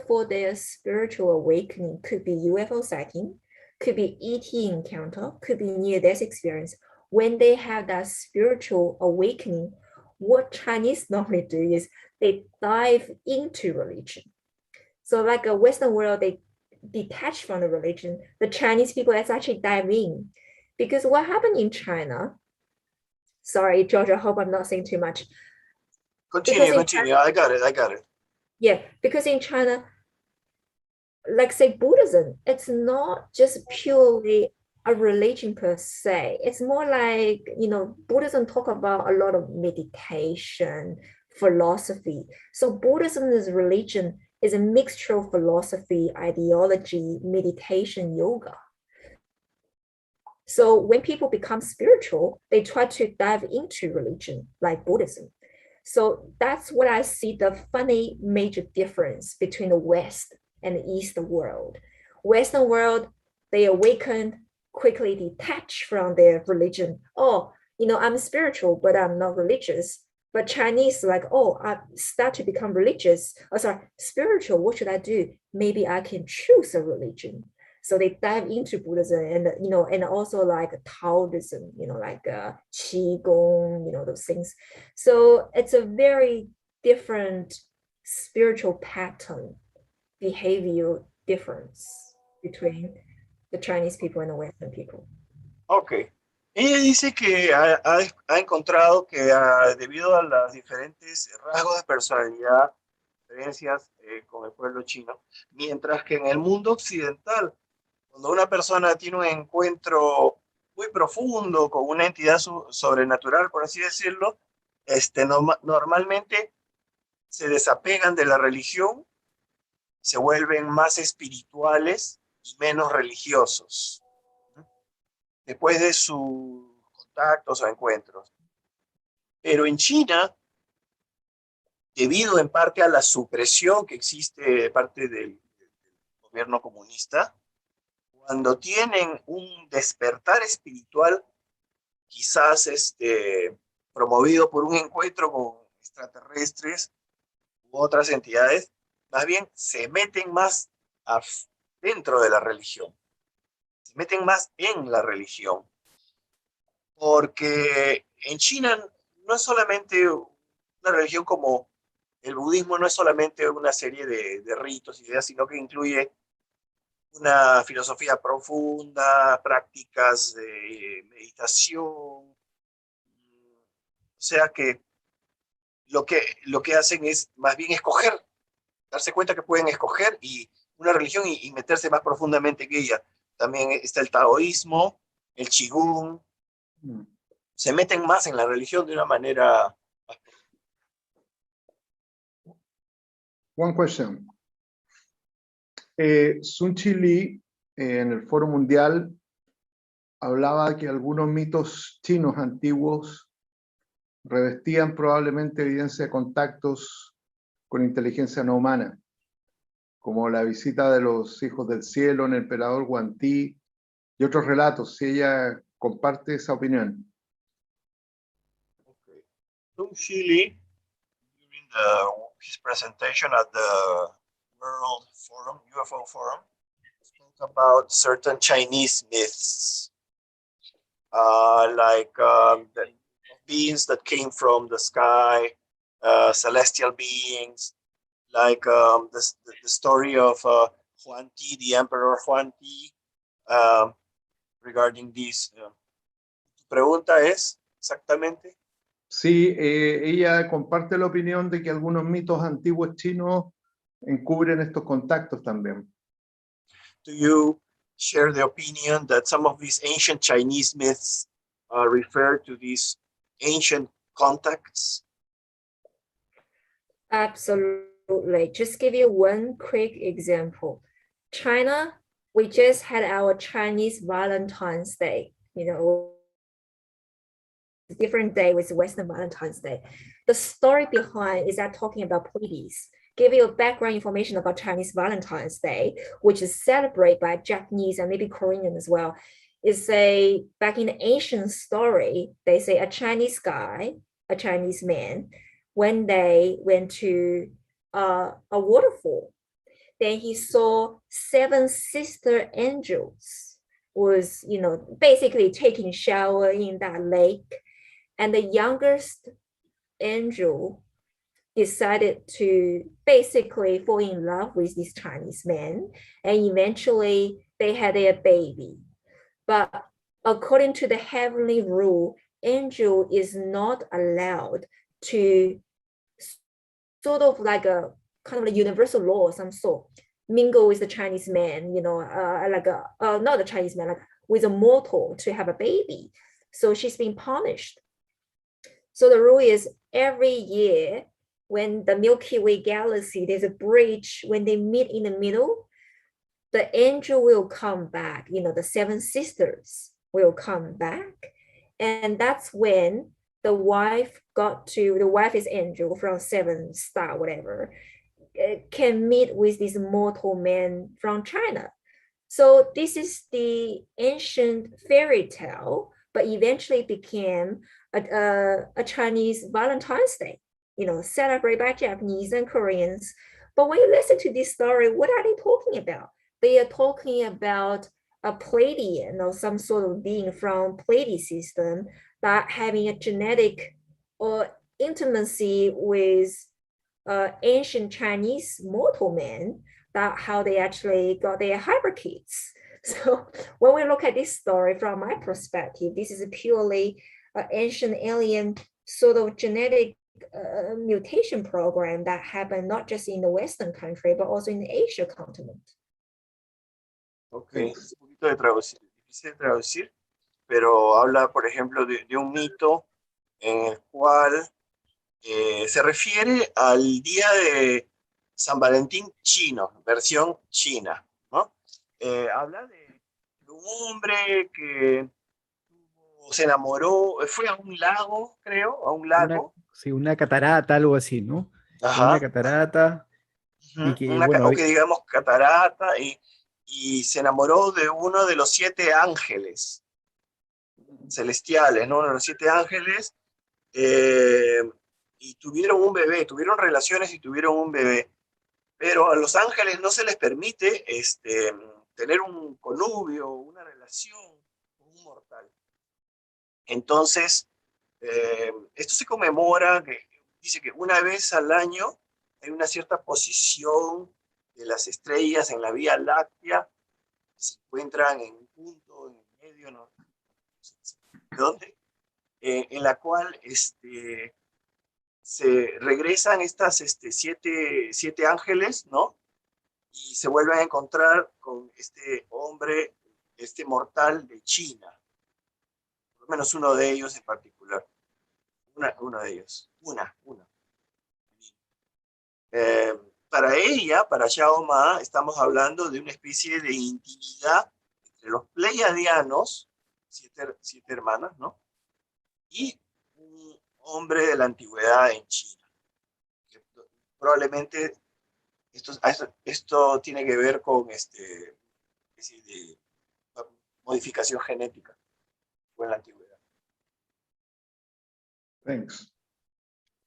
for their spiritual awakening could be UFO sighting, could be ET encounter, could be near-death experience. When they have that spiritual awakening, what Chinese normally do is they dive into religion. So like a Western world, they detach from the religion. The Chinese people actually dive in. Because what happened in China, sorry, George, I hope I'm not saying too much. Continue. China, I got it. Yeah, because in China, like say Buddhism, it's not just purely a religion per se. It's more like, Buddhism talk about a lot of meditation, philosophy. So Buddhism is religion is a mixture of philosophy, ideology, meditation, yoga. So when people become spiritual, they try to dive into religion like Buddhism. So that's what I see the funny major difference between the West and the East world. Western world, they awaken, quickly detach from their religion. Oh, I'm spiritual, but I'm not religious. But Chinese like, oh, I start to become religious. Oh, sorry, spiritual. What should I do? Maybe I can choose a religion. So they dive into Buddhism and and also like Taoism, like Qigong, those things. So it's a very different spiritual pattern, behavior difference between the Chinese people and the Western people. Ok. Ella dice que ha encontrado que debido a los diferentes rasgos de personalidad, diferencias con el pueblo chino, mientras que en el mundo occidental, cuando una persona tiene un encuentro muy profundo con una entidad sobrenatural, por así decirlo, normalmente se desapegan de la religión, se vuelven más espirituales y menos religiosos después de sus contactos o encuentros. Pero en China, debido en parte a la supresión que existe de parte del gobierno comunista, cuando tienen un despertar espiritual, quizás promovido por un encuentro con extraterrestres u otras entidades, más bien se meten más dentro de la religión, se meten más en la religión, porque en China no es solamente una religión como el budismo, no es solamente una serie de ritos y ideas, sino que incluye una filosofía profunda, prácticas de meditación. O sea que lo que hacen es más bien escoger, darse cuenta que pueden escoger y una religión y meterse más profundamente en ella. También está el taoísmo, el qigong. Se meten más en la religión de una manera. One question. Sun Chi Lee, en el Foro Mundial, hablaba que algunos mitos chinos antiguos revestían probablemente evidencia de contactos con inteligencia no humana, como la visita de los hijos del cielo en el emperador Guantí y otros relatos, si ella comparte esa opinión. Okay. Sun Chi Lee, during his presentation at the World Forum, UFO Forum, spoke about certain Chinese myths, like the beings that came from the sky, celestial beings, like the story of Huan Ti, the Emperor Huan Ti, regarding this. ¿Tu pregunta es exactamente? Sí, ella comparte la opinión de que algunos mitos antiguos chinos encubren estos contactos también. Do you share the opinion that some of these ancient Chinese myths refer to these ancient contacts? Absolutely. Just give you one quick example. China, we just had our Chinese Valentine's Day, different day with Western Valentine's Day. The story behind is that talking about Pleiades. Give you background information about Chinese Valentine's Day, which is celebrated by Japanese and maybe Korean as well. Is back in the ancient story, they say a Chinese guy, a Chinese man, when they went to a waterfall, then he saw 7 sister angels was, basically taking shower in that lake. And the youngest angel decided to basically fall in love with this Chinese man. And eventually they had a baby. But according to the heavenly rule, angel is not allowed to sort of like a kind of a universal law of some sort, mingle with the Chinese man, not a Chinese man, like with a mortal to have a baby. So she's being punished. So the rule is every year when the Milky Way galaxy, there's a bridge, when they meet in the middle, the angel will come back, the 7 sisters will come back. And that's when the wife is angel from 7 star, whatever, can meet with this mortal man from China. So this is the ancient fairy tale, but eventually became a Chinese Valentine's Day, celebrated by Japanese and Koreans. But when you listen to this story, what are they talking about? They are talking about a Pleiadian or some sort of being from Pleiadian system that having a genetic or intimacy with ancient Chinese mortal men, that how they actually got their hybrid kids. So when we look at this story from my perspective, this is a purely ancient alien sort of genetic mutation program that happened not just in the Western country, but also in the Asia continent. Ok, es un poquito de traducir, difícil de traducir, pero habla, por ejemplo, de un mito en el cual se refiere al día de San Valentín chino, versión china, ¿no? Habla de un hombre que se enamoró, fue a un lago, creo, a un lago. Una catarata, algo así, ¿no? Ajá. Una catarata. Y que, o que digamos catarata, y se enamoró de uno de los 7 ángeles celestiales, ¿no? Uno de los 7 ángeles, y tuvieron un bebé, tuvieron relaciones y tuvieron un bebé. Pero a los ángeles no se les permite tener un connubio, una relación con un mortal. Entonces, esto se conmemora, dice que una vez al año hay una cierta posición de las estrellas en la Vía Láctea, que se encuentran en un punto, en el medio, no sé dónde, en la cual se regresan estas 7 ángeles, ¿no? Y se vuelven a encontrar con este hombre, este mortal de China. Por lo menos uno de ellos en particular. Uno de ellos. Una. Para ella, para Shao, estamos hablando de una especie de intimidad entre los pleiadianos, 7 hermanas, ¿no? Y un hombre de la antigüedad en China. Probablemente esto tiene que ver con especie de modificación genética en la antigüedad. Thanks.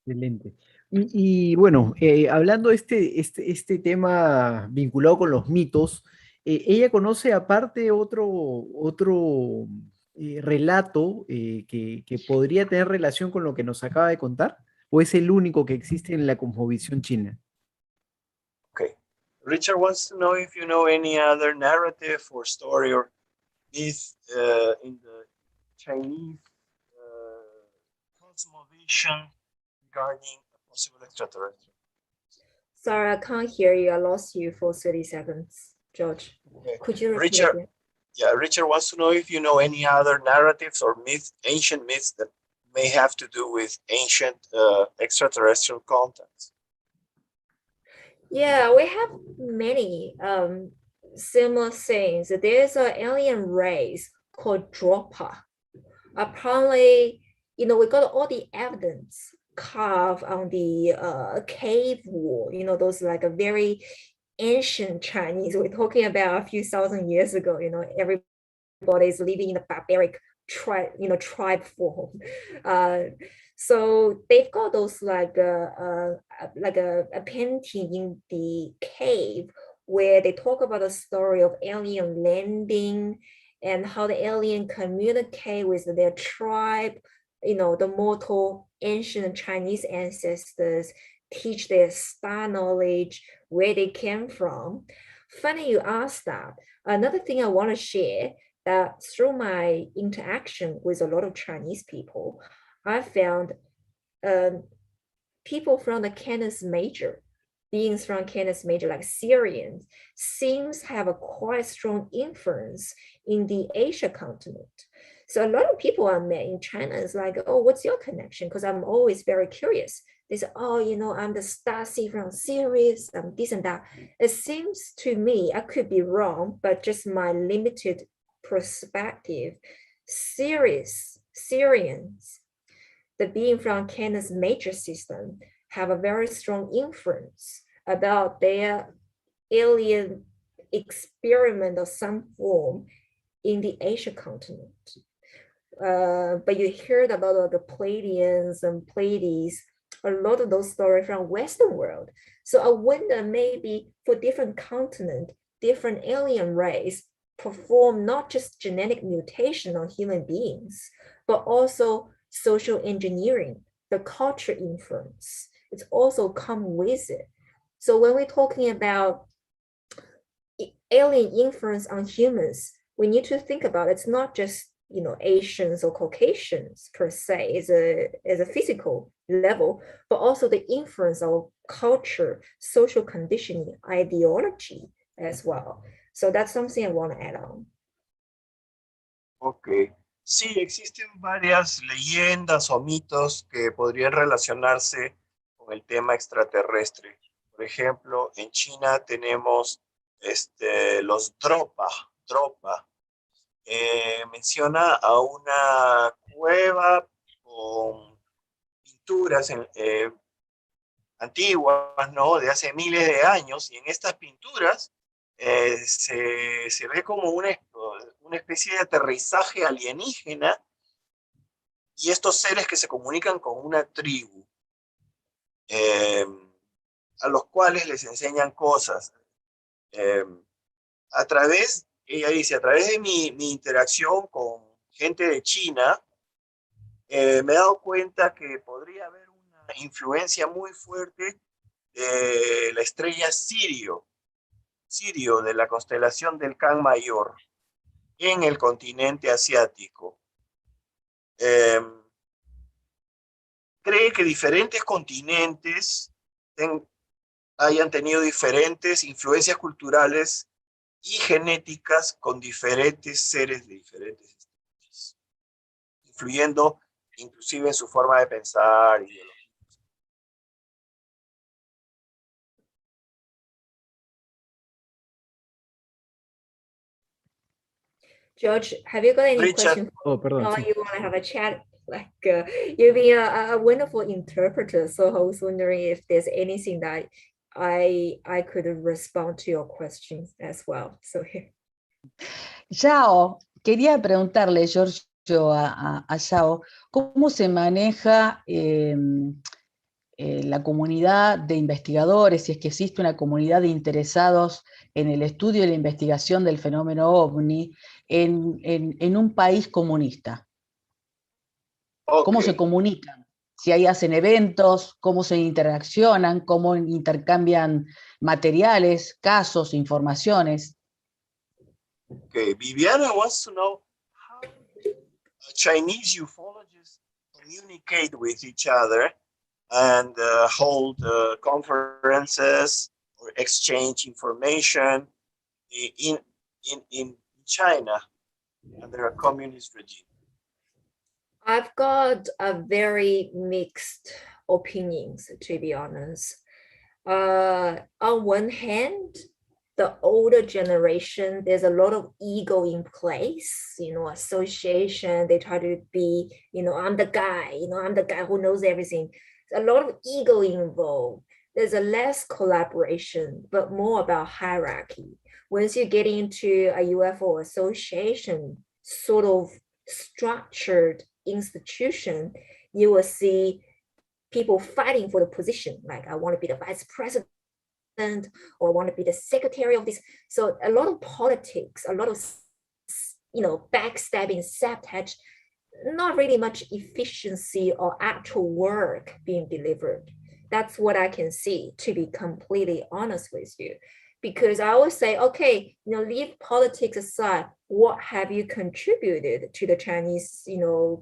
Excelente. Y bueno, hablando de este tema vinculado con los mitos, ella conoce aparte otro relato que podría tener relación con lo que nos acaba de contar, ¿o es el único que existe en la cosmovisión china? Okay. Richard wants to know if you know any other narrative or story or myth in the Chinese cosmovision regarding a possible extraterrestrial. Sorry, I can't hear you. I lost you for 30 seconds, George. Okay. Could you repeat Richard, again? Yeah, Richard wants to know if you know any other narratives or ancient myths that may have to do with ancient extraterrestrial contacts. Yeah, we have many similar things. There's an alien race called Dropper. Apparently, we got all the evidence carved on the cave wall, those like a very ancient Chinese. We're talking about a few thousand years ago, everybody's living in a barbaric tribe form. So they've got those like a painting in the cave where they talk about the story of alien landing and how the alien communicate with their tribe, the mortal ancient Chinese ancestors, teach their star knowledge, where they came from. Funny you asked that. Another thing I want to share, that through my interaction with a lot of Chinese people, I found people from the Canis Major, beings from Canis Major, like Syrians, seems have a quite strong influence in the Asia continent. So a lot of people I met in China is like, oh, what's your connection? Because I'm always very curious. They say, oh, I'm the Stasi from Syria, this and that. It seems to me, I could be wrong, but just my limited perspective, Syrians, the being from Canis Major system, have a very strong influence about their alien experiment of some form in the Asia continent. but you heard a lot of the Pleiadians and Pleiades, a lot of those stories from Western world. So I wonder maybe for different continent, different alien race perform not just genetic mutation on human beings, but also social engineering, the culture influence. It's also come with it. So when we're talking about alien influence on humans, we need to think about it's not just Asians or Caucasians per se as a physical level, but also the influence of culture, social conditioning, ideology as well. So that's something I want to add on. Ok. Sí, existen varias leyendas o mitos que podrían relacionarse con el tema extraterrestre. Por ejemplo, en China tenemos los dropa. Menciona a una cueva con pinturas antiguas, ¿no? De hace miles de años, y en estas pinturas se ve como una especie de aterrizaje alienígena y estos seres que se comunican con una tribu, a los cuales les enseñan cosas. Ella dice, a través de mi interacción con gente de China, me he dado cuenta que podría haber una influencia muy fuerte de la estrella Sirio de la constelación del Can Mayor en el continente asiático. Cree que diferentes continentes hayan tenido diferentes influencias culturales y genéticas con diferentes seres de diferentes especies, influyendo inclusive en su forma de pensar, ideología. George, have you got any Richard. questions? Oh, perdón. Or Sí. you want to have a chat? Like you've been a wonderful interpreter, so I was wondering if there's anything that I could respond to your questions as well. So Shao, quería preguntarle, Giorgio, a Shao, ¿cómo se maneja la comunidad de investigadores, si es que existe una comunidad de interesados en el estudio y la investigación del fenómeno OVNI en un país comunista? Okay. ¿Cómo se comunican? Si ahí hacen eventos, cómo se interaccionan, cómo intercambian materiales, casos, informaciones. Okay, Viviana wants to know how Chinese ufologists communicate with each other and hold conferences or exchange information in China under a communist regime. I've got a very mixed opinions, to be honest. On one hand, the older generation, there's a lot of ego in place, association, they try to be, I'm the guy, I'm the guy who knows everything. A lot of ego involved. There's a less collaboration, but more about hierarchy. Once you get into a UFO association sort of structured institution, you will see people fighting for the position. Like, I want to be the vice president, or I want to be the secretary of this. So a lot of politics, a lot of backstabbing, sabotage, not really much efficiency or actual work being delivered. That's what I can see, to be completely honest with you. Because I always say, okay, leave politics aside. What have you contributed to the Chinese,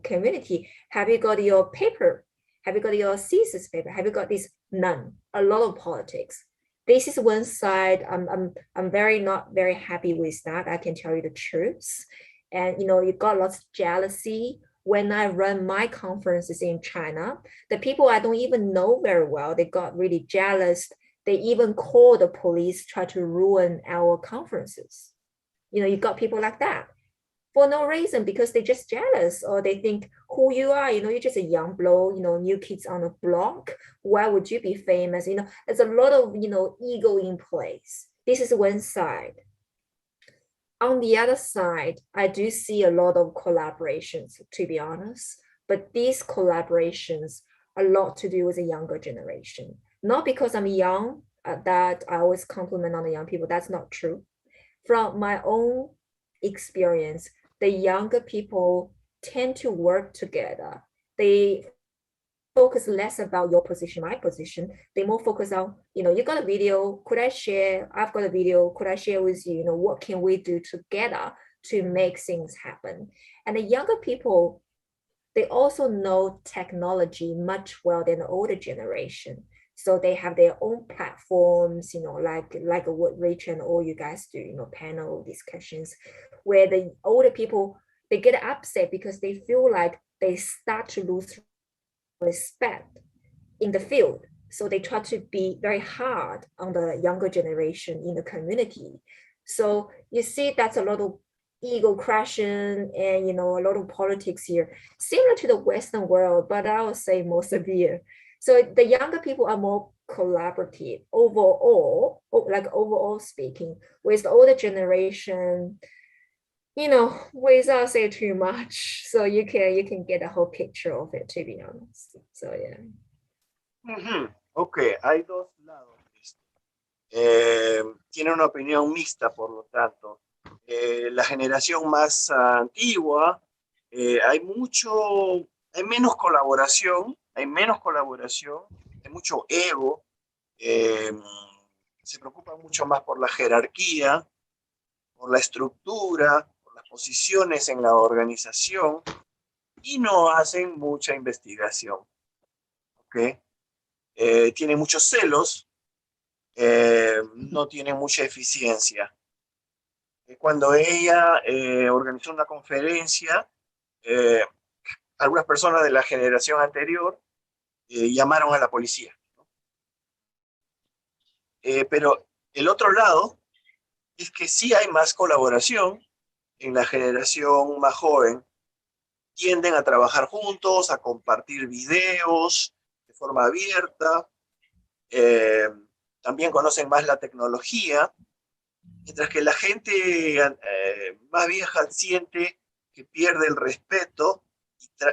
community? Have you got your paper? Have you got your thesis paper? Have you got this? None. A lot of politics. This is one side. I'm not very happy with that. I can tell you the truth. And you got lots of jealousy. When I run my conferences in China, the people I don't even know very well, they got really jealous. They even call the police, try to ruin our conferences. You got people like that for no reason, because they're just jealous, or they think who you are, you're just a young bloke, new kids on the block. Why would you be famous? There's a lot of, ego in place. This is one side. on the other side, I do see a lot of collaborations, to be honest, but these collaborations are a lot to do with the younger generation. Not because I'm young, that I always compliment on the young people. That's not true. From my own experience, the younger people tend to work together. They focus less about your position, my position. They more focus on, you got a video, could I share? I've got a video, could I share with you? What can we do together to make things happen? And the younger people, they also know technology much well than the older generation. So they have their own platforms, like what Rich and all you guys do, panel discussions, where the older people, they get upset because they feel like they start to lose respect in the field. So they try to be very hard on the younger generation in the community. So you see that's a lot of ego crashing and a lot of politics here, similar to the Western world, but I would say more severe. So the younger people are more collaborative overall, overall speaking, with the older generation, without saying too much. So you can get a whole picture of it, to be honest. So yeah. Ok, hay dos lados. Tiene una opinión mixta, por lo tanto. La generación más antigua, hay menos colaboración, hay mucho ego, se preocupan mucho más por la jerarquía, por la estructura, por las posiciones en la organización y no hacen mucha investigación. ¿Okay? Tienen muchos celos, no tienen mucha eficiencia. Cuando ella organizó una conferencia, algunas personas de la generación anterior llamaron a la policía, ¿no? Pero el otro lado es que sí hay más colaboración en la generación más joven. Tienden a trabajar juntos, a compartir videos de forma abierta, también conocen más la tecnología, mientras que la gente más vieja siente que pierde el respeto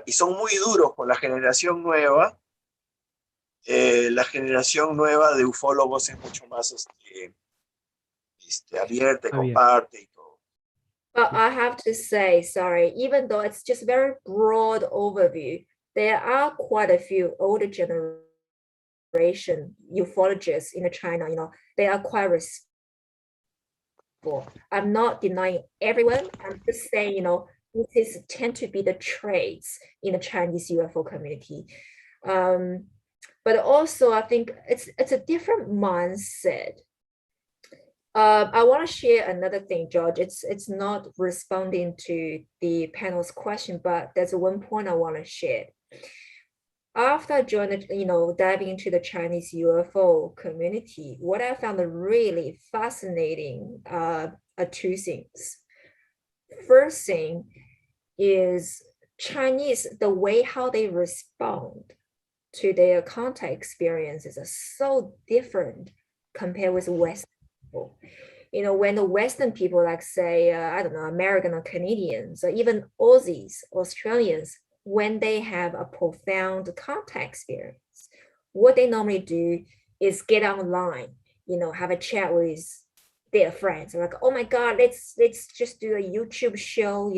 y son muy duros con la generación nueva. La generación nueva de ufólogos es mucho más abierta y comparte y todo. But I have to say, sorry, even though it's just very broad overview, there are quite a few older generation ufologists in China, they are quite respectful. I'm not denying everyone. I'm just saying, this tend to be the traits in the Chinese UFO community. But also I think it's a different mindset. I want to share another thing, George. It's not responding to the panel's question, but there's one point I want to share. After I joined, diving into the Chinese UFO community, what I found really fascinating are two things. First thing is Chinese, the way how they respond to their contact experiences are so different compared with Western people. When the Western people, like say, I don't know, American or Canadians, or even Aussies, Australians, when they have a profound contact experience, what they normally do is get online, have a chat with their friends. Like, oh my God, let's just do a YouTube show.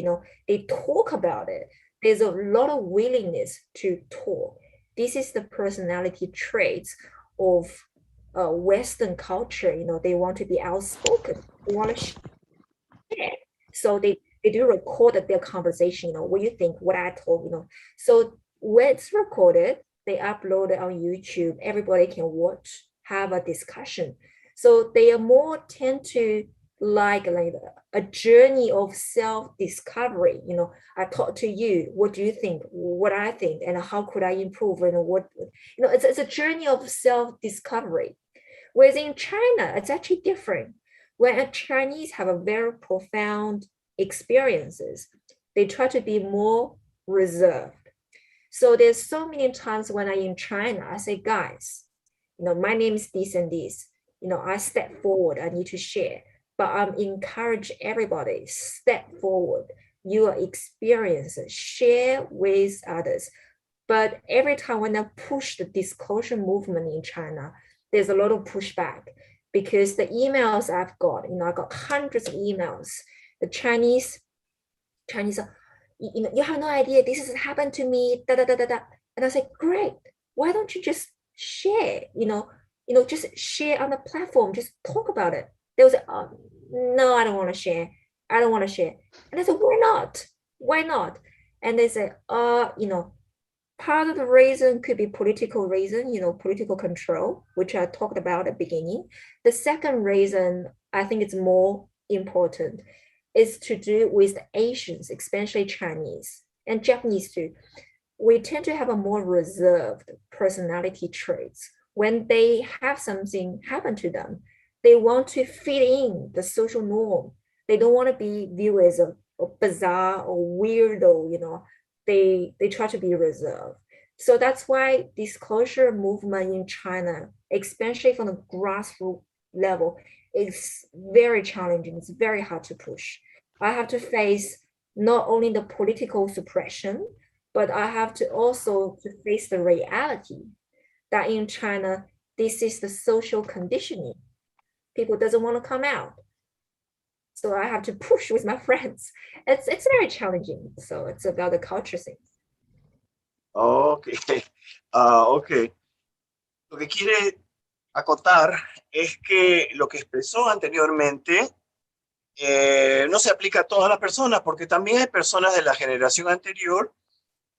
They talk about it. There's a lot of willingness to talk. This is the personality traits of Western culture. They want to be outspoken. They want to share. So they do record their conversation, what you think, what I told, So when it's recorded, they upload it on YouTube. Everybody can watch, have a discussion. So they are more tend to like a journey of self-discovery. I talk to you, what do you think, what I think, and how could I improve, and what, it's a journey of self-discovery. Whereas in China, it's actually different. When a Chinese have a very profound experiences, they try to be more reserved. So there's so many times when I'm in China, I say, guys, my name is this and this. I step forward, I need to share. but I'm encourage everybody, step forward, your experiences, share with others. But every time when I push the disclosure movement in China, there's a lot of pushback because the emails I've got, I got hundreds of emails. The Chinese are, you have no idea, this has happened to me, da da da da da. And I say, great, why don't you just share, just share on the platform, just talk about it. They will say, oh, no, I don't want to share. I don't want to share. And I said, why not? Why not? And they say, part of the reason could be political reason, political control, which I talked about at the beginning. The second reason, I think it's more important, is to do with the Asians, especially Chinese and Japanese too. We tend to have a more reserved personality traits. When they have something happen to them, they want to fit in the social norm. They don't want to be viewed as a bizarre or weirdo, they try to be reserved. So that's why disclosure movement in China, especially from the grassroots level, is very challenging. It's very hard to push. I have to face not only the political suppression, but I have to also to face the reality that in China, this is the social conditioning. People doesn't want to come out. So I have to push with my friends. It's very challenging. So it's about the culture thing. Ok. Ok. Lo que quiere acotar es que lo que expresó anteriormente no se aplica a todas las personas, porque también hay personas de la generación anterior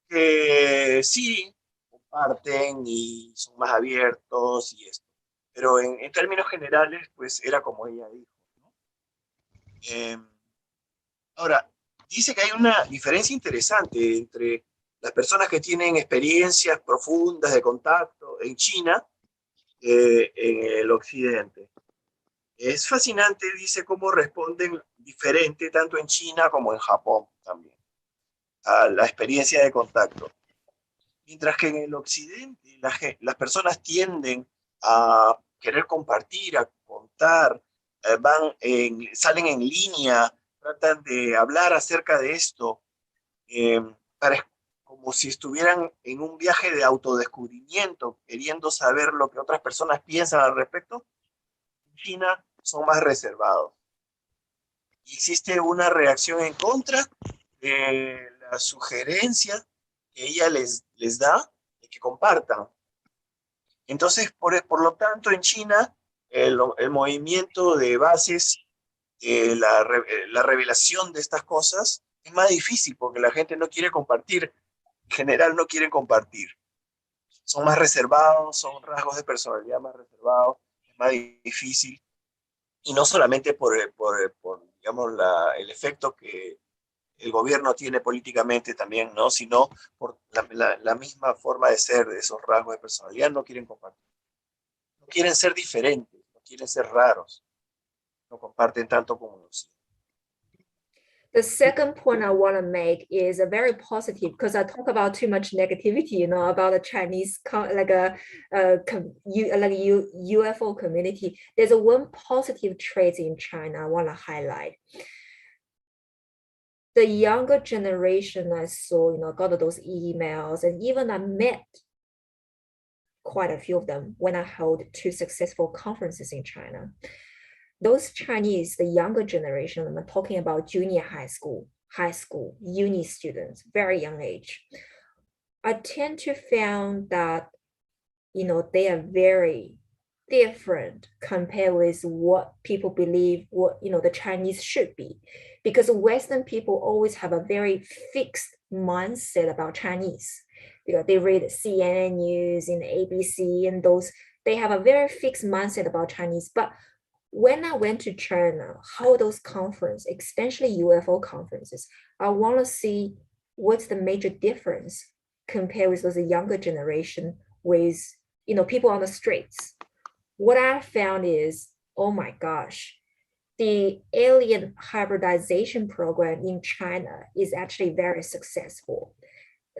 que sí comparten y son más abiertos y esto. Pero en términos generales, pues era como ella dijo, ¿no? Ahora, dice que hay una diferencia interesante entre las personas que tienen experiencias profundas de contacto en China, en el occidente. Es fascinante, dice, cómo responden diferente tanto en China como en Japón también a la experiencia de contacto. Mientras que en el occidente las personas tienden a querer compartir, a contar, salen en línea, tratan de hablar acerca de esto, como si estuvieran en un viaje de autodescubrimiento, queriendo saber lo que otras personas piensan al respecto. En China son más reservados. Y existe una reacción en contra de la sugerencia que ella les da de que compartan. Entonces, por lo tanto, en China, el movimiento de bases, la revelación de estas cosas, es más difícil porque la gente no quiere compartir. En general, no quieren compartir. Son más reservados, son rasgos de personalidad más reservados, es más difícil. Y no solamente por digamos, el efecto que el gobierno tiene políticamente también, ¿no? Sino por la misma forma de ser de esos rasgos de personalidad, no quieren compartir. No quieren ser diferentes, no quieren ser raros. No comparten tanto como nosotros. The second point I want to make is a very positive, because I talk about too much negativity, about the Chinese UFO community. There's one positive trait in China I want to highlight. The younger generation I saw, got those emails, and even I met quite a few of them when I held 2 successful conferences in China. Those Chinese, the younger generation, I'm talking about junior high school, uni students, very young age. I tend to find that, they are very different compared with what people believe what, the Chinese should be. Because Western people always have a very fixed mindset about Chinese. Because they read CNN news and ABC and those, they have a very fixed mindset about Chinese. But when I went to China, how those conferences, especially UFO conferences, I want to see what's the major difference compared with those younger generation with, people on the streets. What I found is, oh my gosh, the alien hybridization program in China is actually very successful.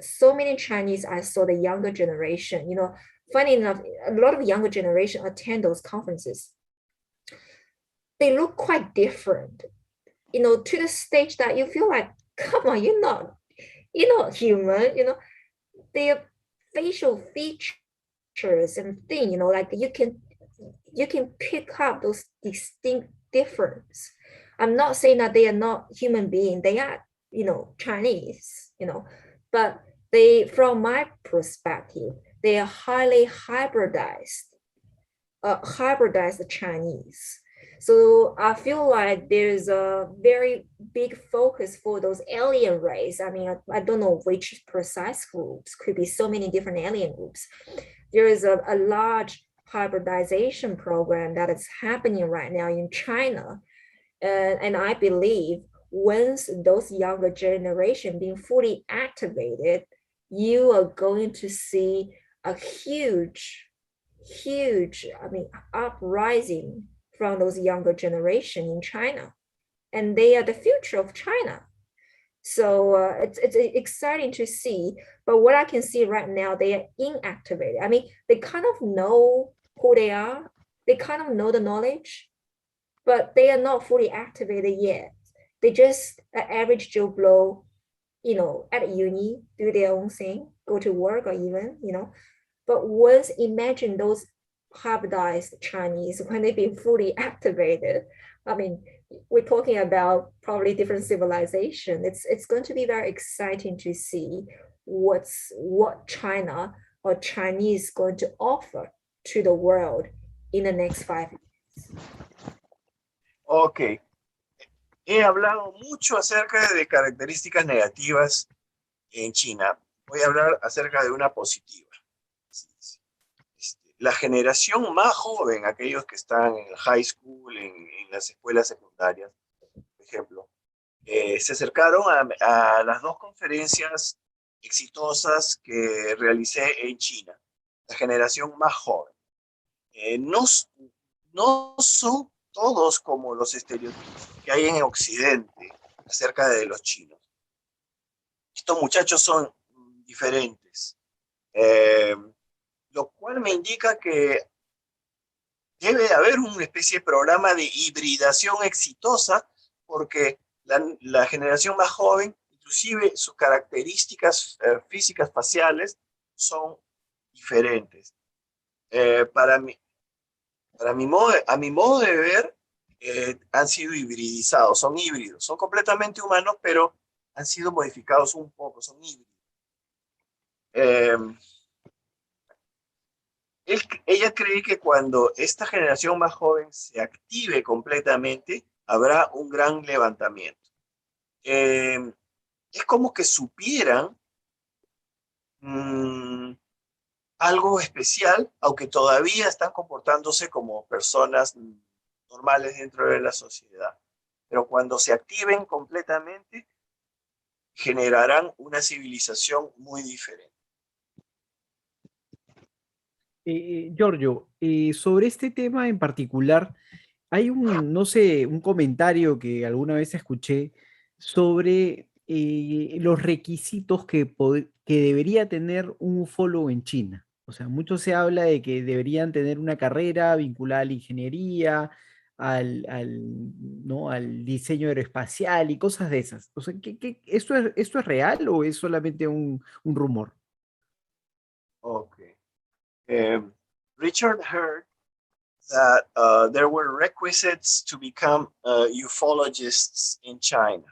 So many Chinese, I saw the younger generation, funny enough, a lot of younger generation attend those conferences. they look quite different, you know, to the stage that you feel like, come on, you're not human, you know, their facial features and thing, you know, like you can pick up those distinct difference. I'm not saying that they are not human beings, they are, you know, Chinese, you know, but they, from my perspective, they are highly hybridized Chinese. So I feel like there's a very big focus for those alien race. I mean, I don't know which precise groups, could be so many different alien groups. There is a large hybridization program that is happening right now in China. And I believe once those younger generation being fully activated, you are going to see a huge, I mean, uprising from those younger generation in China. And they are the future of China. So it's exciting to see. But what I can see right now, they are inactivated. I mean, they kind of know who they are. They kind of know the knowledge, but they are not fully activated yet. They just an average Joe Blow, you know, at uni, do their own thing, go to work or even, you know. But once imagine those hybridized Chinese, when they've been fully activated, I mean, we're talking about probably different civilization. It's going to be very exciting to see what China or Chinese going to offer to the world in the next 5 years. Ok. He hablado mucho acerca de características negativas en China. Voy a hablar acerca de una positiva. La generación más joven, aquellos que están en el high school, en las escuelas secundarias, por ejemplo, se acercaron a las dos conferencias exitosas que realicé en China. La generación más joven. No son todos como los estereotipos que hay en Occidente acerca de los chinos. Estos muchachos son diferentes. Lo cual me indica que debe haber una especie de programa de hibridación exitosa, porque la generación más joven, inclusive sus características físicas faciales son diferentes. A mi modo de ver, han sido hibridizados, son híbridos, son completamente humanos, pero han sido modificados un poco, son híbridos. Ella cree que cuando esta generación más joven se active completamente, habrá un gran levantamiento. Es como que supieran algo especial, aunque todavía están comportándose como personas normales dentro de la sociedad. Pero cuando se activen completamente, generarán una civilización muy diferente. Giorgio, sobre este tema en particular, hay no sé, un comentario que alguna vez escuché sobre los requisitos que debería tener un ufólogo en China. O sea, mucho se habla de que deberían tener una carrera vinculada a la ingeniería, ¿no? al diseño aeroespacial y cosas de esas. O sea, ¿esto es real o es solamente un rumor? Okay. Richard heard that there were requisites to become ufologists in China,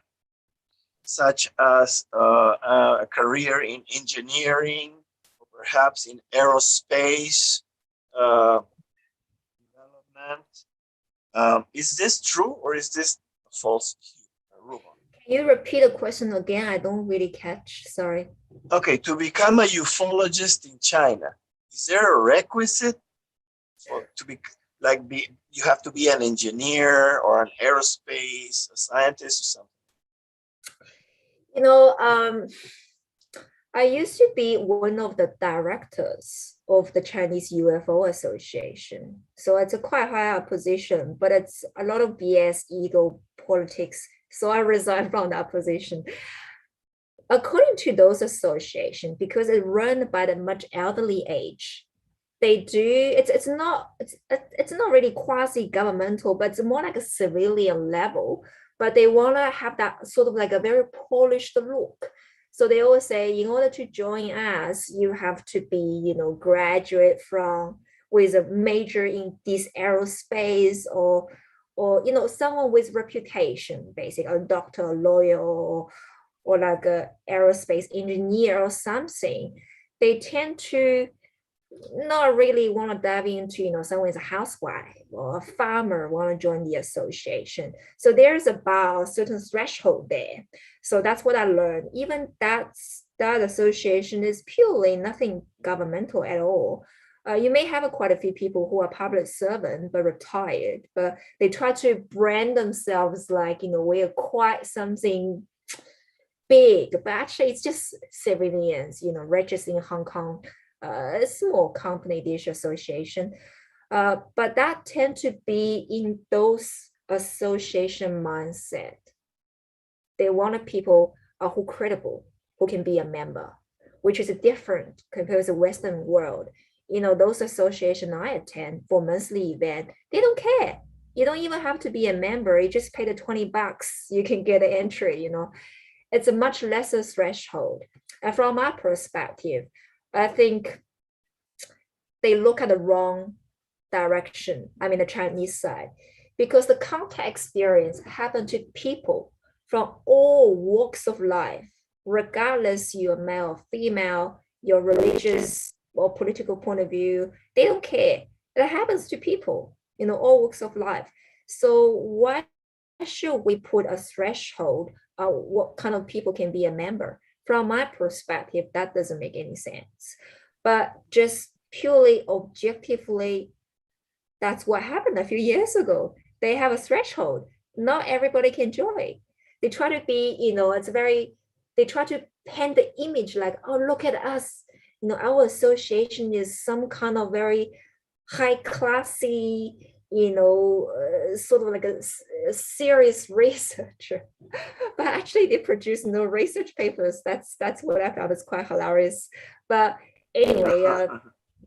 such as a career in engineering, or perhaps in aerospace development. Is this true, or is this a false rumor? Can you repeat the question again? I don't really catch, sorry. Okay, to become a ufologist in China, is there a requisite you have to be an engineer or an aerospace, a scientist or something? You know, I used to be one of the directors of the Chinese UFO Association. So it's a quite high up position, but it's a lot of BS, ego, politics. So I resigned from that position. According to those associations, because it's run by the much elderly age, they do. It's not really quasi-governmental, but it's more like a civilian level. But they want to have that sort of like a very polished look. So they always say, in order to join us, you have to be, you know, graduate from with a major in this aerospace, or you know, someone with reputation, basically a doctor, a lawyer, or like a aerospace engineer or something. They tend to not really want to dive into, you know, someone is a housewife or a farmer want to join the association. So there's about a certain threshold there. So that's what I learned. Even that association is purely nothing governmental at all. You may have quite a few people who are public servant but retired, but they try to brand themselves like, you know, we're quite something big, but actually it's just civilians, you know, registered in Hong Kong, a small company, dish association. But that tend to be in those association mindset. They wanted people who credible, who can be a member, which is different compared to the Western world. You know, those associations I attend for monthly event, they don't care. You don't even have to be a member. You just pay the $20, you can get an entry, you know. It's a much lesser threshold. And from my perspective, I think they look at the wrong direction. I mean, the Chinese side, because the contact experience happened to people from all walks of life, regardless you're male or female, your religious or political point of view, they don't care. It happens to people, you know, all walks of life. So why should we put a threshold of what kind of people can be a member? From my perspective, that doesn't make any sense. But just purely objectively, that's what happened a few years ago. They have a threshold. Not everybody can join. They try to be, you know, they try to paint the image like, oh, look at us. You know, our association is some kind of very high classy, you know, sort of like a serious researcher. But actually they produce no research papers. That's what I thought is quite hilarious. But anyway,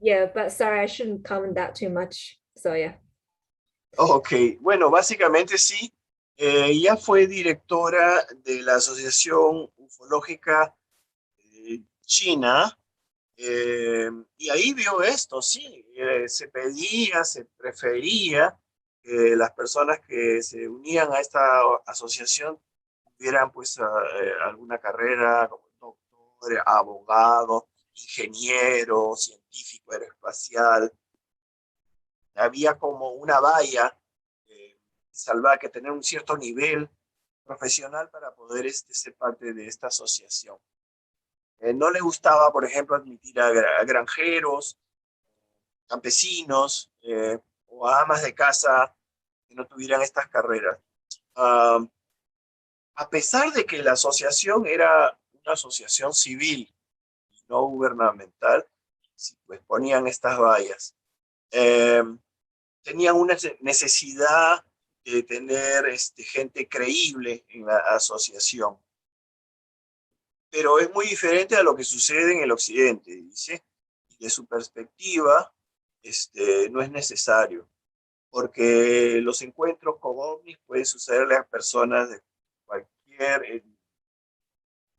yeah, but sorry, I shouldn't comment that too much. So yeah. Ok, bueno, básicamente sí. Ella fue directora de la Asociación Ufológica China, y ahí vio esto, sí, se pedía, se prefería que las personas que se unían a esta asociación tuvieran pues alguna carrera como doctor, abogado, ingeniero, científico aeroespacial. Había como una valla salvar, que tener un cierto nivel profesional para poder ser parte de esta asociación. No le gustaba, por ejemplo, admitir a granjeros, campesinos o a amas de casa que no tuvieran estas carreras. A pesar de que la asociación era una asociación civil y no gubernamental, sí, pues ponían estas vallas. Tenían una necesidad de tener gente creíble en la asociación. Pero es muy diferente a lo que sucede en el occidente, dice. De su perspectiva, no es necesario, porque los encuentros con ovnis pueden sucederle a personas de cualquier,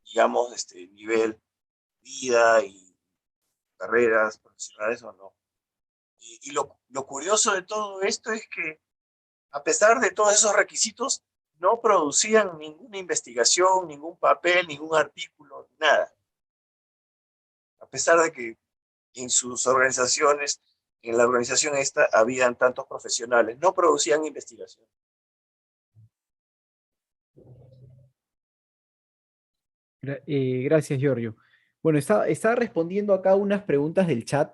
digamos, nivel, vida y carreras profesionales o no. Y lo curioso de todo esto es que, a pesar de todos esos requisitos, no producían ninguna investigación, ningún papel, ningún artículo, nada. A pesar de que en sus organizaciones, en la organización esta, habían tantos profesionales, no producían investigación. Gracias, Giorgio. Bueno, estaba respondiendo acá unas preguntas del chat.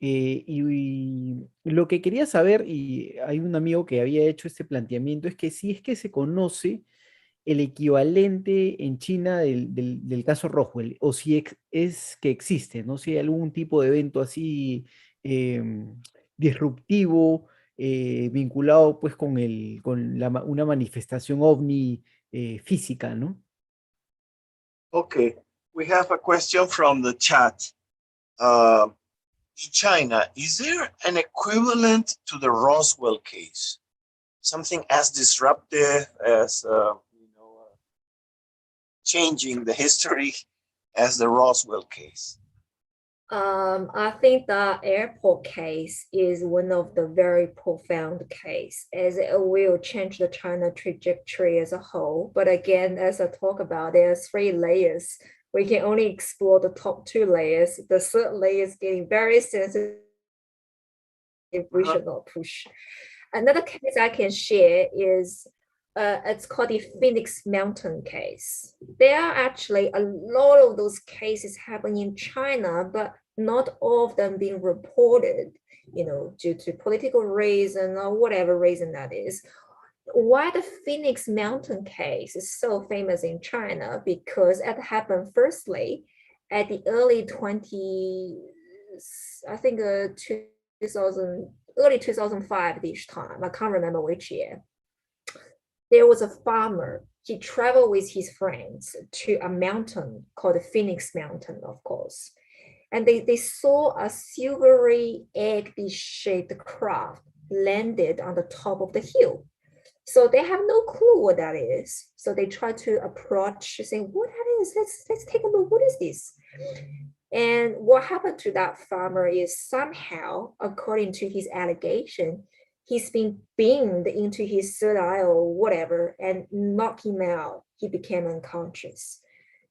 Y lo que quería saber, y hay un amigo que había hecho este planteamiento, es que si es que se conoce el equivalente en China del caso Roswell, o si es que existe, ¿no? Si hay algún tipo de evento así disruptivo, vinculado pues con una manifestación ovni física, ¿no? Okay, we have a question from the chat. in China, is there an equivalent to the Roswell case? Something as disruptive as changing the history as the Roswell case? I think the airport case is one of the very profound case, as it will change the China trajectory as a whole. But again, as I talk about, there are 3 layers. We can only explore the top 2 layers. The third layer is getting very sensitive. We should not push. Another case I can share is it's called the Phoenix Mountain case. There are actually a lot of those cases happening in China, but not all of them being reported, due to political reason or whatever reason that is. Why the Phoenix Mountain case is so famous in China? Because it happened firstly at the early 2005 this time. I can't remember which year. There was a farmer. He traveled with his friends to a mountain called the Phoenix Mountain, of course. And they saw a silvery egg-shaped craft landed on the top of the hill. So they have no clue what that is. So they try to approach, saying, what that is? Let's take a look. What is this? And what happened to that farmer is somehow, according to his allegation, he's been beamed into his third eye or whatever and knocked him out. He became unconscious.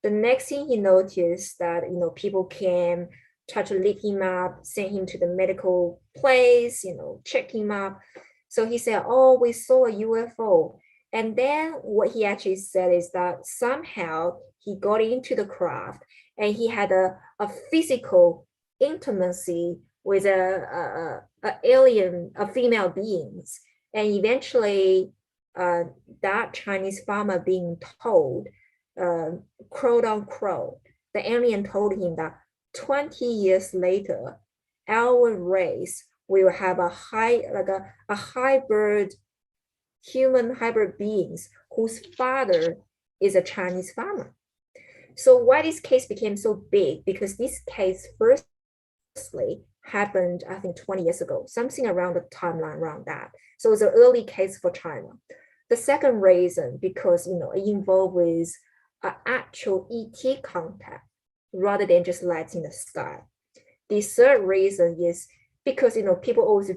The next thing he noticed that, people came, try to lift him up, send him to the medical place, check him up. So he said, oh, we saw a UFO. And then what he actually said is that somehow he got into the craft and he had a physical intimacy with a female beings. And eventually that Chinese farmer being told, quote unquote, the alien told him that 20 years later, our race will have a hybrid, human hybrid beings whose father is a Chinese farmer. So why this case became so big? Because this case firstly happened, I think 20 years ago, something around the timeline around that. So it's an early case for China. The second reason, because it involved with an actual ET contact rather than just lights in the sky. The third reason is because people always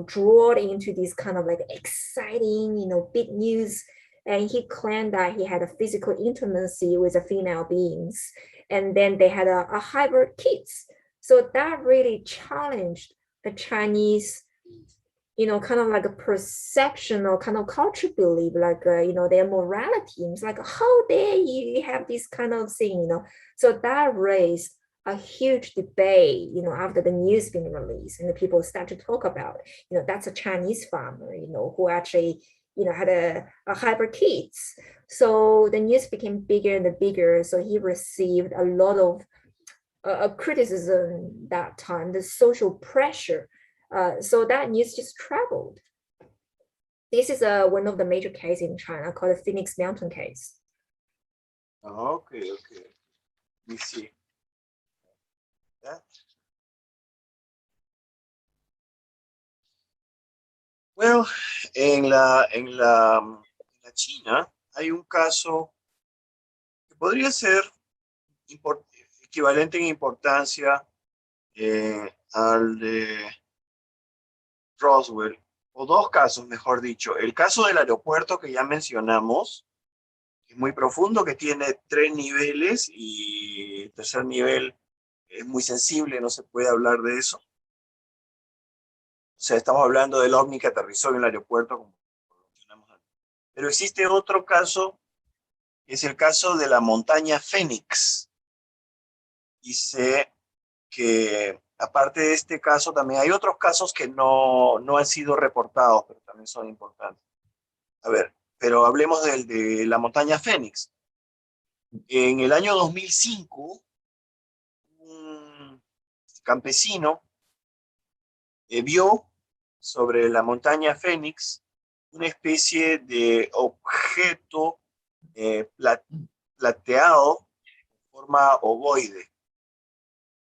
drawn into this kind of like exciting big news, and he claimed that he had a physical intimacy with the female beings, and then they had a hybrid kids. So that really challenged the Chinese kind of like a perception or kind of culture belief, like their morality. It's like, how dare you have this kind of thing, So that raised a huge debate, after the news being released, and the people start to talk about, that's a Chinese farmer, who actually, had a hybrid kids. So the news became bigger and bigger. So he received a lot of criticism that time, the social pressure. So that news just traveled. This is one of the major cases in China called the Phoenix Mountain case. Okay. Let me see. That. Well, en la China hay un caso que podría ser equivalente en importancia al de Roswell, o 2 casos, mejor dicho. El caso del aeropuerto que ya mencionamos, que es muy profundo, que tiene 3 niveles y el tercer nivel es muy sensible, no se puede hablar de eso. O sea, estamos hablando del OVNI que aterrizó en el aeropuerto, como mencionamos antes. Pero existe otro caso, que es el caso de la montaña Fénix. Dice que, aparte de este caso, también hay otros casos que no han sido reportados, pero también son importantes. A ver, pero hablemos del de la montaña Fénix. En el año 2005, un campesino vio sobre la montaña Fénix una especie de objeto plateado de forma ovoide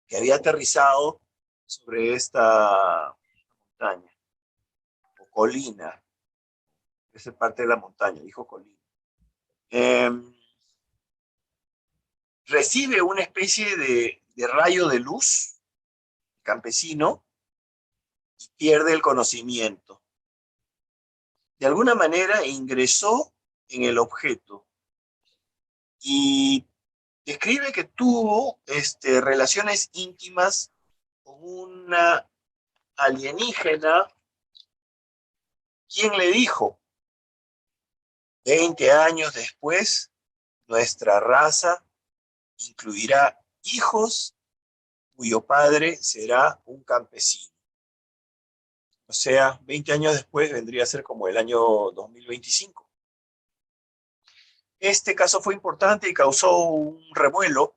que había aterrizado sobre esta montaña, o colina. Esa parte de la montaña, dijo colina. Recibe una especie de rayo de luz campesino y pierde el conocimiento. De alguna manera ingresó en el objeto y describe que tuvo relaciones íntimas con una alienígena, quien le dijo, 20 años después, nuestra raza incluirá hijos cuyo padre será un campesino. O sea, 20 años después vendría a ser como el año 2025. Este caso fue importante y causó un revuelo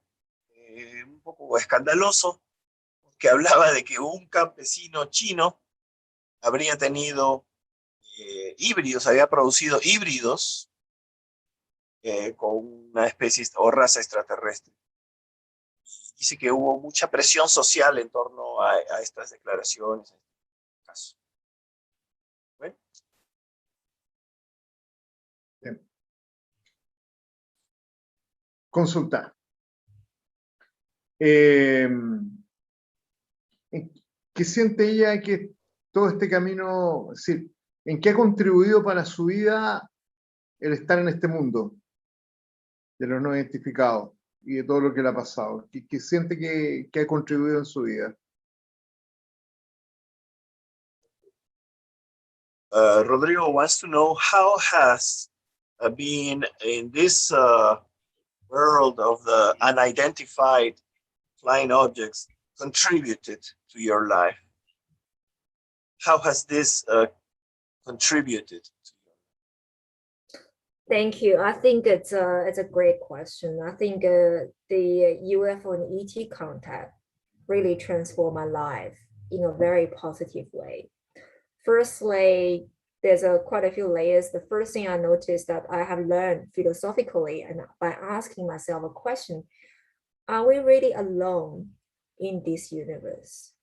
un poco escandaloso, que hablaba de que un campesino chino habría tenido híbridos, había producido híbridos con una especie o raza extraterrestre. Y dice que hubo mucha presión social en torno a estas declaraciones. Caso. Bueno. Bien. Consulta. ¿Qué siente ella que todo este camino, es decir, en qué ha contribuido para su vida el estar en este mundo de los no identificados y de todo lo que le ha pasado? ¿Qué siente que ha contribuido en su vida? Rodrigo wants to know how has being in this world of the unidentified flying objects contributed to your life? How has this contributed to you? Thank you. I think it's a great question. I think the UFO and ET contact really transformed my life in a very positive way. Firstly, there's quite a few layers. The first thing I noticed that I have learned philosophically and by asking myself a question, are we really alone in this universe?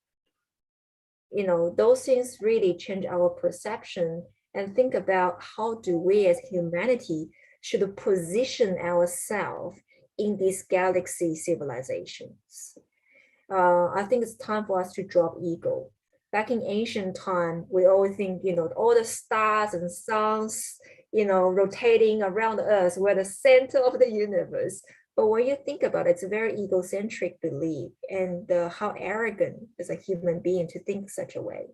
You know, those things really change our perception and think about how do we as humanity should position ourselves in these galaxy civilizations. I think it's time for us to drop ego. Back in ancient time, we always think, you know, all the stars and suns, you know, rotating around us were the center of the universe. But when you think about it, it's a very egocentric belief, and how arrogant as a human being to think such a way.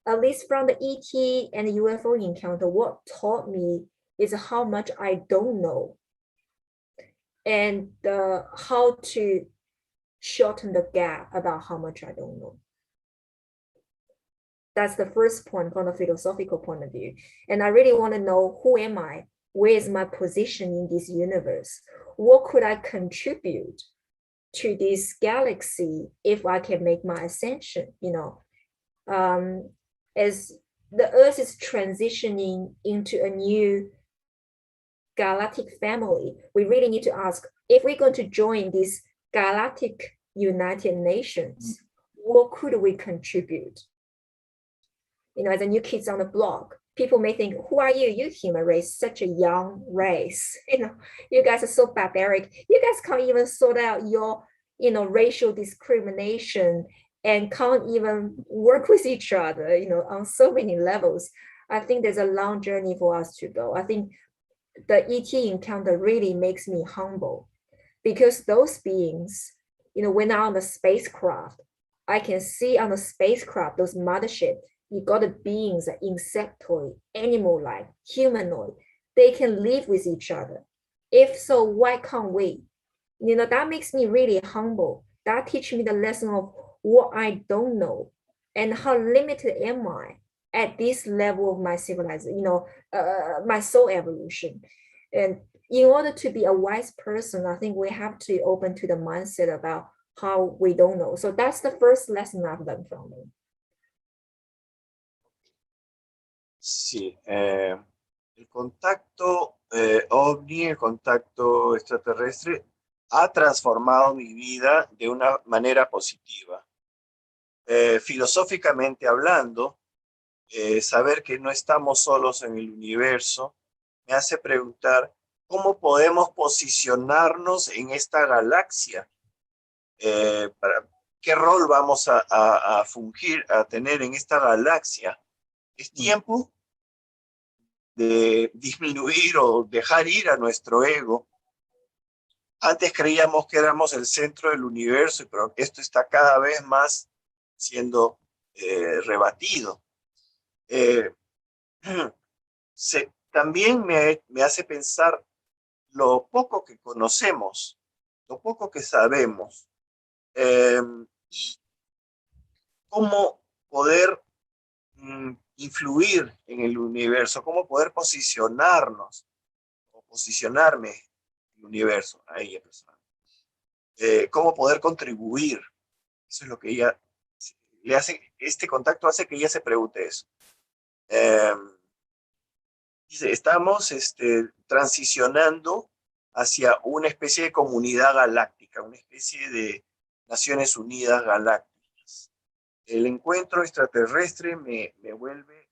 At least from the ET and the UFO encounter, what taught me is how much I don't know, and how to shorten the gap about how much I don't know. That's the first point from a philosophical point of view. And I really want to know, who am I? Where is my position in this universe? What could I contribute to this galaxy if I can make my ascension? You know, as the Earth is transitioning into a new galactic family, we really need to ask, if we're going to join this galactic United Nations, what could we contribute? You know, as a new kids on the block, people may think, who are you? You human race, such a young race. You know, you guys are so barbaric. You guys can't even sort out your, you know, racial discrimination and can't even work with each other, you know, on so many levels. I think there's a long journey for us to go. I think the ET encounter really makes me humble, because those beings, you know, when I'm on the spacecraft, I can see on the spacecraft, those mothership, you got the beings, insectoid, animal-like, humanoid. They can live with each other. If so, why can't we? You know, that makes me really humble. That teaches me the lesson of what I don't know and how limited am I at this level of my civilization, you know, my soul evolution. And in order to be a wise person, I think we have to open to the mindset about how we don't know. So that's the first lesson I've learned from it. Sí, el contacto OVNI, el contacto extraterrestre, ha transformado mi vida de una manera positiva. filosóficamente hablando, saber que no estamos solos en el universo, me hace preguntar cómo podemos posicionarnos en esta galaxia. ¿Qué rol vamos a fungir, a tener en esta galaxia? Es tiempo de disminuir o dejar ir a nuestro ego. Antes creíamos que éramos el centro del universo, pero esto está cada vez más siendo rebatido. También me hace pensar lo poco que conocemos, lo poco que sabemos, y cómo poder influir en el universo, cómo poder posicionarnos o posicionarme en el universo a ella personalmente, cómo poder contribuir. Eso es lo que ella le hace, este contacto hace que ella se pregunte eso. Dice, estamos transicionando hacia una especie de comunidad galáctica, una especie de Naciones Unidas galácticas. El encuentro extraterrestre me vuelve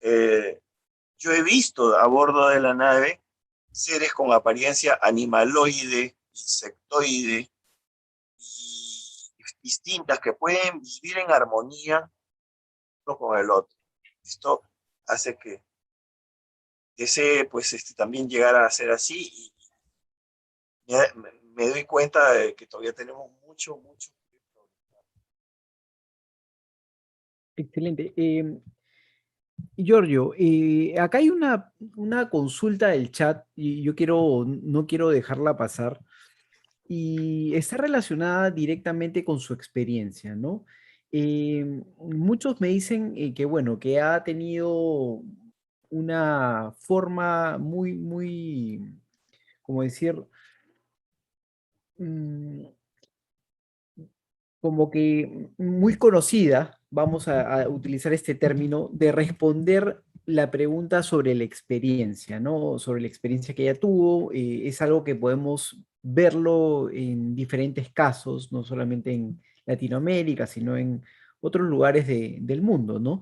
yo he visto a bordo de la nave seres con apariencia animaloide, insectoide, y distintas que pueden vivir en armonía uno con el otro. Esto hace que desee pues, también llegar a ser así, y me doy cuenta de que todavía tenemos mucho. Excelente. Giorgio, acá hay una consulta del chat y no quiero dejarla pasar, y está relacionada directamente con su experiencia, ¿no? Muchos me dicen que, bueno, que ha tenido una forma muy, como decir, como que muy conocida, vamos a utilizar este término, de responder la pregunta sobre la experiencia, ¿no? Sobre la experiencia que ella tuvo. Es algo que podemos verlo en diferentes casos, no solamente en Latinoamérica, sino en otros lugares del mundo, ¿no?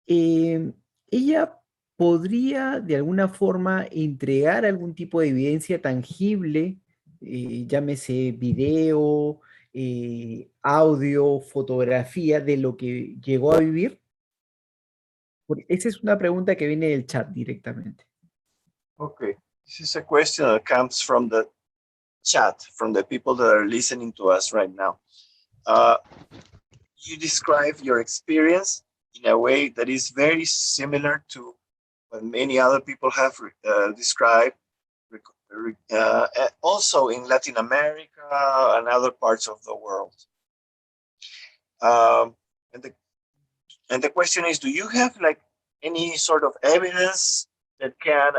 Ella podría de alguna forma entregar algún tipo de evidencia tangible, llámese video, audio, fotografía de lo que llegó a vivir. Esa es una pregunta que viene del chat directamente. Okay, this is a question that comes from the chat, from the people that are listening to us right now. You describe your experience in a way that is very similar to what many other people have described, also in Latin America and other parts of the world. And the question is, do you have like any sort of evidence that can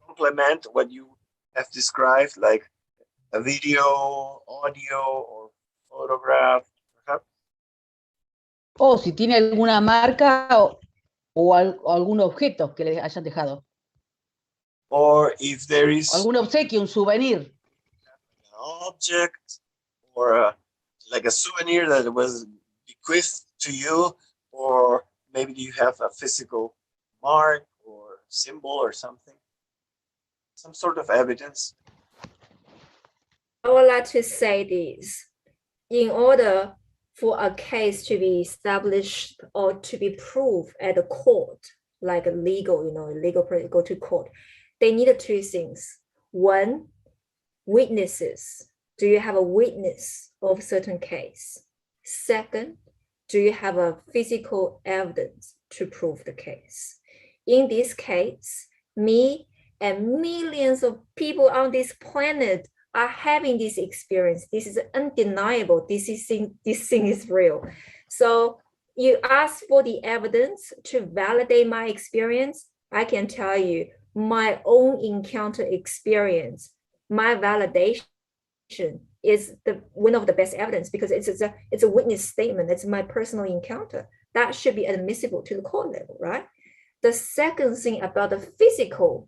complement what you have described, like a video, audio, or photograph, perhaps? O si tiene alguna marca o algún objeto que le hayan dejado. Or if there is algún obsequio, un souvenir. An object or like a souvenir that was bequeathed to you, or maybe you have a physical mark or symbol or something, some sort of evidence. I would like to say this. In order for a case to be established or to be proved at a court, like a legal, legal person go to court, they need two things. One, witnesses. Do you have a witness of a certain case? Second, do you have a physical evidence to prove the case? In this case, me and millions of people on this planet are having this experience. This is undeniable. This thing is real. So you ask for the evidence to validate my experience. I can tell you my own encounter experience, my validation is one of the best evidence because it's a witness statement. It's my personal encounter. That should be admissible to the court level, right? The second thing about the physical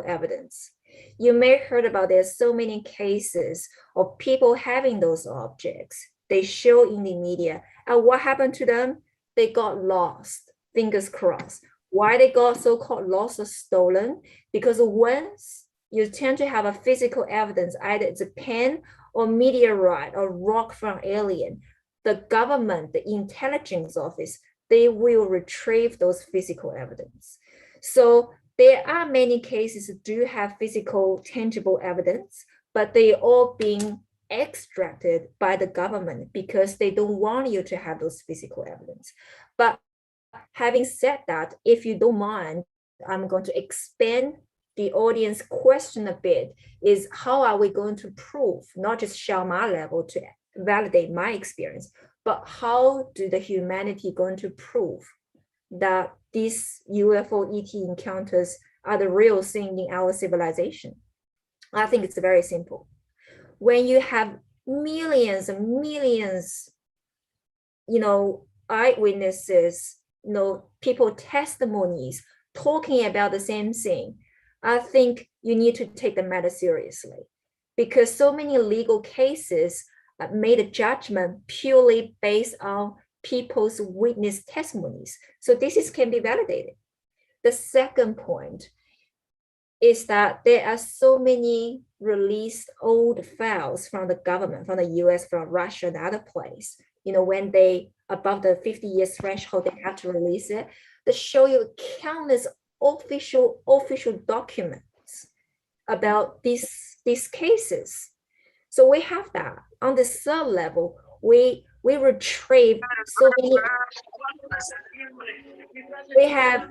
evidence, you may have heard about there's so many cases of people having those objects they show in the media. And what happened to them? They got lost, fingers crossed. Why they got so-called lost or stolen? Because once you tend to have a physical evidence, either it's a pen or meteorite or rock from alien, the government, the intelligence office, they will retrieve those physical evidence. So there are many cases that do have physical, tangible evidence, but they all being extracted by the government because they don't want you to have those physical evidence. But having said that, if you don't mind, I'm going to expand the audience question a bit, is how are we going to prove, not just Shao Ma level to validate my experience, but how do the humanity going to prove that these UFO ET encounters are the real thing in our civilization? I think it's very simple. When you have millions and millions, eyewitnesses, people testimonies talking about the same thing, I think you need to take the matter seriously, because so many legal cases made a judgment purely based on people's witness testimonies. So this can be validated. The second point is that there are so many released old files from the government, from the US, from Russia, and other place. When they above the 50 years threshold, they have to release it. They show you countless official documents about these cases. So we have that. On the third level, we retrieve so many. We have.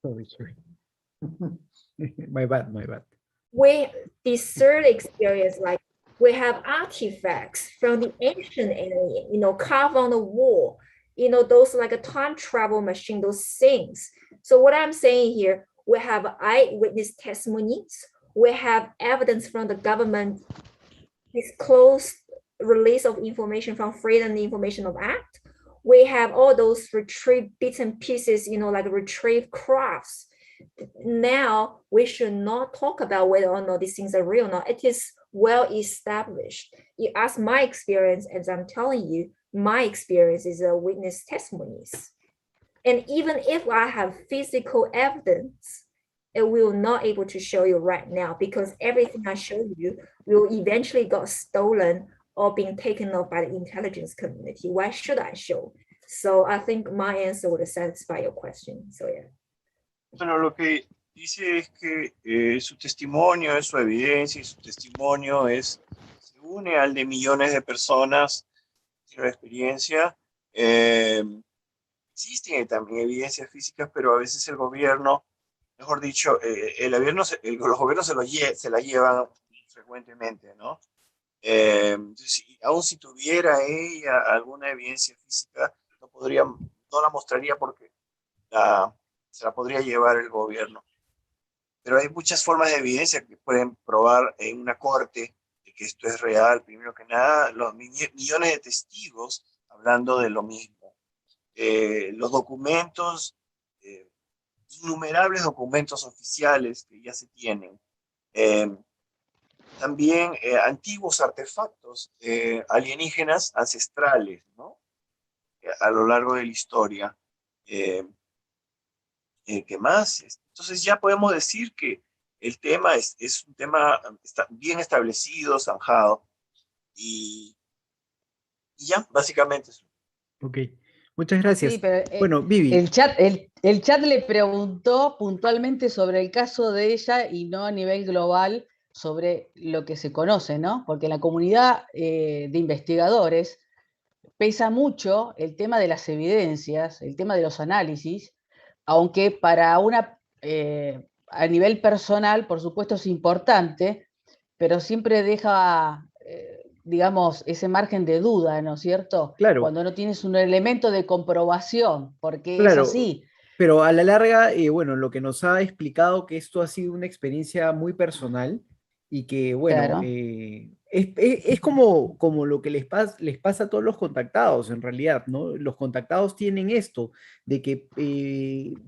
Sorry. My bad. The third experience, like we have artifacts from the ancient alien, carved on the wall, those like a time travel machine, those things. So what I'm saying here, we have eyewitness testimonies, we have evidence from the government disclosed release of information from Freedom of Information Act. We have all those retrieved bits and pieces, like retrieved crafts. Now we should not talk about whether or not these things are real or not. It is well established. You ask my experience, as I'm telling you, my experience is witness testimonies. And even if I have physical evidence, it will not able to show you right now, because everything I show you will eventually got stolen or being taken off by the intelligence community. Why should I show? So I think my answer would satisfy your question. So yeah. Bueno, lo que dice es que su testimonio es su evidencia y su testimonio se une al de millones de personas que tienen experiencia. Existen también evidencias físicas, pero a veces el gobierno, mejor dicho, los gobiernos se la llevan frecuentemente, ¿no? Entonces, aun si tuviera ella alguna evidencia física, no la mostraría porque se la podría llevar el gobierno. Pero hay muchas formas de evidencia que pueden probar en una corte de que esto es real. Primero que nada, los millones de testigos hablando de lo mismo. Los documentos, innumerables documentos oficiales que ya se tienen. También antiguos artefactos alienígenas ancestrales, ¿no? A lo largo de la historia. ¿Qué más? Entonces ya podemos decir que el tema es un tema bien establecido, zanjado, y ya, básicamente eso. Ok, muchas gracias. Sí, pero, bueno, Vivi. El chat le preguntó puntualmente sobre el caso de ella y no a nivel global sobre lo que se conoce, ¿no? Porque en la comunidad de investigadores pesa mucho el tema de las evidencias, el tema de los análisis, aunque para a nivel personal, por supuesto, es importante, pero siempre deja, digamos, ese margen de duda, ¿no es cierto? Claro. Cuando no tienes un elemento de comprobación, porque Claro, es así. Pero a la larga, bueno, lo que nos ha explicado que esto ha sido una experiencia muy personal y que, bueno, Claro. es como lo que les pasa a todos los contactados, en realidad, ¿no? Los contactados tienen esto, de que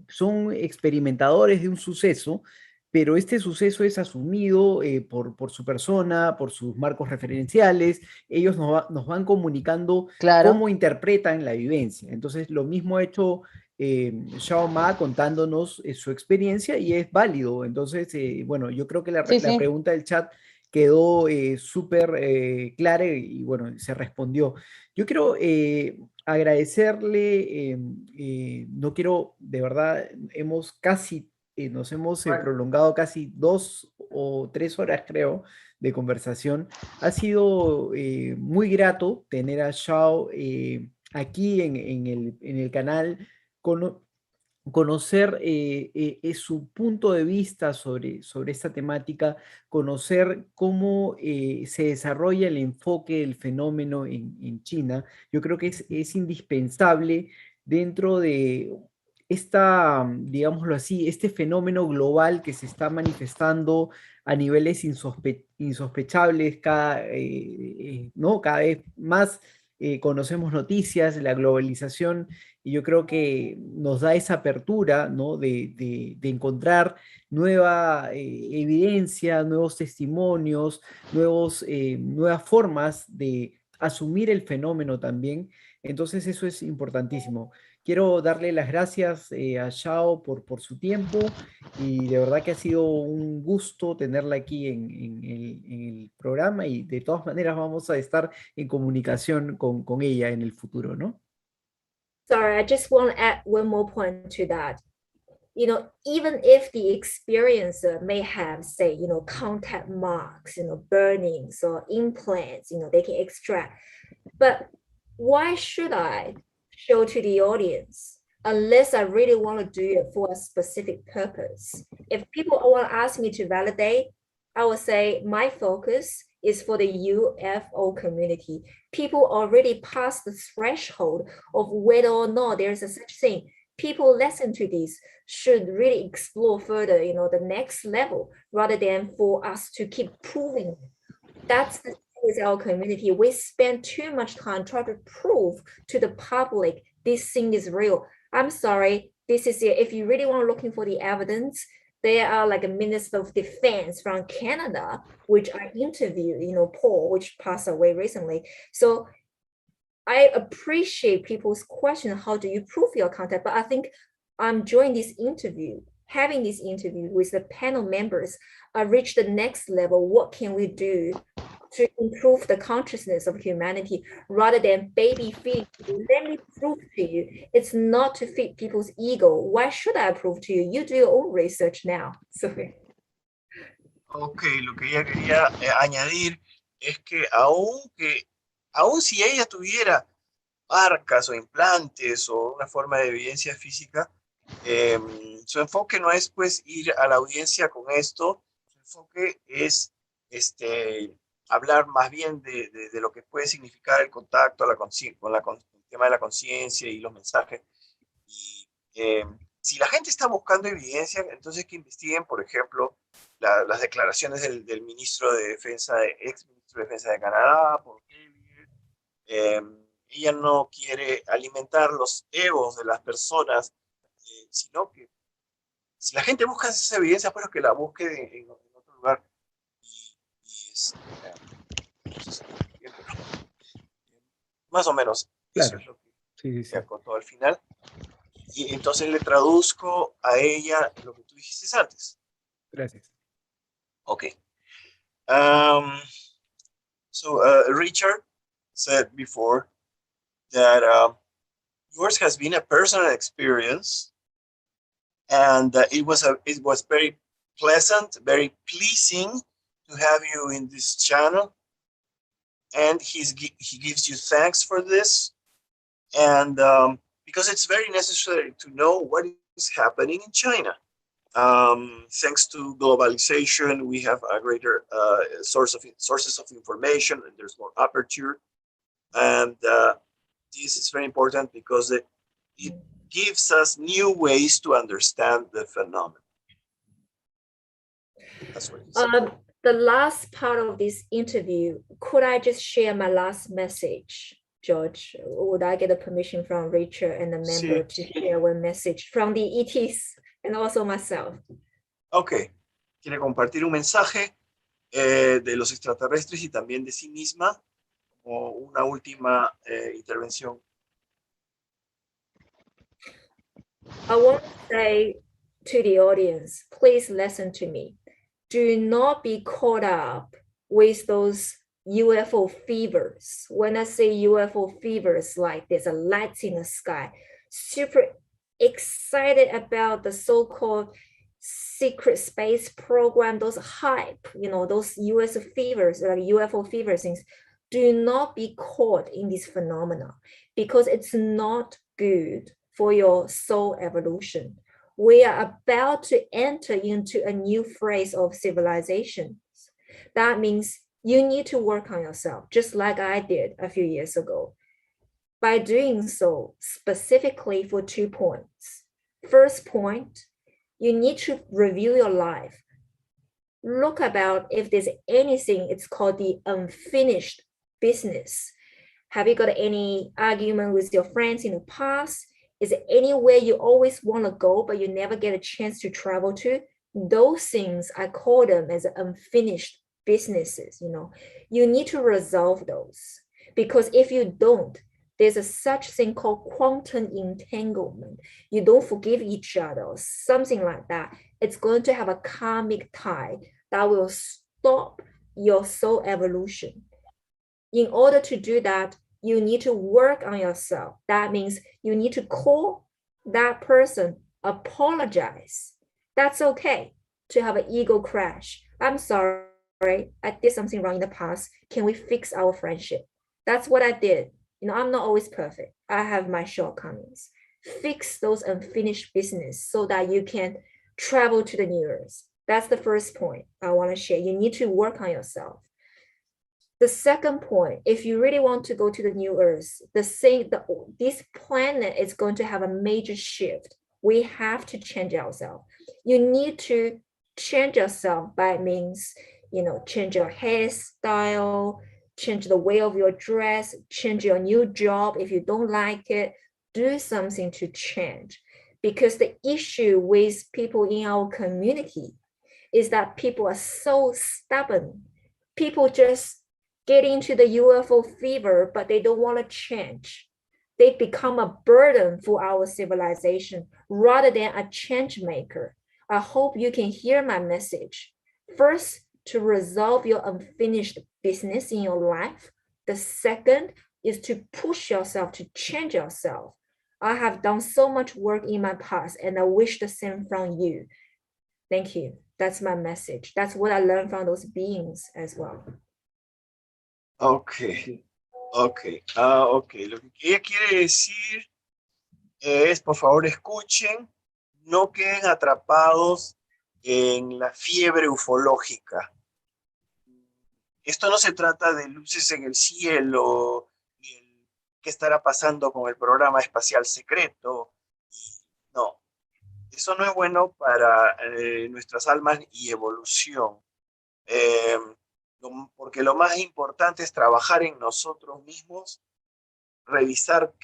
son experimentadores de un suceso, pero este suceso es asumido por su persona, por sus marcos referenciales. Ellos nos van comunicando Claro. cómo interpretan la vivencia. Entonces, lo mismo ha hecho Shao Ma contándonos su experiencia y es válido. Entonces, bueno, yo creo que la pregunta del chat quedó súper clara y bueno, se respondió. Yo quiero agradecerle, no quiero, de verdad, nos hemos prolongado casi 2 o 3 horas, creo, de conversación. Ha sido muy grato tener a Shao aquí en el canal, conocer su punto de vista sobre esta temática, conocer cómo se desarrolla el enfoque del fenómeno en China. Yo creo que es indispensable dentro de digámoslo así, este fenómeno global que se está manifestando a niveles insospechables ¿no? Cada vez más conocemos noticias, la globalización, y yo creo que nos da esa apertura, ¿no? de encontrar nueva evidencia, nuevos testimonios, nuevas formas de asumir el fenómeno también. Entonces eso es importantísimo. Quiero darle las gracias a Shao por su tiempo y de verdad que ha sido un gusto tenerla aquí en el programa y de todas maneras vamos a estar en comunicación con ella en el futuro, ¿no? Sorry, I just want to add one more point to that. You know, even if the experiencer may have, say, you know, contact marks, you know, burnings or implants, you know, they can extract. But why should I show to the audience unless I really want to do it for a specific purpose? If people want to ask me to validate, I would say my focus is for the UFO community. People already passed the threshold of whether or not there's a such thing. People listen to this should really explore further, you know, the next level rather than for us to keep proving. That's the thing with our community. We spend too much time trying to prove to the public this thing is real. I'm sorry, this is it. If you really want looking for the evidence, there are like a Minister of Defense from Canada, which I interviewed, you know, Paul, which passed away recently. So I appreciate people's question, how do you prove your contact? But I think I'm enjoying this interview, having this interview with the panel members, I reached the next level. What can we do to improve the consciousness of humanity rather than baby feed? Let me prove to you, it's not to feed people's ego. Why should I prove to you? You do your own research now. Sorry. Ok, lo que ella quería añadir es que aun si ella tuviera marcas o implantes o una forma de evidencia física, su enfoque no es pues ir a la audiencia con esto, su enfoque es hablar más bien de lo que puede significar el contacto con el tema de la conciencia y los mensajes. Y si la gente está buscando evidencia, entonces que investiguen, por ejemplo, las declaraciones del ministro de Defensa, ex ministro de Defensa de Canadá, ella no quiere alimentar los egos de las personas, sino que si la gente busca esa evidencia, pues que la busque en otro lugar. Más o menos, claro. Eso es lo que se contó al final. Y entonces le traduzco a ella lo que tú dijiste antes. Gracias. Ok. So Richard said before that yours has been a personal experience, and it was very pleasant, very pleasing to have you in this channel, and he gives you thanks for this, and because it's very necessary to know what is happening in China. Thanks to globalization, we have a greater sources of information, and there's more aperture, and this is very important because it gives us new ways to understand the phenomenon. That's what he said. The last part of this interview, could I just share my last message, George? Would I get a permission from Richard and the member to share one message from the ETs and also myself? Okay. quiere compartir un mensaje de los extraterrestres y también de sí misma, como una última intervención. I want to say to the audience, please listen to me. Do not be caught up with those UFO fevers. When I say UFO fevers, like there's a light in the sky, super excited about the so-called secret space program, those hype, those US fevers, like UFO fever things. Do not be caught in this phenomena because it's not good for your soul evolution. We are about to enter into a new phase of civilization. That means you need to work on yourself, just like I did a few years ago. By doing so, specifically for 2 points. First point, you need to review your life. Look about if there's anything, it's called the unfinished business. Have you got any argument with your friends in the past? Is it anywhere you always want to go, but you never get a chance to travel to? Those things, I call them as unfinished businesses. You need to resolve those, because if you don't, there's a such thing called quantum entanglement. You don't forgive each other, or something like that. It's going to have a karmic tie that will stop your soul evolution. In order to do that, you need to work on yourself. That means you need to call that person, apologize. That's okay to have an ego crash. I'm sorry, I did something wrong in the past. Can we fix our friendship? That's what I did. I'm not always perfect. I have my shortcomings. Fix those unfinished business so that you can travel to the new earth. That's the first point I want to share. You need to work on yourself. The second point, if you really want to go to the new earth, this planet is going to have a major shift. We have to change ourselves. You need to change yourself by means, change your hairstyle, change the way of your dress, change your new job. If you don't like it, do something to change. Because the issue with people in our community is that people are so stubborn. People just get into the UFO fever, but they don't want to change. They become a burden for our civilization rather than a change maker. I hope you can hear my message. First, to resolve your unfinished business in your life. The second is to push yourself to change yourself. I have done so much work in my past, and I wish the same from you. Thank you. That's my message. That's what I learned from those beings as well. Ok. Lo que ella quiere decir es, por favor, escuchen, no queden atrapados en la fiebre ufológica. Esto no se trata de luces en el cielo, ni qué estará pasando con el programa espacial secreto. No, eso no es bueno para nuestras almas y evolución. Porque lo más importante es trabajar en nosotros mismos, revisar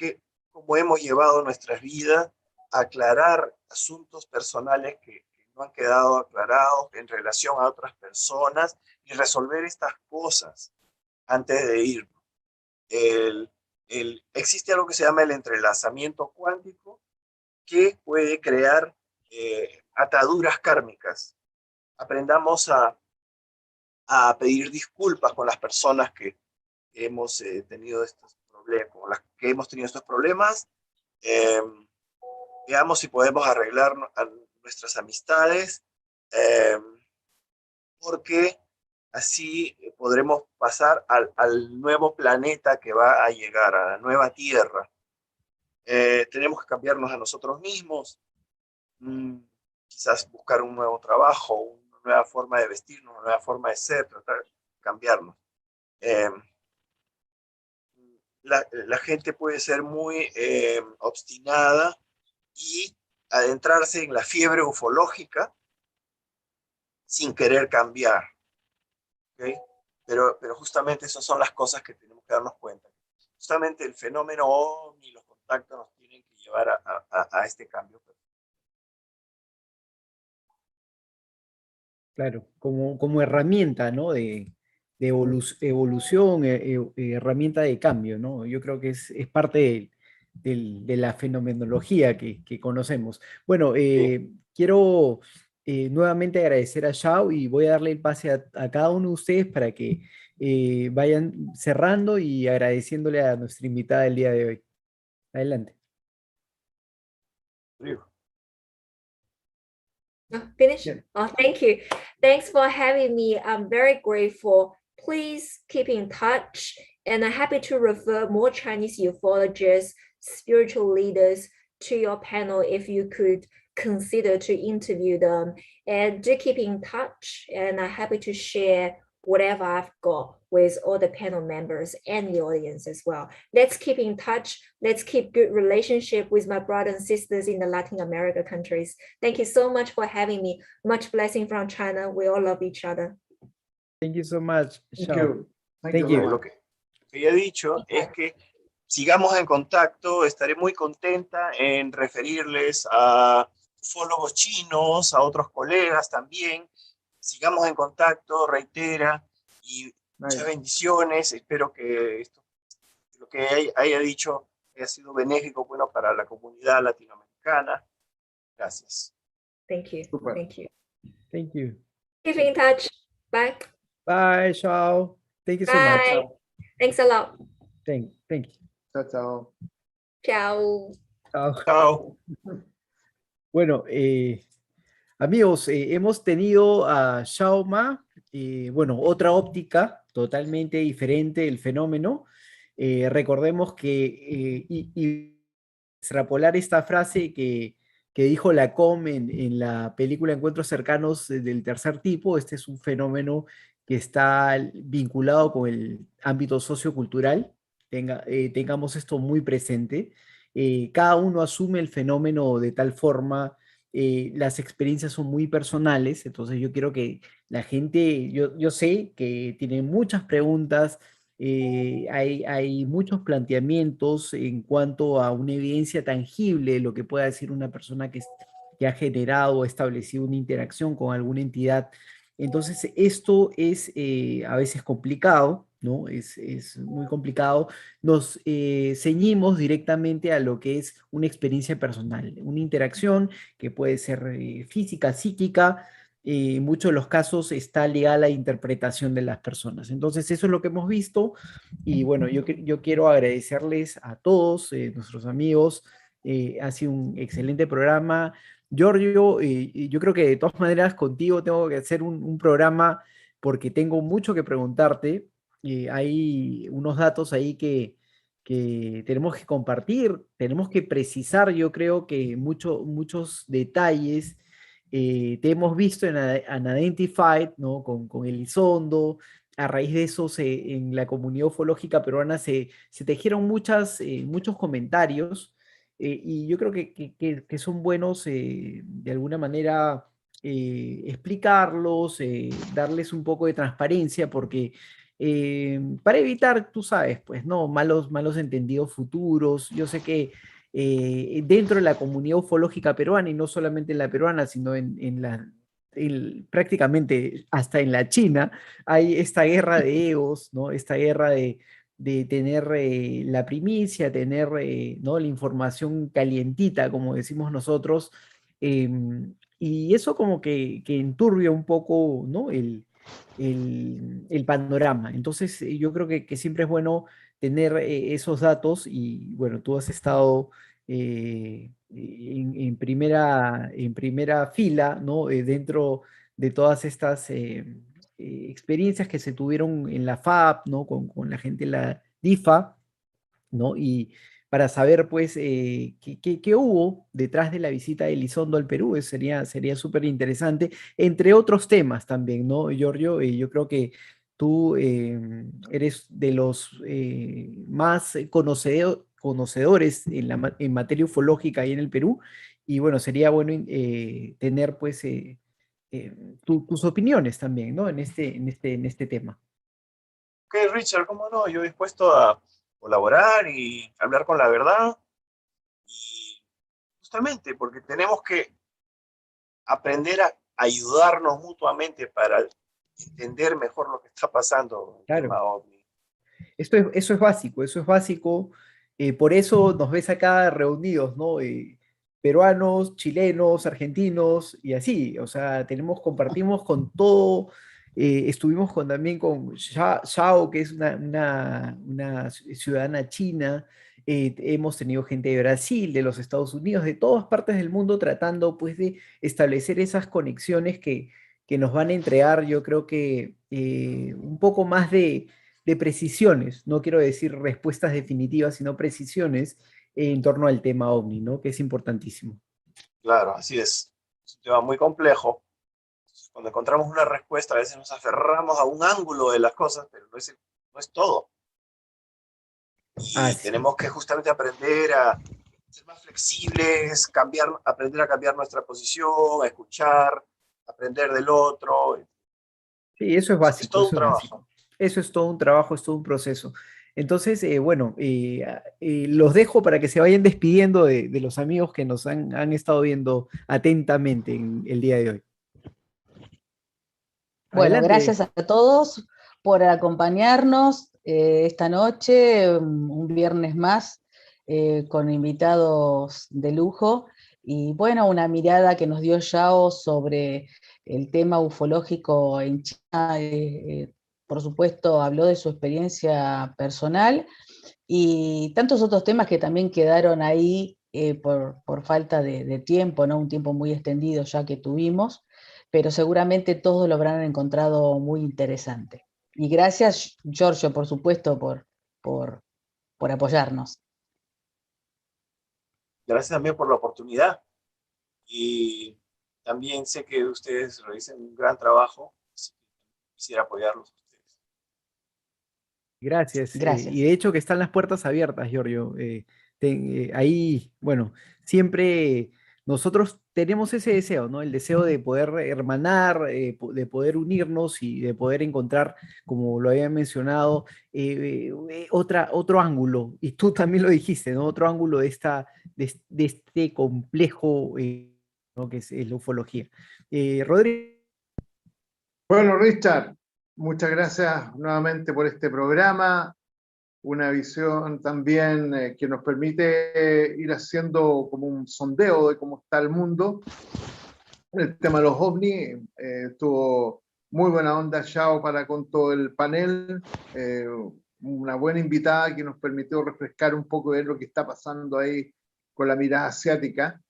cómo hemos llevado nuestras vidas, aclarar asuntos personales que no han quedado aclarados en relación a otras personas y resolver estas cosas antes de irnos. Existe algo que se llama el entrelazamiento cuántico, que puede crear ataduras kármicas. Aprendamos a pedir disculpas con las personas que hemos tenido estos problemas, con las que hemos tenido estos problemas. Veamos si podemos arreglar nuestras amistades, porque así podremos pasar al nuevo planeta que va a llegar, a la nueva Tierra. Tenemos que cambiarnos a nosotros mismos, quizás buscar un nuevo trabajo, una nueva forma de vestirnos, una nueva forma de ser, tratar de cambiarnos. La gente puede ser muy obstinada y adentrarse en la fiebre ufológica sin querer cambiar. ¿Okay? Pero justamente esas son las cosas que tenemos que darnos cuenta. Justamente el fenómeno OVNI y los contactos nos tienen que llevar a este cambio. Claro, como herramienta, ¿no? De evolución, herramienta de cambio, ¿no? Yo creo que es parte de la fenomenología que conocemos. Bueno, Sí. quiero nuevamente agradecer a Shao y voy a darle el pase a cada uno de ustedes para que vayan cerrando y agradeciéndole a nuestra invitada del día de hoy. Adelante. Oh, finish? Yeah. Oh, thank you. Thanks for having me. I'm very grateful. Please keep in touch, and I'm happy to refer more Chinese ufologists, spiritual leaders to your panel if you could consider to interview them. And do keep in touch, and I'm happy to share whatever I've got with all the panel members and the audience as well. Let's keep in touch. Let's keep good relationship with my brothers and sisters in the Latin America countries. Thank you so much for having me. Much blessing from China. We all love each other. Thank you so much, Thank Shao. you. Thank Thank you. you. very Lo much. que ya he dicho es que sigamos en contacto. Estaré muy contenta en referirles a ufólogos chinos, a otros colegas también. Sigamos en contacto, reitera, y muchas Nice. bendiciones. Espero que esto, lo que haya dicho haya sido benéfico, bueno, para la comunidad latinoamericana. Gracias. Thank you. Super. Thank you. Thank you. Keep in touch. Bye. Bye, Shao. Thank you so much. Bye. Thanks a lot. Thank you. Chao, chao. Ciao. Chao. Chao. Bueno, amigos, hemos tenido a Shao Ma, bueno, otra óptica totalmente diferente del fenómeno. Recordemos que, y extrapolar esta frase que dijo Lacombe en la película Encuentros cercanos del tercer tipo, este es un fenómeno que está vinculado con el ámbito sociocultural, tengamos esto muy presente. Cada uno asume el fenómeno de tal forma, las experiencias son muy personales, entonces yo quiero que la gente, yo sé que tiene muchas preguntas, hay muchos planteamientos en cuanto a una evidencia tangible de lo que pueda decir una persona que ha generado o establecido una interacción con alguna entidad. Entonces, esto es a veces complicado, ¿no? Es muy complicado. Nos ceñimos directamente a lo que es una experiencia personal, una interacción que puede ser física, psíquica, en muchos de los casos está ligada a la interpretación de las personas. Entonces, eso es lo que hemos visto y bueno, yo quiero agradecerles a todos nuestros amigos. Ha sido un excelente programa. Giorgio, yo creo que de todas maneras contigo tengo que hacer un programa porque tengo mucho que preguntarte. Hay unos datos ahí que tenemos que compartir, tenemos que precisar, yo creo que muchos detalles te hemos visto en Unidentified, ¿no? Con Elizondo. A raíz de eso, en la comunidad ufológica peruana se tejieron muchos comentarios y yo creo que son buenos de alguna manera explicarlos, darles un poco de transparencia, porque para evitar, tú sabes, pues, ¿no? Malos entendidos futuros. Yo sé que dentro de la comunidad ufológica peruana, y no solamente en la peruana, sino prácticamente hasta en la China, hay esta guerra de egos, ¿no? Esta guerra de tener la primicia, tener ¿no? la información calientita, como decimos nosotros, y eso como que enturbia un poco, ¿no? el panorama. Entonces, yo creo que siempre es bueno tener esos datos y bueno, tú has estado en primera fila, ¿no? Dentro de todas estas experiencias que se tuvieron en la FAP, ¿no? Con la gente en la DIFA, ¿no? Y para saber, pues, qué hubo detrás de la visita de Elizondo al Perú, sería súper interesante, entre otros temas también, ¿no, Giorgio? Yo creo que tú eres de los más conocedores en materia ufológica ahí en el Perú, y bueno, sería bueno tener, pues, tus opiniones también, ¿no? En este tema. Ok, Richard, cómo no, yo dispuesto a colaborar y hablar con la verdad. Y justamente porque tenemos que aprender ayudarnos mutuamente para entender mejor lo que está pasando en el Claro. tema OVNI. Eso es básico, eso es básico. Por eso nos ves acá reunidos, ¿no? Peruanos, chilenos, argentinos y así. O sea, compartimos con todo. Estuvimos también con Shao, que es una ciudadana china. Hemos tenido gente de Brasil, de los Estados Unidos, de todas partes del mundo, tratando pues de establecer esas conexiones que nos van a entregar, yo creo que un poco más de precisiones, no quiero decir respuestas definitivas, sino precisiones en torno al tema OVNI, ¿no? Que es importantísimo. Claro, así es. Es un tema muy complejo. Cuando encontramos una respuesta, a veces nos aferramos a un ángulo de las cosas, pero no es todo. Y tenemos que justamente aprender a ser más flexibles, aprender a cambiar nuestra posición, a escuchar, aprender del otro. Sí, eso es básico. Es todo un trabajo. Básico. Eso es todo un trabajo, es todo un proceso. Entonces, bueno, los dejo para que se vayan despidiendo de los amigos que nos han estado viendo atentamente en el día de hoy. Bueno, Adelante. gracias a todos por acompañarnos esta noche, un viernes más, con invitados de lujo. Y bueno, una mirada que nos dio Shao sobre el tema ufológico en China. Por supuesto, habló de su experiencia personal y tantos otros temas que también quedaron ahí por falta de tiempo, ¿no? Un tiempo muy extendido ya que tuvimos, pero seguramente todos lo habrán encontrado muy interesante. Y gracias, Giorgio, por supuesto, por apoyarnos. Gracias también por la oportunidad. Y también sé que ustedes realizan un gran trabajo. Así que quisiera apoyarlos a ustedes. Gracias. Gracias. Y de hecho que están las puertas abiertas, Giorgio. Ahí, bueno, siempre nosotros tenemos ese deseo, ¿no? El deseo de poder hermanar, de poder unirnos y de poder encontrar, como lo había mencionado, otro ángulo. Y tú también lo dijiste, ¿no? Otro ángulo de este complejo, ¿no? Que es la ufología. Rodrigo. Bueno, Richard, muchas gracias nuevamente por este programa. Una visión también que nos permite ir haciendo como un sondeo de cómo está el mundo. El tema de los OVNI tuvo muy buena onda Shao para con todo el panel, una buena invitada que nos permitió refrescar un poco de lo que está pasando ahí con la mirada asiática.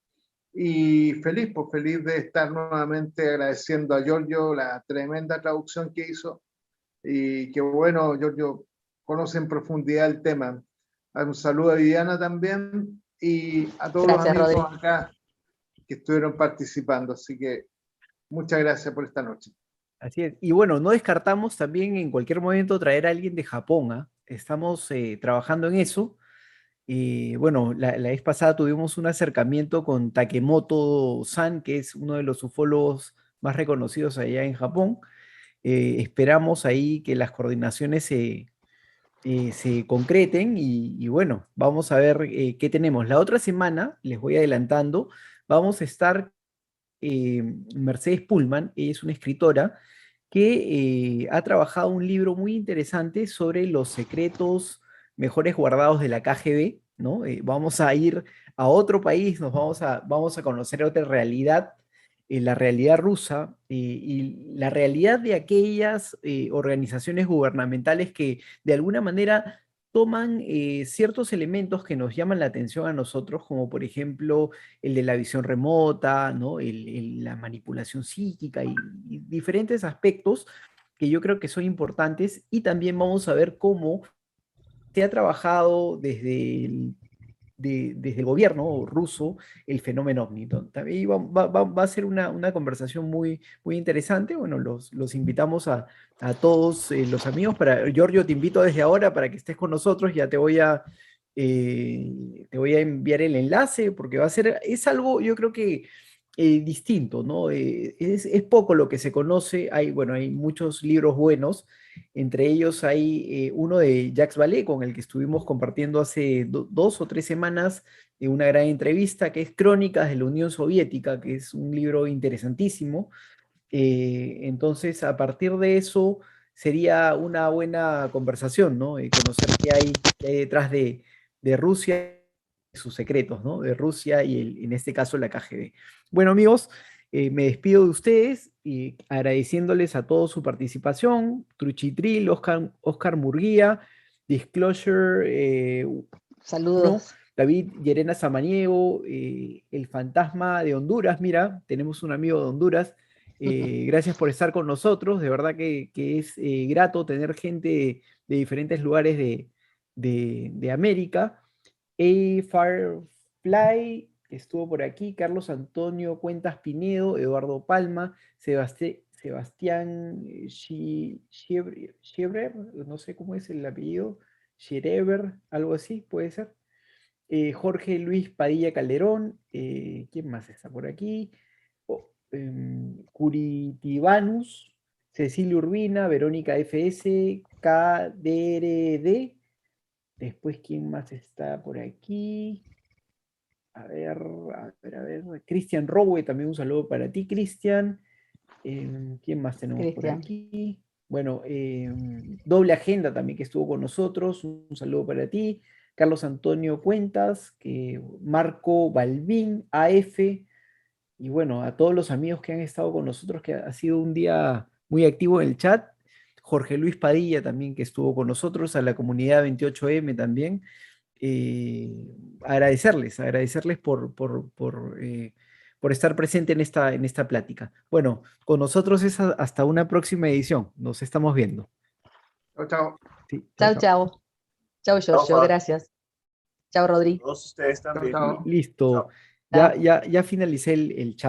Y feliz, pues feliz de estar nuevamente agradeciendo a Giorgio la tremenda traducción que hizo. Y que bueno, Giorgio conoce en profundidad el tema. Un saludo a Viviana también y a todos Gracias, los amigos Rodri. acá que estuvieron participando. Así que muchas gracias por esta noche. Así es. Y bueno, no descartamos también en cualquier momento traer a alguien de Japón, ¿ah? Estamos trabajando en eso. Bueno, la vez pasada tuvimos un acercamiento con Takemoto-san, que es uno de los ufólogos más reconocidos allá en Japón. Esperamos ahí que las coordinaciones se concreten y bueno, vamos a ver qué tenemos. La otra semana, les voy adelantando, vamos a estar Mercedes Pullman. Ella es una escritora que ha trabajado un libro muy interesante sobre los secretos mejores guardados de la KGB, ¿no? Vamos a ir a otro país, vamos a conocer otra realidad, la realidad rusa y la realidad de aquellas organizaciones gubernamentales que de alguna manera toman ciertos elementos que nos llaman la atención a nosotros, como por ejemplo el de la visión remota, ¿no? La manipulación psíquica y diferentes aspectos que yo creo que son importantes, y también vamos a ver cómo se ha trabajado desde el gobierno ruso el fenómeno OVNI. También va a ser una conversación muy interesante. Bueno, los invitamos a todos los amigos. Giorgio, te invito desde ahora para que estés con nosotros. Ya te voy a enviar el enlace porque es algo, yo creo que distinto, ¿no? Es poco lo que se conoce. Bueno, hay muchos libros buenos. Entre ellos hay uno de Jacques Vallée, con el que estuvimos compartiendo hace 2 o 3 semanas una gran entrevista, que es Crónicas de la Unión Soviética, que es un libro interesantísimo. Entonces, a partir de eso, sería una buena conversación, ¿no? Conocer qué hay detrás de Rusia, sus secretos, ¿no? De Rusia y en este caso la KGB. Bueno, amigos, me despido de ustedes y agradeciéndoles a todos su participación. Truchitril, Oscar Murguía, Disclosure, Saludos. David Llerena Samaniego, el fantasma de Honduras, mira, tenemos un amigo de Honduras. Gracias por estar con nosotros, de verdad que es grato tener gente de diferentes lugares de América. Firefly, que estuvo por aquí, Carlos Antonio Cuentas Pinedo, Eduardo Palma, Sebastián Schieber, no sé cómo es el apellido, Schieber, algo así, puede ser. Jorge Luis Padilla Calderón, ¿quién más está por aquí? Curitibanus, Cecilia Urbina, Verónica FS, KDRD. Después, ¿quién más está por aquí? A ver. Cristian Rowe, también un saludo para ti, Cristian. ¿Quién más tenemos por Cristian. aquí? Bueno, Doble Agenda también que estuvo con nosotros, un saludo para ti. Carlos Antonio Cuentas, Marco Balbín, AF, y bueno, a todos los amigos que han estado con nosotros, que ha sido un día muy activo en el chat. Jorge Luis Padilla también que estuvo con nosotros, a la comunidad 28M también. Agradecerles por estar presente en esta plática. Bueno, con nosotros es hasta una próxima edición. Nos estamos viendo. Chao, chao. Sí, Chao, chao. Chao, Giorgio, Fab. gracias. Chao, Rodri. Todos ustedes también. Chao, chao. Listo. Chao. Ya finalicé el chat.